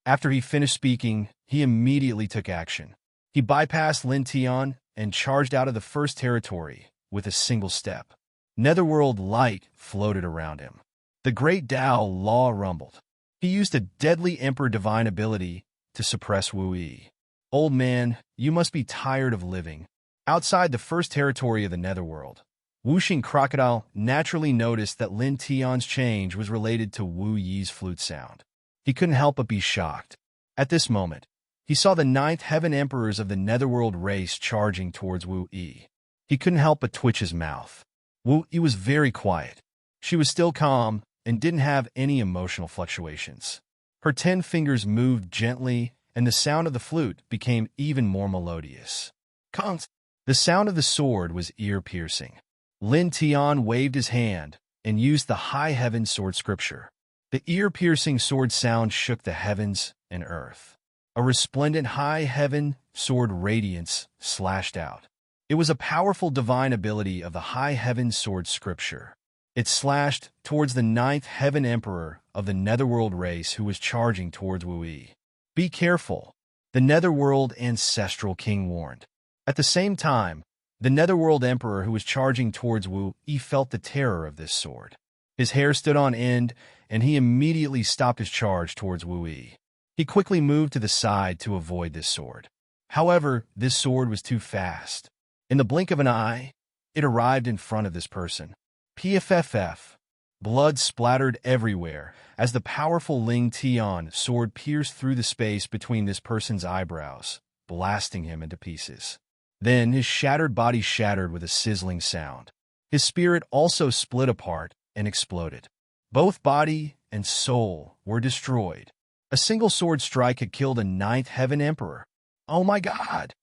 After he finished speaking, he immediately took action. He bypassed Lin Tian and charged out of the first territory with a single step. Netherworld light floated around him. The great Tao law rumbled. He used a deadly Emperor divine ability to suppress Wu Yi. Old man, you must be tired of living. Outside the first territory of the Netherworld, Wuxing Crocodile naturally noticed that Lin Tian's change was related to Wu Yi's flute sound. He couldn't help but be shocked. At this moment, he saw the ninth heaven emperors of the Netherworld race charging towards Wu Yi. He couldn't help but twitch his mouth. Wu Yi was very quiet. She was still calm and didn't have any emotional fluctuations. Her 10 fingers moved gently, and the sound of the flute became even more melodious. The sound of the sword was ear-piercing. Lin Tian waved his hand and used the high heaven sword scripture. The ear-piercing sword sound shook the heavens and earth. A resplendent high heaven sword radiance slashed out. It was a powerful divine ability of the high heaven sword scripture. It slashed towards the ninth heaven emperor of the Netherworld race who was charging towards Wu Yi. Be careful, the Netherworld ancestral king warned. At the same time, the Netherworld emperor who was charging towards Wu Yi felt the terror of this sword. His hair stood on end, and he immediately stopped his charge towards Wu Yi. He quickly moved to the side to avoid this sword. However, this sword was too fast. In the blink of an eye, it arrived in front of this person. PFFF. Blood splattered everywhere as the powerful Ling Tian sword pierced through the space between this person's eyebrows, blasting him into pieces. Then his shattered body shattered with a sizzling sound. His spirit also split apart and exploded. Both body and soul were destroyed. A single sword strike had killed a ninth heaven emperor. Oh my God!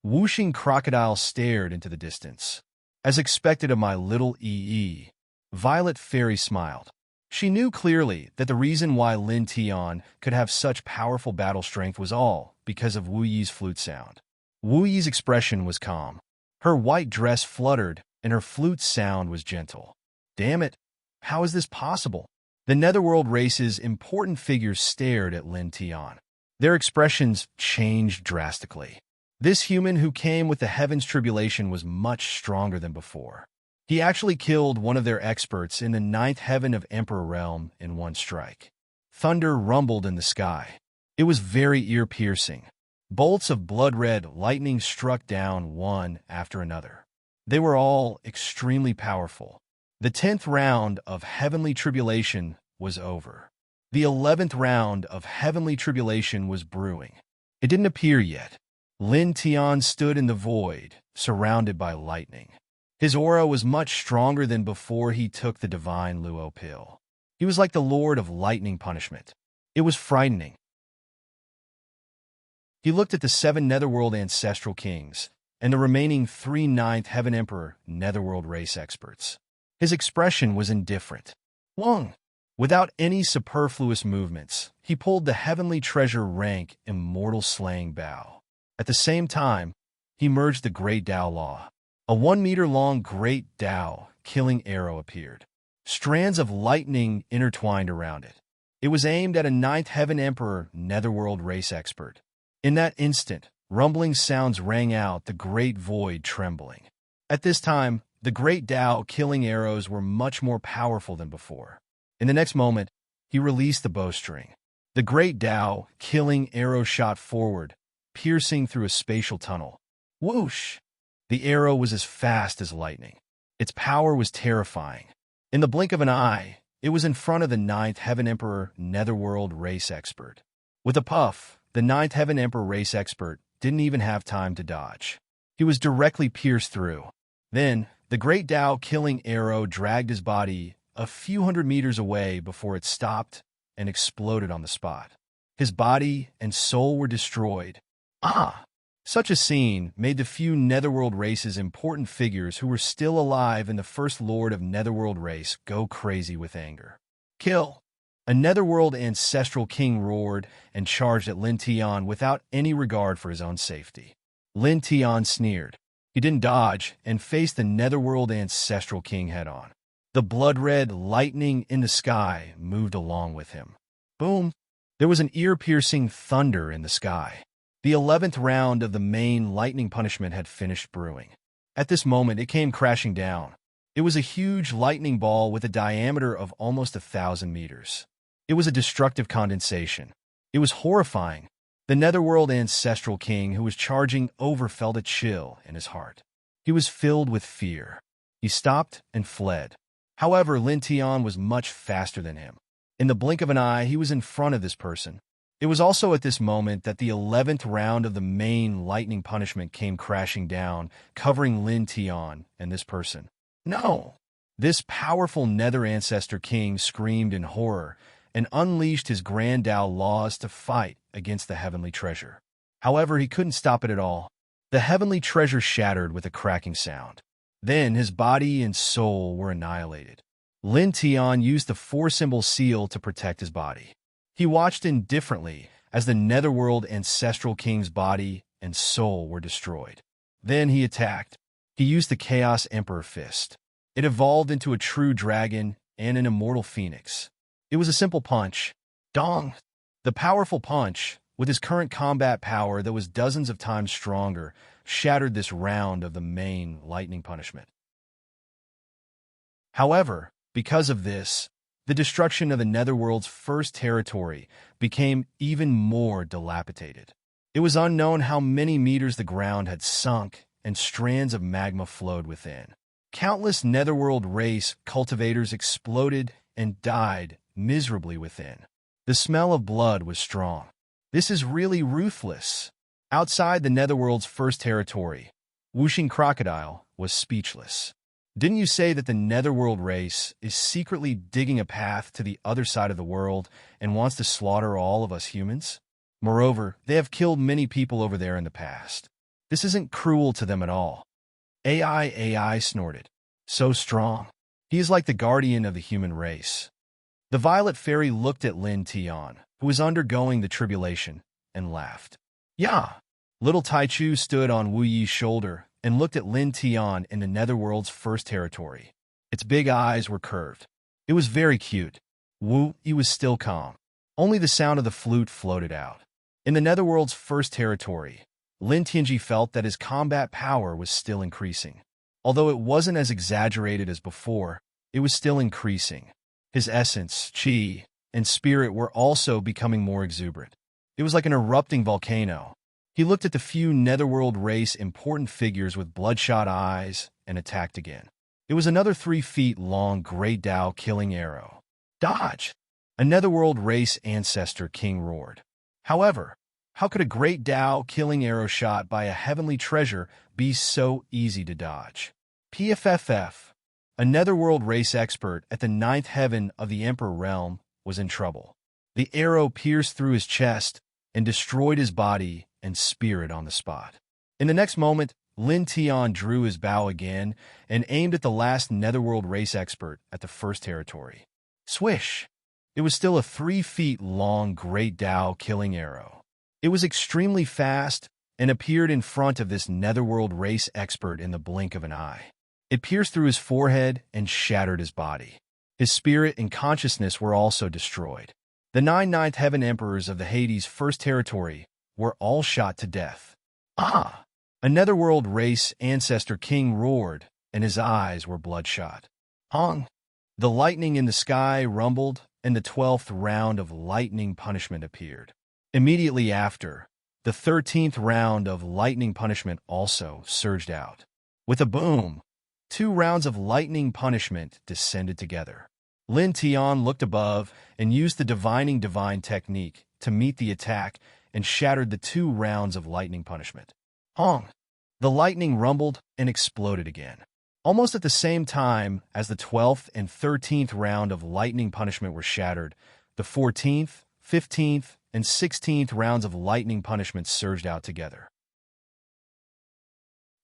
Wuxing Crocodile stared into the distance. As expected of my little EE, Violet Fairy smiled. She knew clearly that the reason why Lin Tian could have such powerful battle strength was all because of Wu Yi's flute sound. Wu Yi's expression was calm. Her white dress fluttered, and her flute sound was gentle. Damn it! How is this possible? The Netherworld race's important figures stared at Lin Tian. Their expressions changed drastically. This human who came with the heaven's tribulation was much stronger than before. He actually killed one of their experts in the ninth heaven of Emperor Realm in one strike. Thunder rumbled in the sky. It was very ear-piercing. Bolts of blood-red lightning struck down one after another. They were all extremely powerful. The 10th round of heavenly tribulation was over. The 11th round of heavenly tribulation was brewing. It didn't appear yet. Lin Tian stood in the void, surrounded by lightning. His aura was much stronger than before he took the divine Luo pill. He was like the Lord of Lightning Punishment. It was frightening. He looked at the 7 Netherworld ancestral kings and the remaining 3 ninth heaven emperor Netherworld race experts. His expression was indifferent. Wong. Without any superfluous movements, he pulled the heavenly treasure rank immortal slaying bow. At the same time, he merged the great Tao law. A 1-meter-long great Tao killing arrow appeared. Strands of lightning intertwined around it. It was aimed at a ninth heaven emperor Netherworld race expert. In that instant, rumbling sounds rang out, the great void trembling. At this time, the great Tao killing arrows were much more powerful than before. In the next moment, he released the bowstring. The great Tao killing arrow shot forward, piercing through a spatial tunnel. Whoosh! The arrow was as fast as lightning. Its power was terrifying. In the blink of an eye, it was in front of the ninth heaven emperor Netherworld race expert. With a puff, the ninth heaven emperor race expert didn't even have time to dodge. He was directly pierced through. Then, the great Tao killing arrow dragged his body a few hundred meters away before it stopped and exploded on the spot. His body and soul were destroyed. Ah! Such a scene made the few Netherworld race's important figures who were still alive in the First Lord of Netherworld race go crazy with anger. Kill! A Netherworld ancestral king roared and charged at Lin Tian without any regard for his own safety. Lin Tian sneered. He didn't dodge and faced the Netherworld ancestral king head-on. The blood-red lightning in the sky moved along with him. Boom! There was an ear-piercing thunder in the sky. The 11th round of the main lightning punishment had finished brewing. At this moment, it came crashing down. It was a huge lightning ball with a diameter of almost 1,000 meters. It was a destructive condensation. It was horrifying. The Netherworld ancestral king who was charging over felt a chill in his heart. He was filled with fear. He stopped and fled. However, Lin Tian was much faster than him. In the blink of an eye, he was in front of this person. It was also at this moment that the 11th round of the main lightning punishment came crashing down, covering Lin Tian and this person. No! This powerful Nether Ancestor King screamed in horror and unleashed his Grand Tao laws to fight against the heavenly treasure. However, he couldn't stop it at all. The heavenly treasure shattered with a cracking sound. Then his body and soul were annihilated. Lin Tian used the four-symbol seal to protect his body. He watched indifferently as the Netherworld ancestral king's body and soul were destroyed. Then he attacked. He used the Chaos Emperor Fist. It evolved into a true dragon and an immortal phoenix. It was a simple punch. Dong! The powerful punch, with his current combat power that was dozens of times stronger, shattered this round of the main lightning punishment. However, because of this, the destruction of the Netherworld's first territory became even more dilapidated. It was unknown how many meters the ground had sunk and strands of magma flowed within. Countless Netherworld race cultivators exploded and died miserably within. The smell of blood was strong. This is really ruthless. Outside the Netherworld's first territory, Whooshing Crocodile was speechless. Didn't you say that the Netherworld race is secretly digging a path to the other side of the world and wants to slaughter all of us humans? Moreover, they have killed many people over there in the past. This isn't cruel to them at all. AI snorted. So strong. He is like the guardian of the human race. The Violet Fairy looked at Lin Tian, who was undergoing the tribulation, and laughed. Yeah. Little Taichu stood on Wu Yi's shoulder and looked at Lin Tian in the Netherworld's first territory. Its big eyes were curved. It was very cute. Wu Yi was still calm. Only the sound of the flute floated out. In the Netherworld's first territory, Lin Tianji felt that his combat power was still increasing. Although it wasn't as exaggerated as before, it was still increasing. His essence, qi, and spirit were also becoming more exuberant. It was like an erupting volcano. He looked at the few Netherworld race important figures with bloodshot eyes and attacked again. It was another 3 feet long Great Tao killing arrow. Dodge! A Netherworld race ancestor king roared. However, how could a Great Tao killing arrow shot by a heavenly treasure be so easy to dodge? PFFF, a Netherworld race expert at the 9th heaven of the Emperor realm, was in trouble. The arrow pierced through his chest and destroyed his body and spirit on the spot. In the next moment, Lin Tian drew his bow again and aimed at the last Netherworld race expert at the first territory. Swish! It was still a 3 feet long Great Tao killing arrow. It was extremely fast and appeared in front of this Netherworld race expert in the blink of an eye. It pierced through his forehead and shattered his body. His spirit and consciousness were also destroyed. The 9 Ninth Heaven Emperors of the Hades' first territory were all shot to death. Ah! A Netherworld race ancestor king roared, and his eyes were bloodshot. Hong! The lightning in the sky rumbled, and the 12th round of lightning punishment appeared. Immediately after, the 13th round of lightning punishment also surged out. With a boom, 2 rounds of lightning punishment descended together. Lin Tian looked above and used the divining divine technique to meet the attack and shattered the 2 rounds of lightning punishment. Hong! The lightning rumbled and exploded again. Almost at the same time as the 12th and 13th round of lightning punishment were shattered, the 14th, 15th, and 16th rounds of lightning punishment surged out together.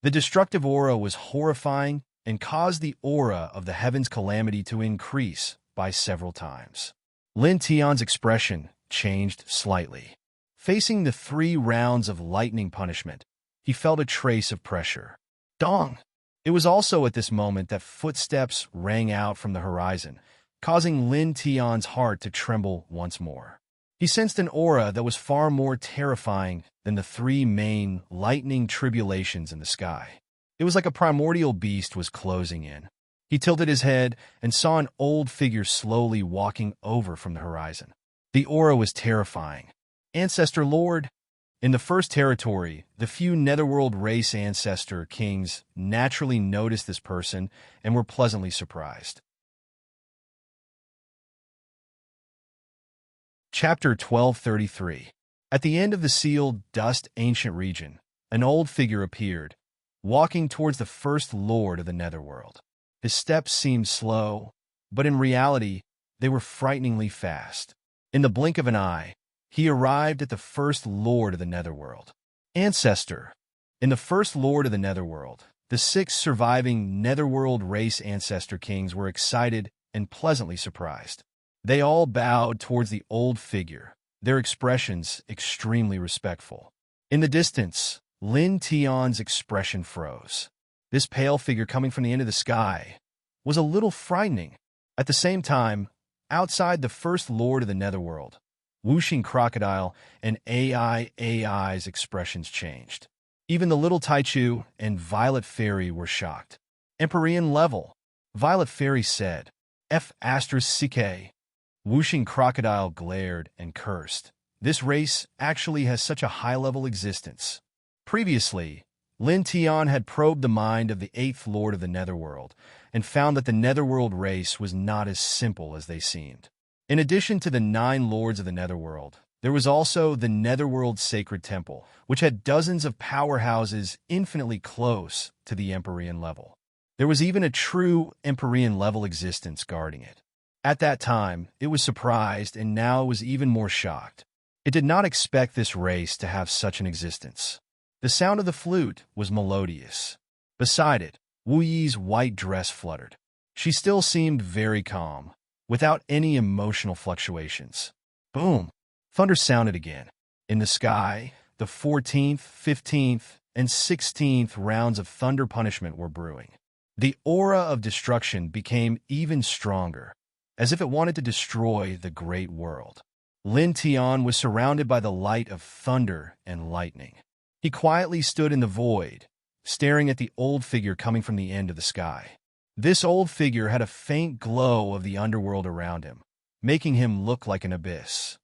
The destructive aura was horrifying and caused the aura of the heaven's calamity to increase by several times. Lin Tian's expression changed slightly. Facing the 3 rounds of lightning punishment, he felt a trace of pressure. Dong! It was also at this moment that footsteps rang out from the horizon, causing Lin Tian's heart to tremble once more. He sensed an aura that was far more terrifying than the 3 main lightning tribulations in the sky. It was like a primordial beast was closing in. He tilted his head and saw an old figure slowly walking over from the horizon. The aura was terrifying. Ancestor Lord. In the first territory, the few netherworld race ancestor kings naturally noticed this person and were pleasantly surprised. Chapter 1233. At the end of the sealed dust ancient region, an old figure appeared, walking towards the first lord of the netherworld. His steps seemed slow, but in reality, they were frighteningly fast. In the blink of an eye, he arrived at the first lord of the netherworld. Ancestor. In the first lord of the netherworld, the 6 surviving netherworld race ancestor kings were excited and pleasantly surprised. They all bowed towards the old figure, their expressions extremely respectful. In the distance, Lin Tian's expression froze. This pale figure coming from the end of the sky was a little frightening. At the same time, outside the first lord of the netherworld, whooshing crocodile and AI's expressions changed. Even the little Taichu and Violet Fairy were shocked. Empyrean level, Violet Fairy said. F***CK. Whooshing crocodile glared and cursed. This race actually has such a high-level existence. Previously, Lin Tian had probed the mind of the 8th lord of the netherworld and found that the netherworld race was not as simple as they seemed. In addition to the 9 lords of the netherworld, there was also the netherworld sacred temple, which had dozens of powerhouses infinitely close to the Empyrean level. There was even a true Empyrean level existence guarding it. At that time, it was surprised and now it was even more shocked. It did not expect this race to have such an existence. The sound of the flute was melodious. Beside it, Wu Yi's white dress fluttered. She still seemed very calm, without any emotional fluctuations. Boom! Thunder sounded again. In the sky, the 14th, 15th, and 16th rounds of thunder punishment were brewing. The aura of destruction became even stronger, as if it wanted to destroy the great world. Lin Tian was surrounded by the light of thunder and lightning. He quietly stood in the void, staring at the old figure coming from the end of the sky. This old figure had a faint glow of the underworld around him, making him look like an abyss.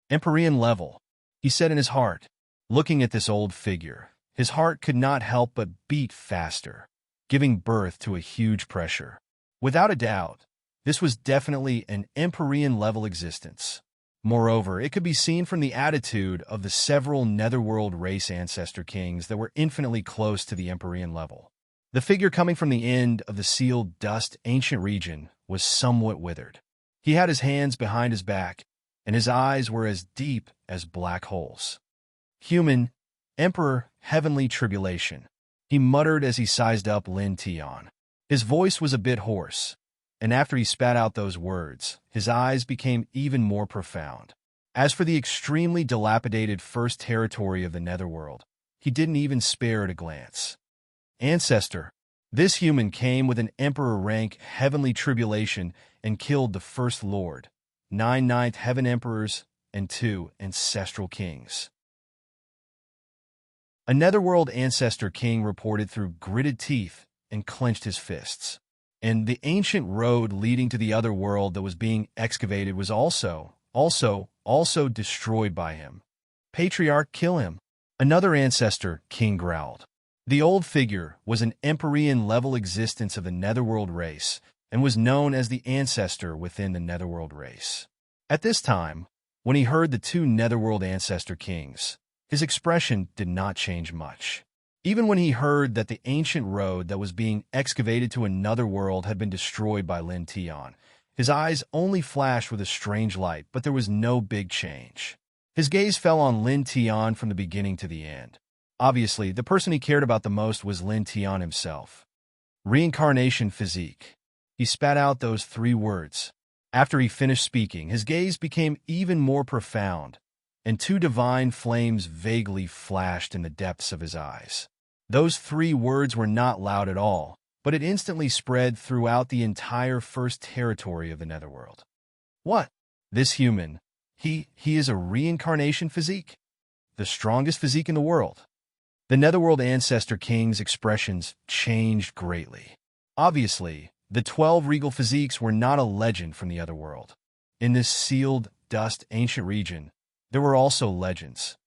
Empyrean level, he said in his heart. Looking at this old figure, his heart could not help but beat faster, giving birth to a huge pressure. Without a doubt, this was definitely an Empyrean level existence. Moreover, it could be seen from the attitude of the several netherworld race ancestor kings that were infinitely close to the Empyrean level. The figure coming from the end of the sealed dust ancient region was somewhat withered. He had his hands behind his back, and his eyes were as deep as black holes. Human, Emperor, heavenly tribulation, he muttered as he sized up Lin Tian. His voice was a bit hoarse, and after he spat out those words, his eyes became even more profound. As for the extremely dilapidated first territory of the netherworld, he didn't even spare it a glance. Ancestor, this human came with an emperor rank heavenly tribulation and killed the first lord, 9 ninth heaven emperors, and 2 ancestral kings. A netherworld ancestor king reported through gritted teeth and clenched his fists. And the ancient road leading to the other world that was being excavated was also destroyed by him. Patriarch, kill him. Another ancestor king growled. The old figure was an Empyrean level existence of the netherworld race and was known as the ancestor within the netherworld race. At this time, When he heard the two netherworld ancestor kings, his expression did not change much. Even when he heard that the ancient road that was being excavated to another world had been destroyed by Lin Tian, his eyes only flashed with a strange light, but there was no big change. His gaze fell on Lin Tian from the beginning to the end. Obviously, the person he cared about the most was Lin Tian himself. Reincarnation physique. He spat out those 3 words. After he finished speaking, his gaze became even more profound, and 2 divine flames vaguely flashed in the depths of his eyes. Those 3 words were not loud at all, but it instantly spread throughout the entire first territory of the netherworld. What? This human, he is a reincarnation physique? The strongest physique in the world. The netherworld ancestor king's expressions changed greatly. Obviously, the 12 regal physiques were not a legend from the other world. In this sealed, dust, ancient region, there were also legends.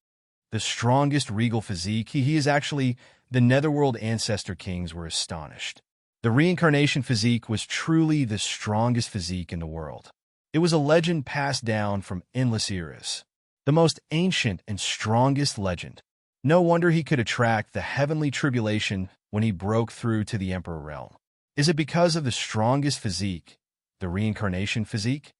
The strongest regal physique, he is actually, the netherworld ancestor kings were astonished. The reincarnation physique was truly the strongest physique in the world. It was a legend passed down from endless eras. The most ancient and strongest legend. No wonder he could attract the heavenly tribulation when he broke through to the Emperor realm. Is it because of the strongest physique, the reincarnation physique?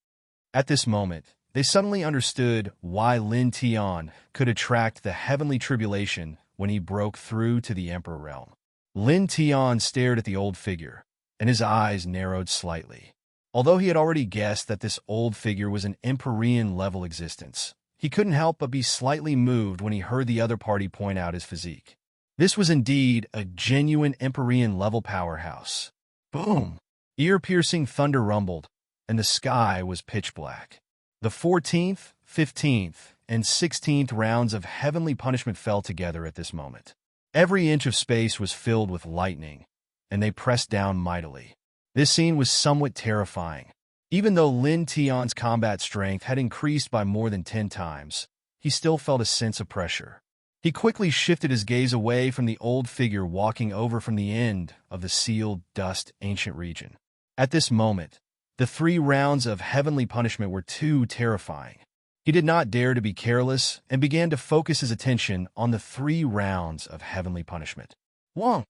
At this moment, they suddenly understood why Lin Tian could attract the heavenly tribulation when he broke through to the Emperor realm. Lin Tian stared at the old figure, and his eyes narrowed slightly. Although he had already guessed that this old figure was an Empyrean-level existence, he couldn't help but be slightly moved when he heard the other party point out his physique. This was indeed a genuine Empyrean-level powerhouse. Boom! Ear-piercing thunder rumbled, and the sky was pitch black. The 14th, 15th, and 16th rounds of heavenly punishment fell together at this moment. Every inch of space was filled with lightning, and they pressed down mightily. This scene was somewhat terrifying. Even though Lin Tian's combat strength had increased by more than 10 times, he still felt a sense of pressure. He quickly shifted his gaze away from the old figure walking over from the end of the sealed, dust, ancient region. At this moment, the 3 rounds of heavenly punishment were too terrifying. He did not dare to be careless and began to focus his attention on the 3 rounds of heavenly punishment. 1.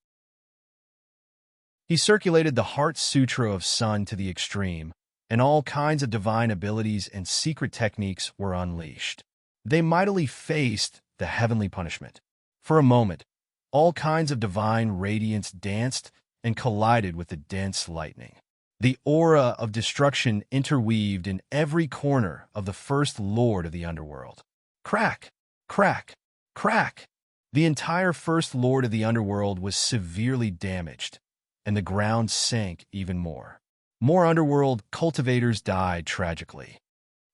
He circulated the Heart Sutra of Sun to the extreme, and all kinds of divine abilities and secret techniques were unleashed. They mightily faced the heavenly punishment. For a moment, all kinds of divine radiance danced and collided with the dense lightning. The aura of destruction interweaved in every corner of the first lord of the underworld. Crack! Crack! Crack! The entire first lord of the underworld was severely damaged, and the ground sank even more. More underworld cultivators died tragically.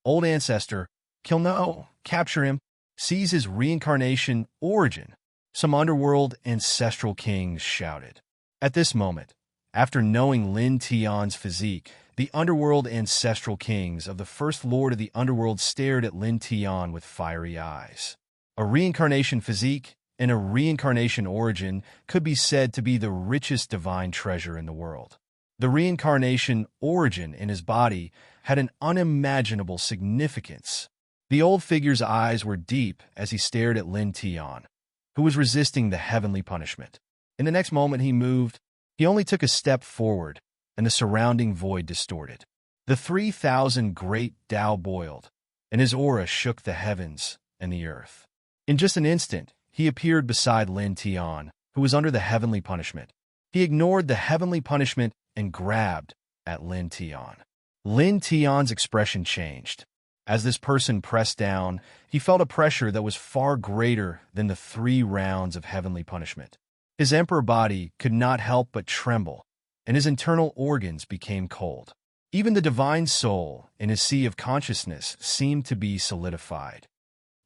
Old ancestor, kill no, capture him, seize his reincarnation origin, some underworld ancestral kings shouted. At this moment, after knowing Lin Tian's physique, the underworld ancestral kings of the first lord of the underworld stared at Lin Tian with fiery eyes. A reincarnation physique and a reincarnation origin could be said to be the richest divine treasure in the world. The reincarnation origin in his body had an unimaginable significance. The old figure's eyes were deep as he stared at Lin Tian, who was resisting the heavenly punishment. In the next moment he moved. He only took a step forward, and the surrounding void distorted. The 3,000 great Tao boiled, and his aura shook the heavens and the earth. In just an instant, he appeared beside Lin Tian, who was under the heavenly punishment. He ignored the heavenly punishment and grabbed at Lin Tian. Lin Tian's expression changed. As this person pressed down, he felt a pressure that was far greater than the 3 rounds of heavenly punishment. His emperor body could not help but tremble, and his internal organs became cold. Even the divine soul in his sea of consciousness seemed to be solidified.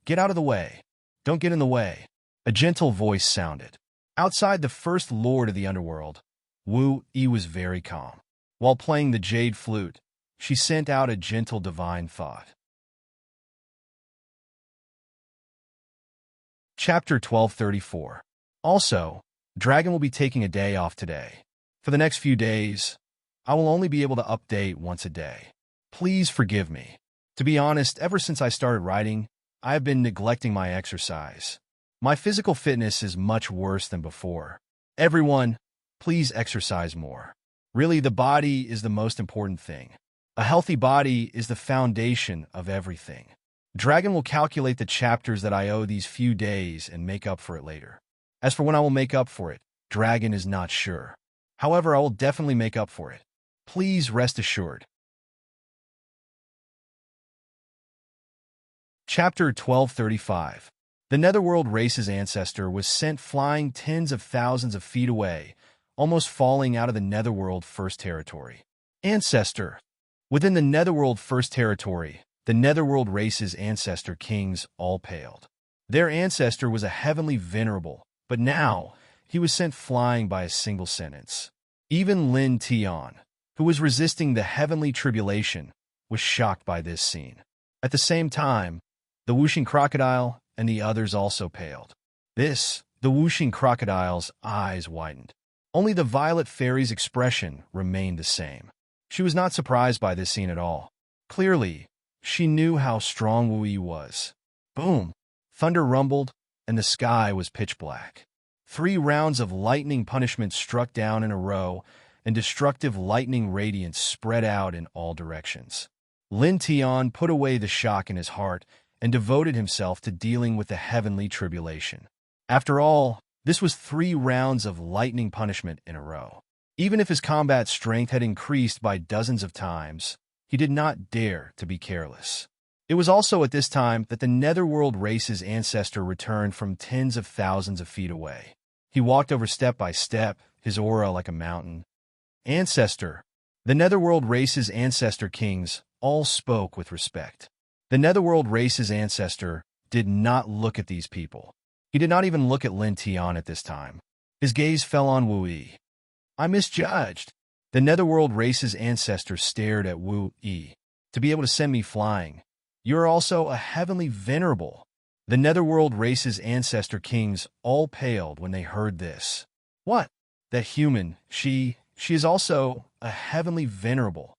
Get out of the way. Don't get in the way. A gentle voice sounded. Outside the first lord of the underworld, Wu Yi was very calm. While playing the jade flute, she sent out a gentle divine thought. Chapter 1234. Also, Dragon will be taking a day off today. For the next few days, I will only be able to update once a day. Please forgive me. To be honest, ever since I started writing, I have been neglecting my exercise. My physical fitness is much worse than before. Everyone, please exercise more. Really, the body is the most important thing. A healthy body is the foundation of everything. Dragon will calculate the chapters that I owe these few days and make up for it later. As for when I will make up for it, Dragon is not sure. However, I will definitely make up for it. Please rest assured. Chapter 1235. The Netherworld race's ancestor was sent flying tens of thousands of feet away, almost falling out of the Netherworld First Territory. Ancestor. Within the Netherworld First Territory, the Netherworld race's ancestor kings all paled. Their ancestor was a heavenly venerable, but now he was sent flying by a single sentence. Even Lin Tian, who was resisting the heavenly tribulation, was shocked by this scene. At the same time, the whooshing crocodile and the others also paled. The whooshing crocodile's eyes widened. Only the violet fairy's expression remained the same. She was not surprised by this scene at all. Clearly, she knew how strong Wu Yi was. Boom! Thunder rumbled, and the sky was pitch black. 3 rounds of lightning punishment struck down in a row, and destructive lightning radiance spread out in all directions. Lin Tian put away the shock in his heart and devoted himself to dealing with the heavenly tribulation. After all, this was 3 rounds of lightning punishment in a row. Even if his combat strength had increased by dozens of times, he did not dare to be careless. It was also at this time that the Netherworld race's ancestor returned from tens of thousands of feet away. He walked over step by step, his aura like a mountain. Ancestor. The Netherworld race's ancestor kings all spoke with respect. The Netherworld race's ancestor did not look at these people. He did not even look at Lin Tian at this time. His gaze fell on Wu Yi. I misjudged. The Netherworld race's ancestor stared at Wu Yi. To be able to send me flying. You are also a heavenly venerable. The Netherworld race's ancestor kings all paled when they heard this. What? That human, she is also a heavenly venerable.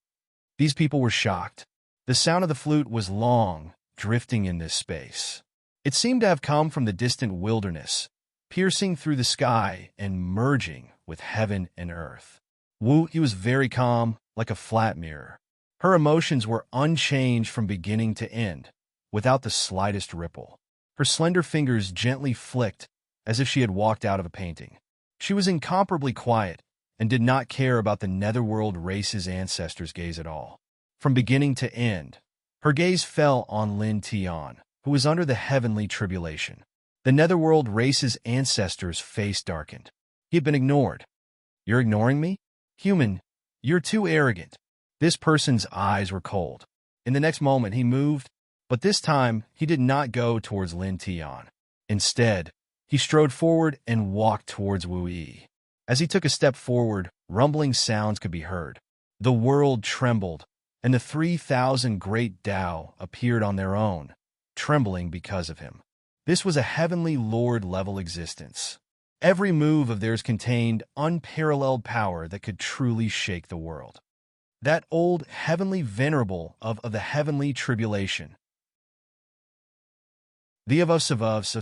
These people were shocked. The sound of the flute was long, drifting in this space. It seemed to have come from the distant wilderness, piercing through the sky and merging with heaven and earth. Wu Yi was very calm, like a flat mirror. Her emotions were unchanged from beginning to end, without the slightest ripple. Her slender fingers gently flicked, as if she had walked out of a painting. She was incomparably quiet, and did not care about the Netherworld race's ancestors' gaze at all. From beginning to end, her gaze fell on Lin Tian, who was under the heavenly tribulation. The Netherworld race's ancestors' face darkened. He had been ignored. You're ignoring me? Human, you're too arrogant. This person's eyes were cold. In the next moment, he moved, but this time he did not go towards Lin Tian. Instead, he strode forward and walked towards Wu Yi. As he took a step forward, rumbling sounds could be heard. The world trembled, and the 3,000 great Tao appeared on their own, trembling because of him. This was a heavenly lord-level existence. Every move of theirs contained unparalleled power that could truly shake the world. That old heavenly venerable of the heavenly tribulation. The of Esovs,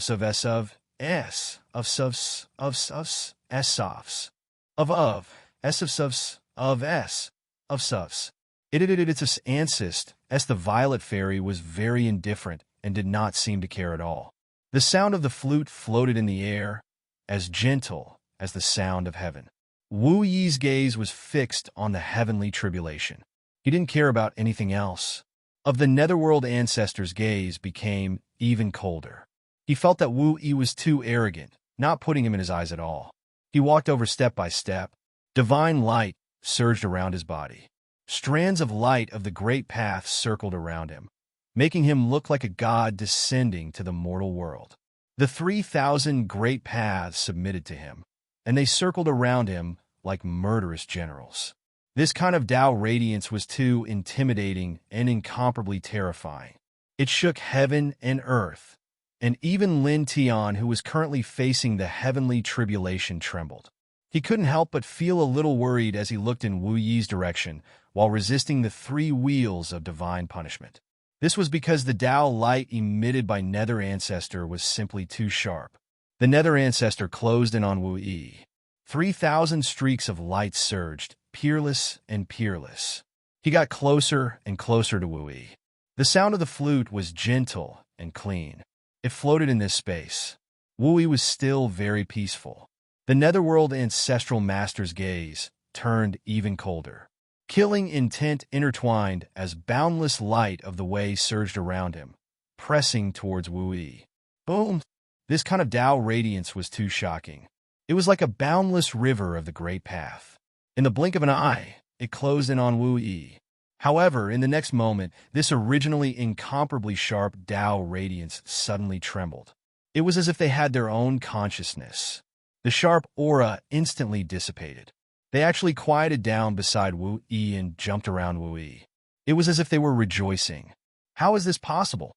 Its ancest, the violet fairy was very indifferent and did not seem to care at all. The sound of the flute floated in the air, as gentle as the sound of heaven. Wu Yi's gaze was fixed on the heavenly tribulation. He didn't care about anything else. Of the Netherworld ancestor's gaze became even colder. He felt that Wu Yi was too arrogant, not putting him in his eyes at all. He walked over step by step. Divine light surged around his body. Strands of light of the great path circled around him, making him look like a god descending to the mortal world. The 3,000 great paths submitted to him, and they circled around him like murderous generals. This kind of Tao radiance was too intimidating and incomparably terrifying. It shook heaven and earth, and even Lin Tian, who was currently facing the heavenly tribulation, trembled. He couldn't help but feel a little worried as he looked in Wu Yi's direction while resisting the 3 wheels of divine punishment. This was because the Tao light emitted by Nether Ancestor was simply too sharp. The Nether Ancestor closed in on Wu Yi. 3,000 streaks of light surged, peerless and peerless. He got closer and closer to Wu Yi. The sound of the flute was gentle and clean. It floated in this space. Wu Yi was still very peaceful. The Netherworld Ancestral Master's gaze turned even colder. Killing intent intertwined as boundless light of the way surged around him, pressing towards Wu Yi. Boom! This kind of Tao radiance was too shocking. It was like a boundless river of the great path. In the blink of an eye, it closed in on Wu Yi. However, in the next moment, this originally incomparably sharp Tao radiance suddenly trembled. It was as if they had their own consciousness. The sharp aura instantly dissipated. They actually quieted down beside Wu Yi and jumped around Wu Yi. It was as if they were rejoicing. How is this possible?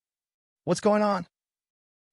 What's going on?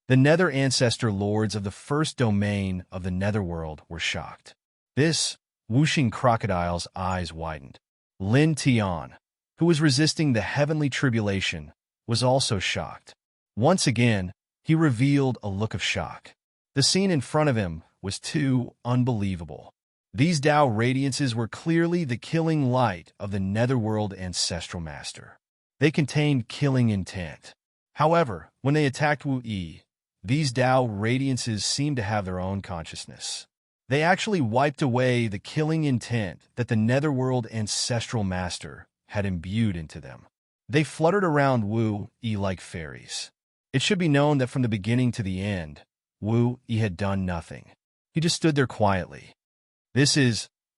The Nether Ancestor Lords of the first domain of the Netherworld were shocked. This whooshing crocodile's eyes widened. Lin Tian, who was resisting the heavenly tribulation, was also shocked. Once again, he revealed a look of shock. The scene in front of him was too unbelievable. These Tao radiances were clearly the killing light of the Netherworld Ancestral Master. They contained killing intent. However, when they attacked Wu Yi, these Tao radiances seemed to have their own consciousness. They actually wiped away the killing intent that the Netherworld Ancestral Master had imbued into them. They fluttered around Wu Yi like fairies. It should be known that from the beginning to the end, Wu Yi had done nothing. He just stood there quietly.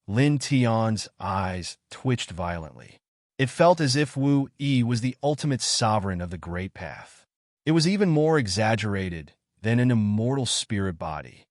Lin Tian's eyes twitched violently. It felt as if Wu Yi was the ultimate sovereign of the Great Path. It was even more exaggerated than an immortal spirit body.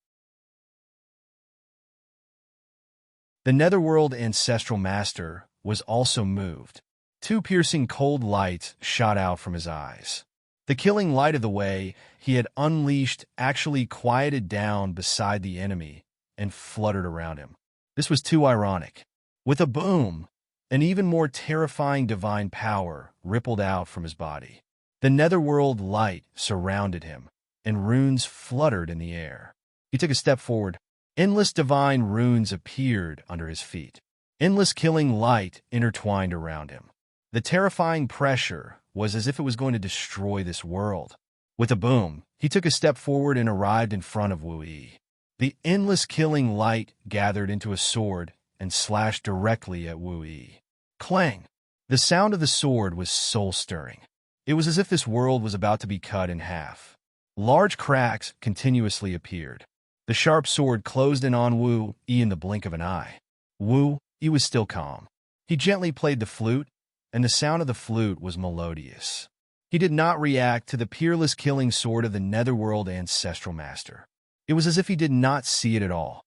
The Netherworld Ancestral Master was also moved. Two piercing cold lights shot out from his eyes. The killing light of the way he had unleashed actually quieted down beside the enemy and fluttered around him. This was too ironic. With a boom, an even more terrifying divine power rippled out from his body. The Netherworld light surrounded him, and runes fluttered in the air. He took a step forward. Endless divine runes appeared under his feet. Endless killing light intertwined around him. The terrifying pressure was as if it was going to destroy this world. With a boom, he took a step forward and arrived in front of Wu Yi. The endless killing light gathered into a sword and slashed directly at Wu Yi. Clang! The sound of the sword was soul-stirring. It was as if this world was about to be cut in half. Large cracks continuously appeared. The sharp sword closed in on Wu Yi in the blink of an eye. Wu Yi was still calm. He gently played the flute, and the sound of the flute was melodious. He did not react to the peerless killing sword of the Netherworld Ancestral Master. It was as if he did not see it at all.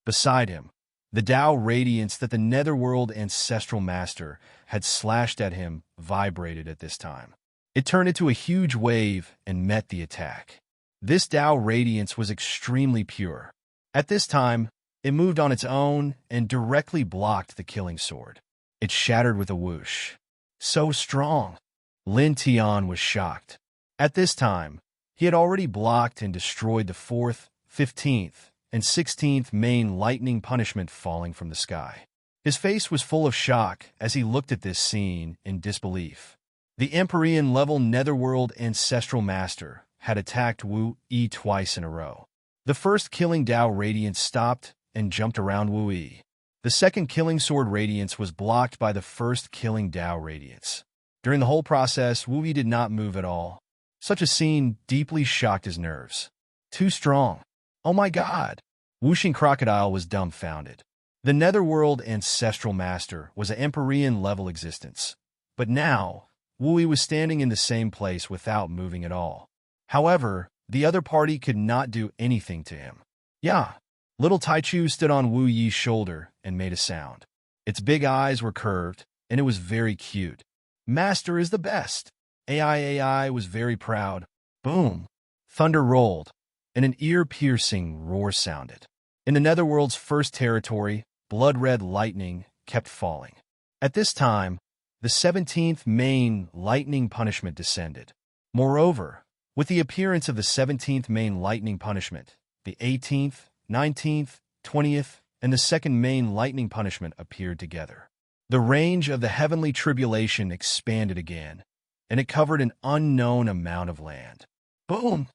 Beside him, the Tao radiance that the Netherworld Ancestral Master had slashed at him vibrated at this time. It turned into a huge wave and met the attack. This Tao radiance was extremely pure. At this time, it moved on its own and directly blocked the killing sword. It shattered with a whoosh. So strong. Lin Tian was shocked. At this time, he had already blocked and destroyed the 4th, 15th, and 16th main lightning punishment falling from the sky. His face was full of shock as he looked at this scene in disbelief. The Empyrean-level Netherworld Ancestral Master had attacked Wu Yi twice in a row. The first killing Tao radiance stopped and jumped around Wu Yi. The second killing sword radiance was blocked by the first killing Tao radiance. During the whole process, Wu Yi did not move at all. Such a scene deeply shocked his nerves. Too strong. Oh my God! Whooshing Crocodile was dumbfounded. The Netherworld Ancestral Master was an Empyrean-level existence. But now, Wu Yi was standing in the same place without moving at all. However, the other party could not do anything to him. Yeah. Little Taichu stood on Wu Yi's shoulder and made a sound. Its big eyes were curved, and it was very cute. Master is the best. AI was very proud. Boom! Thunder rolled, and an ear-piercing roar sounded. In the Netherworld's first territory, blood-red lightning kept falling. At this time, the 17th main lightning punishment descended. Moreover, with the appearance of the 17th main lightning punishment, the 18th, 19th, 20th, and the second main lightning punishment appeared together. The range of the heavenly tribulation expanded again, and it covered an unknown amount of land. Boom!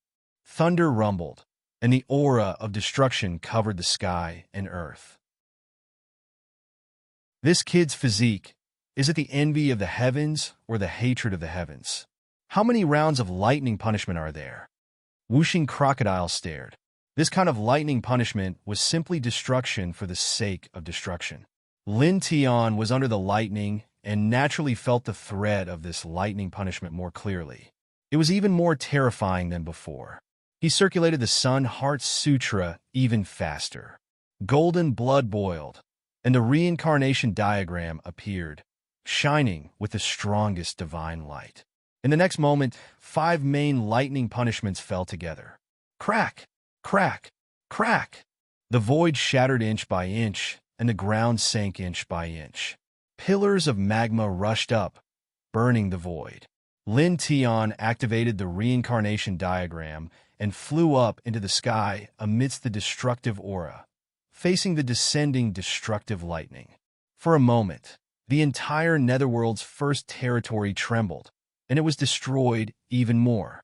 Thunder rumbled, and the aura of destruction covered the sky and earth. This kid's physique, is it the envy of the heavens or the hatred of the heavens? How many rounds of lightning punishment are there? Whooshing crocodile stared. This kind of lightning punishment was simply destruction for the sake of destruction. Lin Tian was under the lightning and naturally felt the threat of this lightning punishment more clearly. It was even more terrifying than before. He circulated the Sun Heart Sutra even faster. Golden blood boiled, and the reincarnation diagram appeared, shining with the strongest divine light. In the next moment, 5 main lightning punishments fell together. Crack! Crack! Crack! The void shattered inch by inch, and the ground sank inch by inch. Pillars of magma rushed up, burning the void. Lin Tian activated the reincarnation diagram and flew up into the sky amidst the destructive aura, facing the descending destructive lightning. For a moment, the entire Netherworld's first territory trembled, and it was destroyed even more.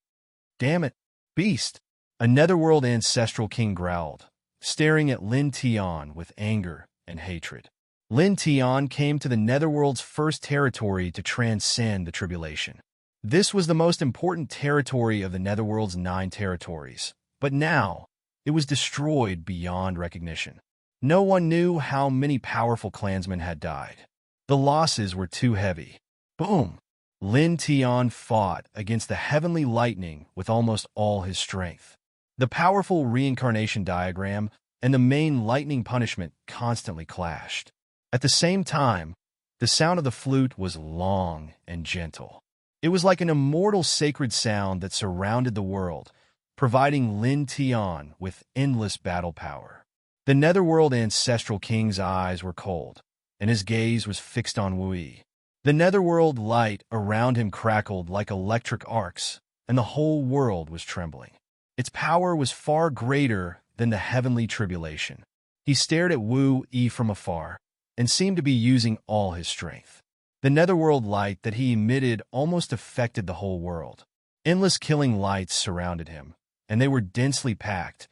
Damn it, beast! A Netherworld ancestral king growled, staring at Lin Tian with anger and hatred. Lin Tian came to the Netherworld's first territory to transcend the tribulation. This was the most important territory of the Netherworld's 9 territories, but now it was destroyed beyond recognition. No one knew how many powerful clansmen had died. The losses were too heavy. Boom! Lin Tian fought against the heavenly lightning with almost all his strength. The powerful reincarnation diagram and the main lightning punishment constantly clashed. At the same time, the sound of the flute was long and gentle. It was like an immortal sacred sound that surrounded the world, providing Lin Tian with endless battle power. The Netherworld ancestral king's eyes were cold, and his gaze was fixed on Wu Yi. The Netherworld light around him crackled like electric arcs, and the whole world was trembling. Its power was far greater than the heavenly tribulation. He stared at Wu Yi from afar, and seemed to be using all his strength. The Netherworld light that he emitted almost affected the whole world. Endless killing lights surrounded him, and they were densely packed,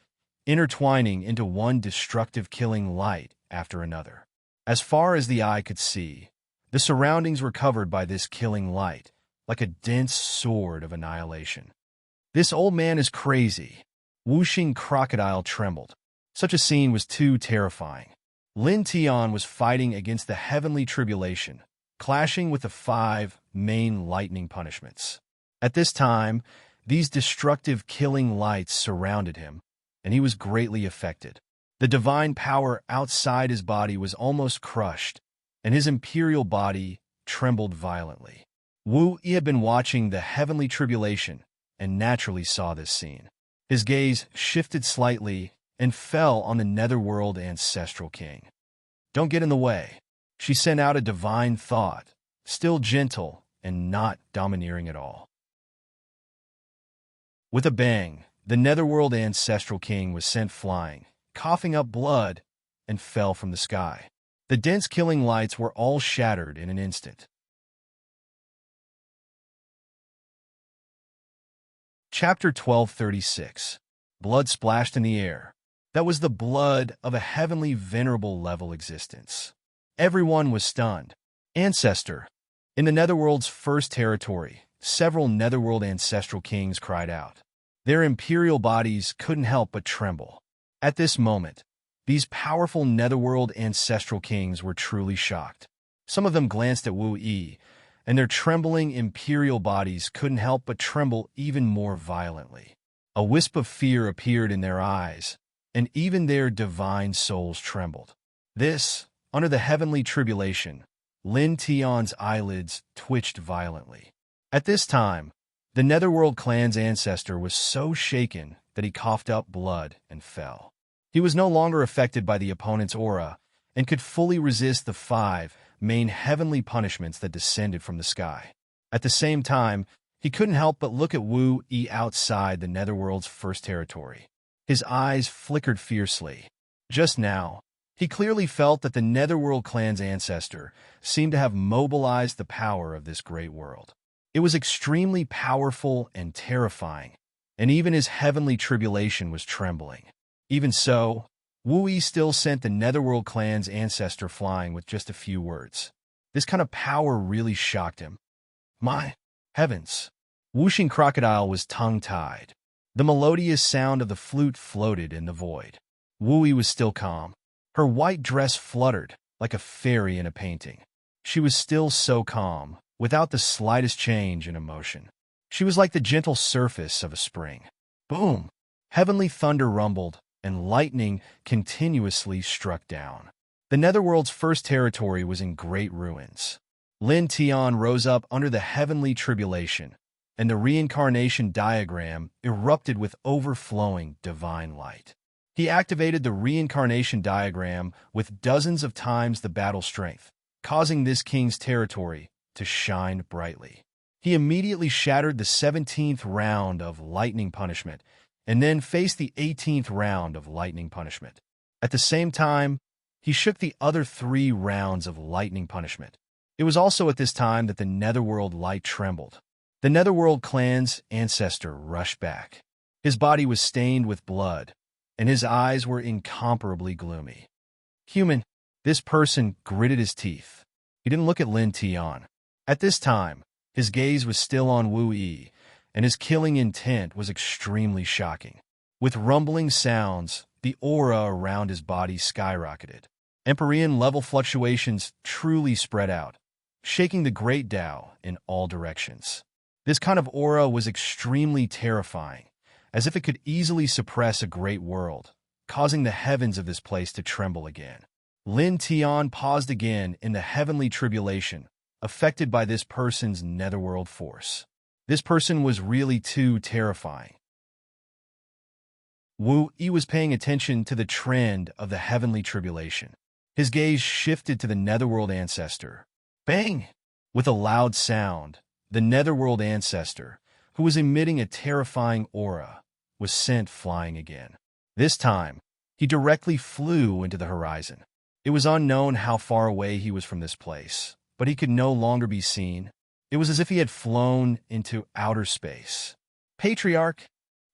intertwining into one destructive killing light after another. As far as the eye could see, the surroundings were covered by this killing light, like a dense sword of annihilation. This old man is crazy. Whooshing crocodile trembled. Such a scene was too terrifying. Lin Tian was fighting against the heavenly tribulation, clashing with the 5 main lightning punishments. At this time, these destructive killing lights surrounded him, and he was greatly affected. The divine power outside his body was almost crushed, and his imperial body trembled violently. Wu Yi had been watching the heavenly tribulation and naturally saw this scene. His gaze shifted slightly and fell on the Netherworld ancestral king. Don't get in the way. She sent out a divine thought, still gentle and not domineering at all. With a bang, the Netherworld ancestral king was sent flying, coughing up blood, and fell from the sky. The dense killing lights were all shattered in an instant. Chapter 1236. Blood splashed in the air. That was the blood of a heavenly venerable level existence. Everyone was stunned. Ancestor. In the Netherworld's first territory, several Netherworld ancestral kings cried out. Their imperial bodies couldn't help but tremble. At this moment, these powerful Netherworld ancestral kings were truly shocked. Some of them glanced at Wu Yi, and their trembling imperial bodies couldn't help but tremble even more violently. A wisp of fear appeared in their eyes, and even their divine souls trembled. This, under the heavenly tribulation, Lin Tian's eyelids twitched violently. At this time, the Netherworld clan's ancestor was so shaken that he coughed up blood and fell. He was no longer affected by the opponent's aura and could fully resist the 5 main heavenly punishments that descended from the sky. At the same time, he couldn't help but look at Wu Yi outside the Netherworld's first territory. His eyes flickered fiercely. Just now, he clearly felt that the Netherworld clan's ancestor seemed to have mobilized the power of this great world. It was extremely powerful and terrifying, and even his heavenly tribulation was trembling. Even so, Wu Yi still sent the Netherworld clan's ancestor flying with just a few words. This kind of power really shocked him. My heavens! Whooshing Crocodile was tongue-tied. The melodious sound of the flute floated in the void. Wu Yi was still calm. Her white dress fluttered like a fairy in a painting. She was still so calm, without the slightest change in emotion. She was like the gentle surface of a spring. Boom! Heavenly thunder rumbled, and lightning continuously struck down. The Netherworld's first territory was in great ruins. Lin Tian rose up under the heavenly tribulation, and the reincarnation diagram erupted with overflowing divine light. He activated the reincarnation diagram with dozens of times the battle strength, causing this king's territory to shine brightly. He immediately shattered the 17th round of lightning punishment, and then faced the 18th round of lightning punishment. At the same time, he shook the other 3 rounds of lightning punishment. It was also at this time that the Netherworld light trembled. The Netherworld clan's ancestor rushed back. His body was stained with blood, and his eyes were incomparably gloomy. Human, this person gritted his teeth. He didn't look at Lin Tian. At this time, his gaze was still on Wu Yi, and his killing intent was extremely shocking. With rumbling sounds, the aura around his body skyrocketed. Empyrean-level fluctuations truly spread out, shaking the great Tao in all directions. This kind of aura was extremely terrifying, as if it could easily suppress a great world, causing the heavens of this place to tremble again. Lin Tian paused again in the heavenly tribulation, affected by this person's netherworld force. This person was really too terrifying. Wu Yi was paying attention to the trend of the heavenly tribulation. His gaze shifted to the netherworld ancestor. Bang! With a loud sound, the netherworld ancestor, who was emitting a terrifying aura, was sent flying again. This time, he directly flew into the horizon. It was unknown how far away he was from this place, but he could no longer be seen. It was as if he had flown into outer space. Patriarch!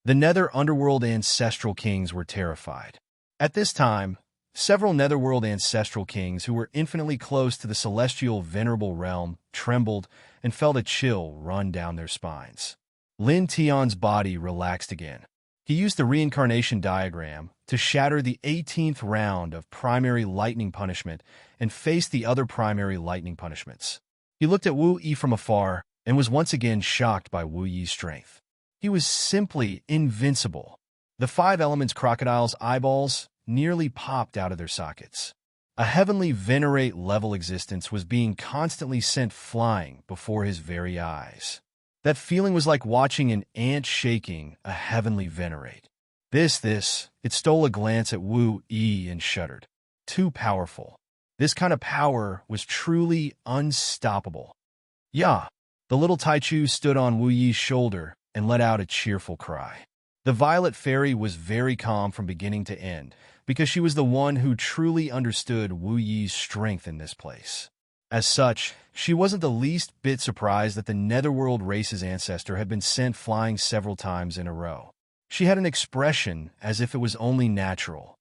The nether underworld ancestral kings were terrified. At this time, several netherworld ancestral kings who were infinitely close to the celestial venerable realm trembled and felt a chill run down their spines. Lin Tian's body relaxed again. He used the reincarnation diagram to shatter the 18th round of primary lightning punishment and faced the other primary lightning punishments. He looked at Wu Yi from afar and was once again shocked by Wu Yi's strength. He was simply invincible. The 5 elements crocodile's eyeballs nearly popped out of their sockets. A heavenly venerate-level existence was being constantly sent flying before his very eyes. That feeling was like watching an ant shaking a heavenly venerate. It stole a glance at Wu Yi and shuddered. Too powerful. This kind of power was truly unstoppable. Yeah, the little Taichu stood on Wu Yi's shoulder and let out a cheerful cry. The Violet Fairy was very calm from beginning to end, because she was the one who truly understood Wu Yi's strength in this place. As such, she wasn't the least bit surprised that the Netherworld race's ancestor had been sent flying several times in a row. She had an expression as if it was only natural.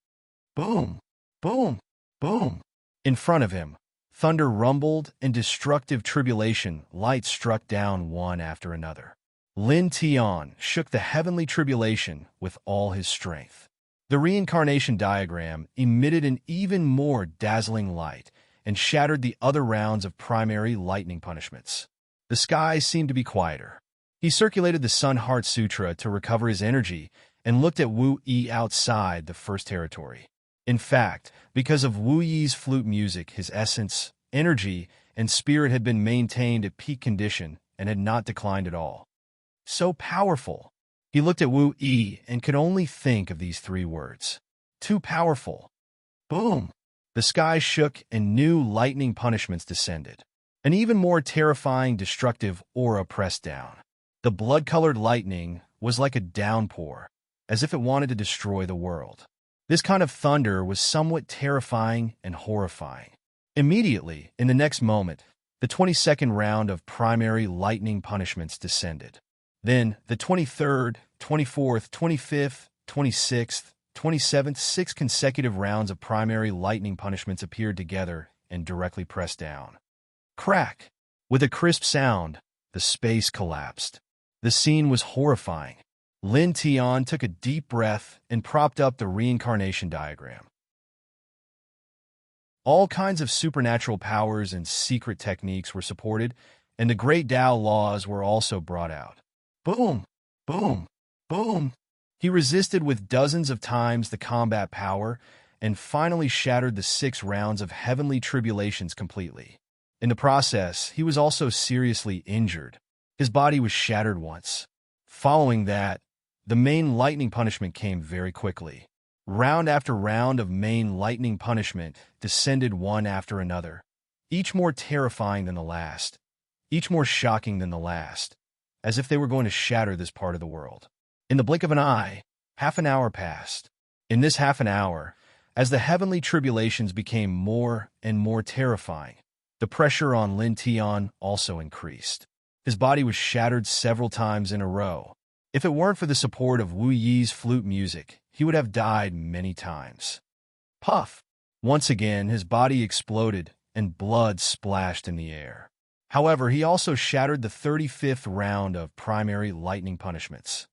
Boom! Boom! Boom! In front of him, thunder rumbled and destructive tribulation lights struck down one after another. Lin Tian shook the heavenly tribulation with all his strength. The reincarnation diagram emitted an even more dazzling light and shattered the other rounds of primary lightning punishments. The sky seemed to be quieter. He circulated the Sun Heart Sutra to recover his energy and looked at Wu Yi outside the first territory. In fact, because of Wu Yi's flute music, his essence, energy, and spirit had been maintained at peak condition and had not declined at all. So powerful. He looked at Wu Yi and could only think of these 3 words. Too powerful. Boom! The sky shook and new lightning punishments descended. An even more terrifying, destructive aura pressed down. The blood-colored lightning was like a downpour, as if it wanted to destroy the world. This kind of thunder was somewhat terrifying and horrifying. Immediately, in the next moment, the 22nd round of primary lightning punishments descended. Then, the 23rd, 24th, 25th, 26th, 27th, 6 consecutive rounds of primary lightning punishments appeared together and directly pressed down. Crack! With a crisp sound, the space collapsed. The scene was horrifying. Lin Tian took a deep breath and propped up the reincarnation diagram. All kinds of supernatural powers and secret techniques were supported, and the great Tao laws were also brought out. Boom! Boom! Boom! He resisted with dozens of times the combat power and finally shattered the 6 rounds of heavenly tribulations completely. In the process, he was also seriously injured. His body was shattered once. Following that, the main lightning punishment came very quickly. Round after round of main lightning punishment descended one after another, each more terrifying than the last, each more shocking than the last, as if they were going to shatter this part of the world. In the blink of an eye, half an hour passed. In this half an hour, as the heavenly tribulations became more and more terrifying, the pressure on Lin Tian also increased. His body was shattered several times in a row. If it weren't for the support of Wu Yi's flute music, he would have died many times. Puff! Once again, his body exploded and blood splashed in the air. However, he also shattered the 35th round of primary lightning punishments.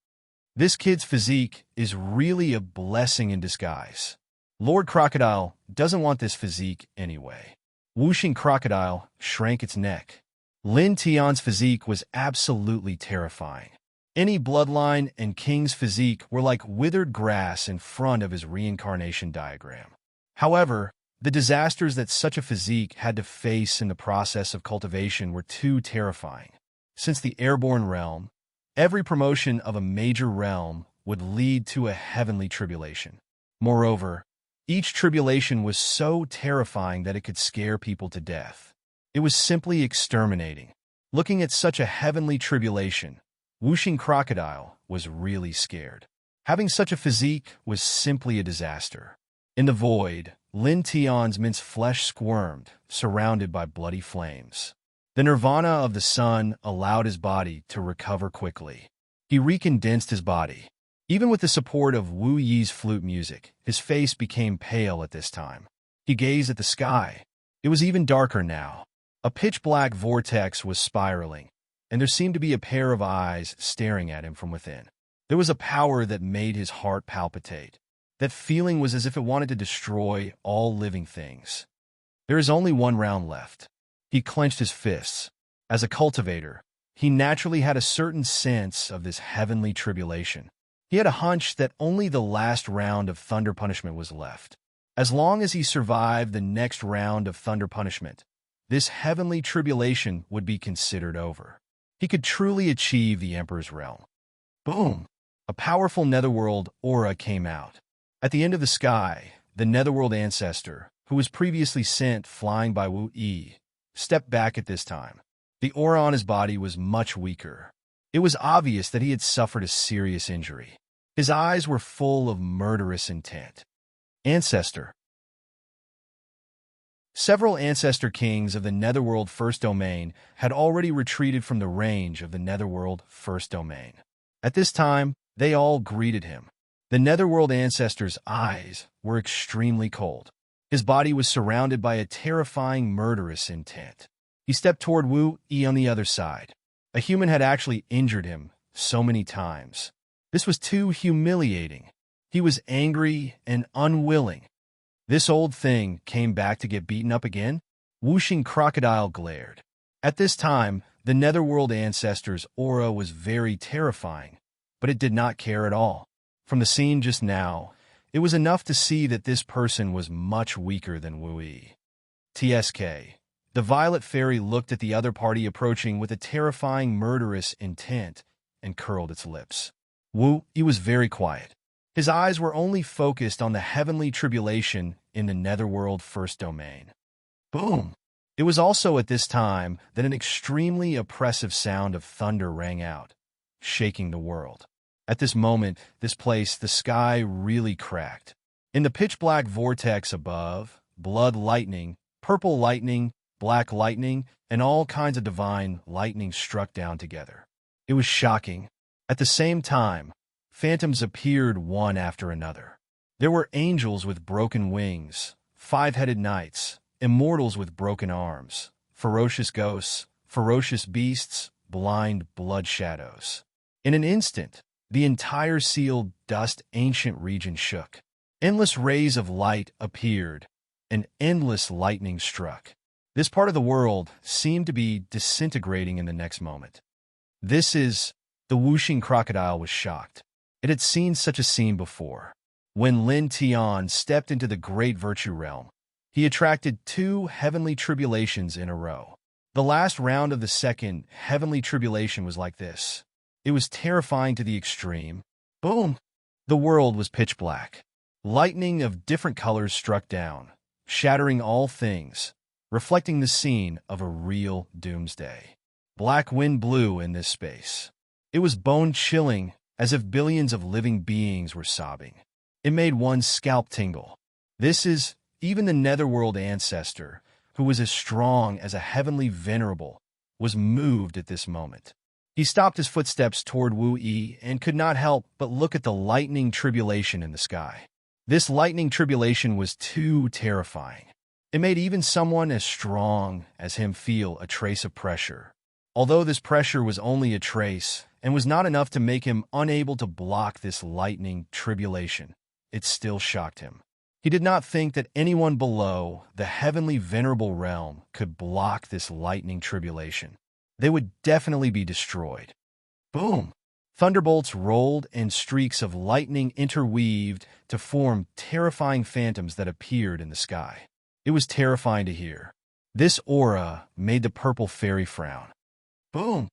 This kid's physique is really a blessing in disguise. Lord Crocodile doesn't want this physique anyway. Whooshing Crocodile shrank its neck. Lin Tian's physique was absolutely terrifying. Any bloodline and king's physique were like withered grass in front of his reincarnation diagram. However, the disasters that such a physique had to face in the process of cultivation were too terrifying. Since the airborne realm, every promotion of a major realm would lead to a heavenly tribulation. Moreover, each tribulation was so terrifying that it could scare people to death. It was simply exterminating. Looking at such a heavenly tribulation, Whooshing Crocodile was really scared. Having such a physique was simply a disaster. In the void, Lin Tian's minced flesh squirmed, surrounded by bloody flames. The nirvana of the sun allowed his body to recover quickly. He recondensed his body. Even with the support of Wu Yi's flute music, his face became pale at this time. He gazed at the sky. It was even darker now. A pitch-black vortex was spiraling, and there seemed to be a pair of eyes staring at him from within. There was a power that made his heart palpitate. That feeling was as if it wanted to destroy all living things. There is only one round left. He clenched his fists. As a cultivator, he naturally had a certain sense of this heavenly tribulation. He had a hunch that only the last round of thunder punishment was left. As long as he survived the next round of thunder punishment, this heavenly tribulation would be considered over. He could truly achieve the Emperor's realm. Boom! A powerful netherworld aura came out. At the end of the sky, the netherworld ancestor, who was previously sent flying by Wu Yi, stepped back at this time. The aura on his body was much weaker. It was obvious that he had suffered a serious injury. His eyes were full of murderous intent. Ancestor. Several ancestor kings of the Netherworld First Domain had already retreated from the range of the Netherworld First Domain. At this time, they all greeted him. The Netherworld ancestor's eyes were extremely cold. His body was surrounded by a terrifying murderous intent. He stepped toward Wu Yi on the other side. A human had actually injured him so many times. This was too humiliating. He was angry and unwilling. This old thing came back to get beaten up again? Whooshing Crocodile glared. At this time, the Netherworld ancestor's aura was very terrifying, but it did not care at all. From the scene just now, it was enough to see that this person was much weaker than Wu Yi. TSK. The Violet Fairy looked at the other party approaching with a terrifying murderous intent and curled its lips. Wu Yi was very quiet. His eyes were only focused on the heavenly tribulation in the netherworld first domain. Boom! It was also at this time that an extremely oppressive sound of thunder rang out, shaking the world. At this moment, the sky really cracked. In the pitch-black vortex above, blood lightning, purple lightning, black lightning, and all kinds of divine lightning struck down together. It was shocking. At the same time, phantoms appeared one after another. There were angels with broken wings, five-headed knights, immortals with broken arms, ferocious ghosts, ferocious beasts, blind blood shadows. In an instant, the entire sealed dust ancient region shook. Endless rays of light appeared, and endless lightning struck. This part of the world seemed to be disintegrating in the next moment. The whooshing crocodile was shocked. It had seen such a scene before. When Lin Tian stepped into the great virtue realm, he attracted 2 heavenly tribulations in a row. The last round of the second heavenly tribulation was like this. It was terrifying to the extreme. Boom! The world was pitch black. Lightning of different colors struck down, shattering all things, reflecting the scene of a real doomsday. Black wind blew in this space. It was bone-chilling, as if billions of living beings were sobbing. It made one's scalp tingle. Even the netherworld ancestor, who was as strong as a heavenly venerable, was moved at this moment. He stopped his footsteps toward Wu Yi and could not help but look at the lightning tribulation in the sky. This lightning tribulation was too terrifying. It made even someone as strong as him feel a trace of pressure. Although this pressure was only a trace and was not enough to make him unable to block this lightning tribulation, it still shocked him. He did not think that anyone below the heavenly venerable realm could block this lightning tribulation. They would definitely be destroyed. Boom! Thunderbolts rolled and streaks of lightning interweaved to form terrifying phantoms that appeared in the sky. It was terrifying to hear. This aura made the purple fairy frown. Boom!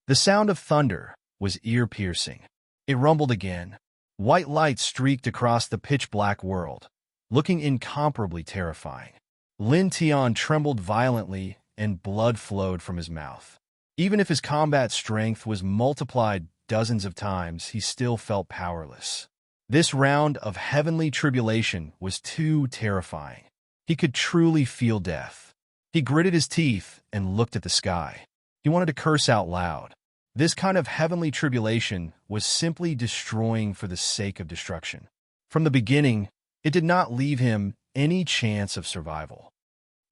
The sound of thunder was ear-piercing. It rumbled again. White light streaked across the pitch-black world, looking incomparably terrifying. Lin Tian trembled violently and blood flowed from his mouth. Even if his combat strength was multiplied dozens of times, he still felt powerless. This round of heavenly tribulation was too terrifying. He could truly feel death. He gritted his teeth and looked at the sky. He wanted to curse out loud. This kind of heavenly tribulation was simply destroying for the sake of destruction. From the beginning, it did not leave him any chance of survival.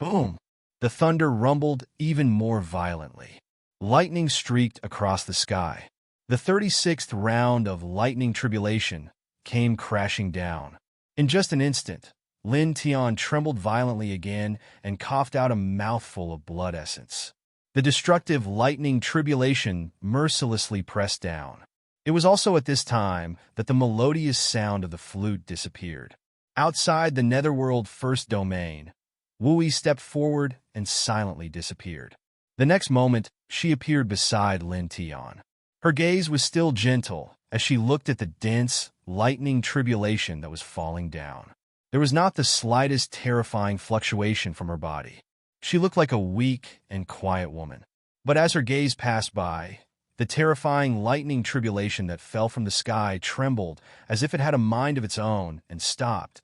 Boom! The thunder rumbled even more violently. Lightning streaked across the sky. The 36th round of lightning tribulation came crashing down. In just an instant, Lin Tian trembled violently again and coughed out a mouthful of blood essence. The destructive lightning tribulation mercilessly pressed down. It was also at this time that the melodious sound of the flute disappeared. Outside the netherworld first domain, Wu Yi stepped forward and silently disappeared. The next moment, she appeared beside Lin Tian. Her gaze was still gentle as she looked at the dense, lightning tribulation that was falling down. There was not the slightest terrifying fluctuation from her body. She looked like a weak and quiet woman. But as her gaze passed by, the terrifying lightning tribulation that fell from the sky trembled as if it had a mind of its own and stopped.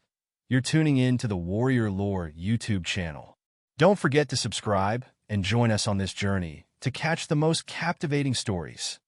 You're tuning in to the Warrior Lore YouTube channel. Don't forget to subscribe and join us on this journey to catch the most captivating stories.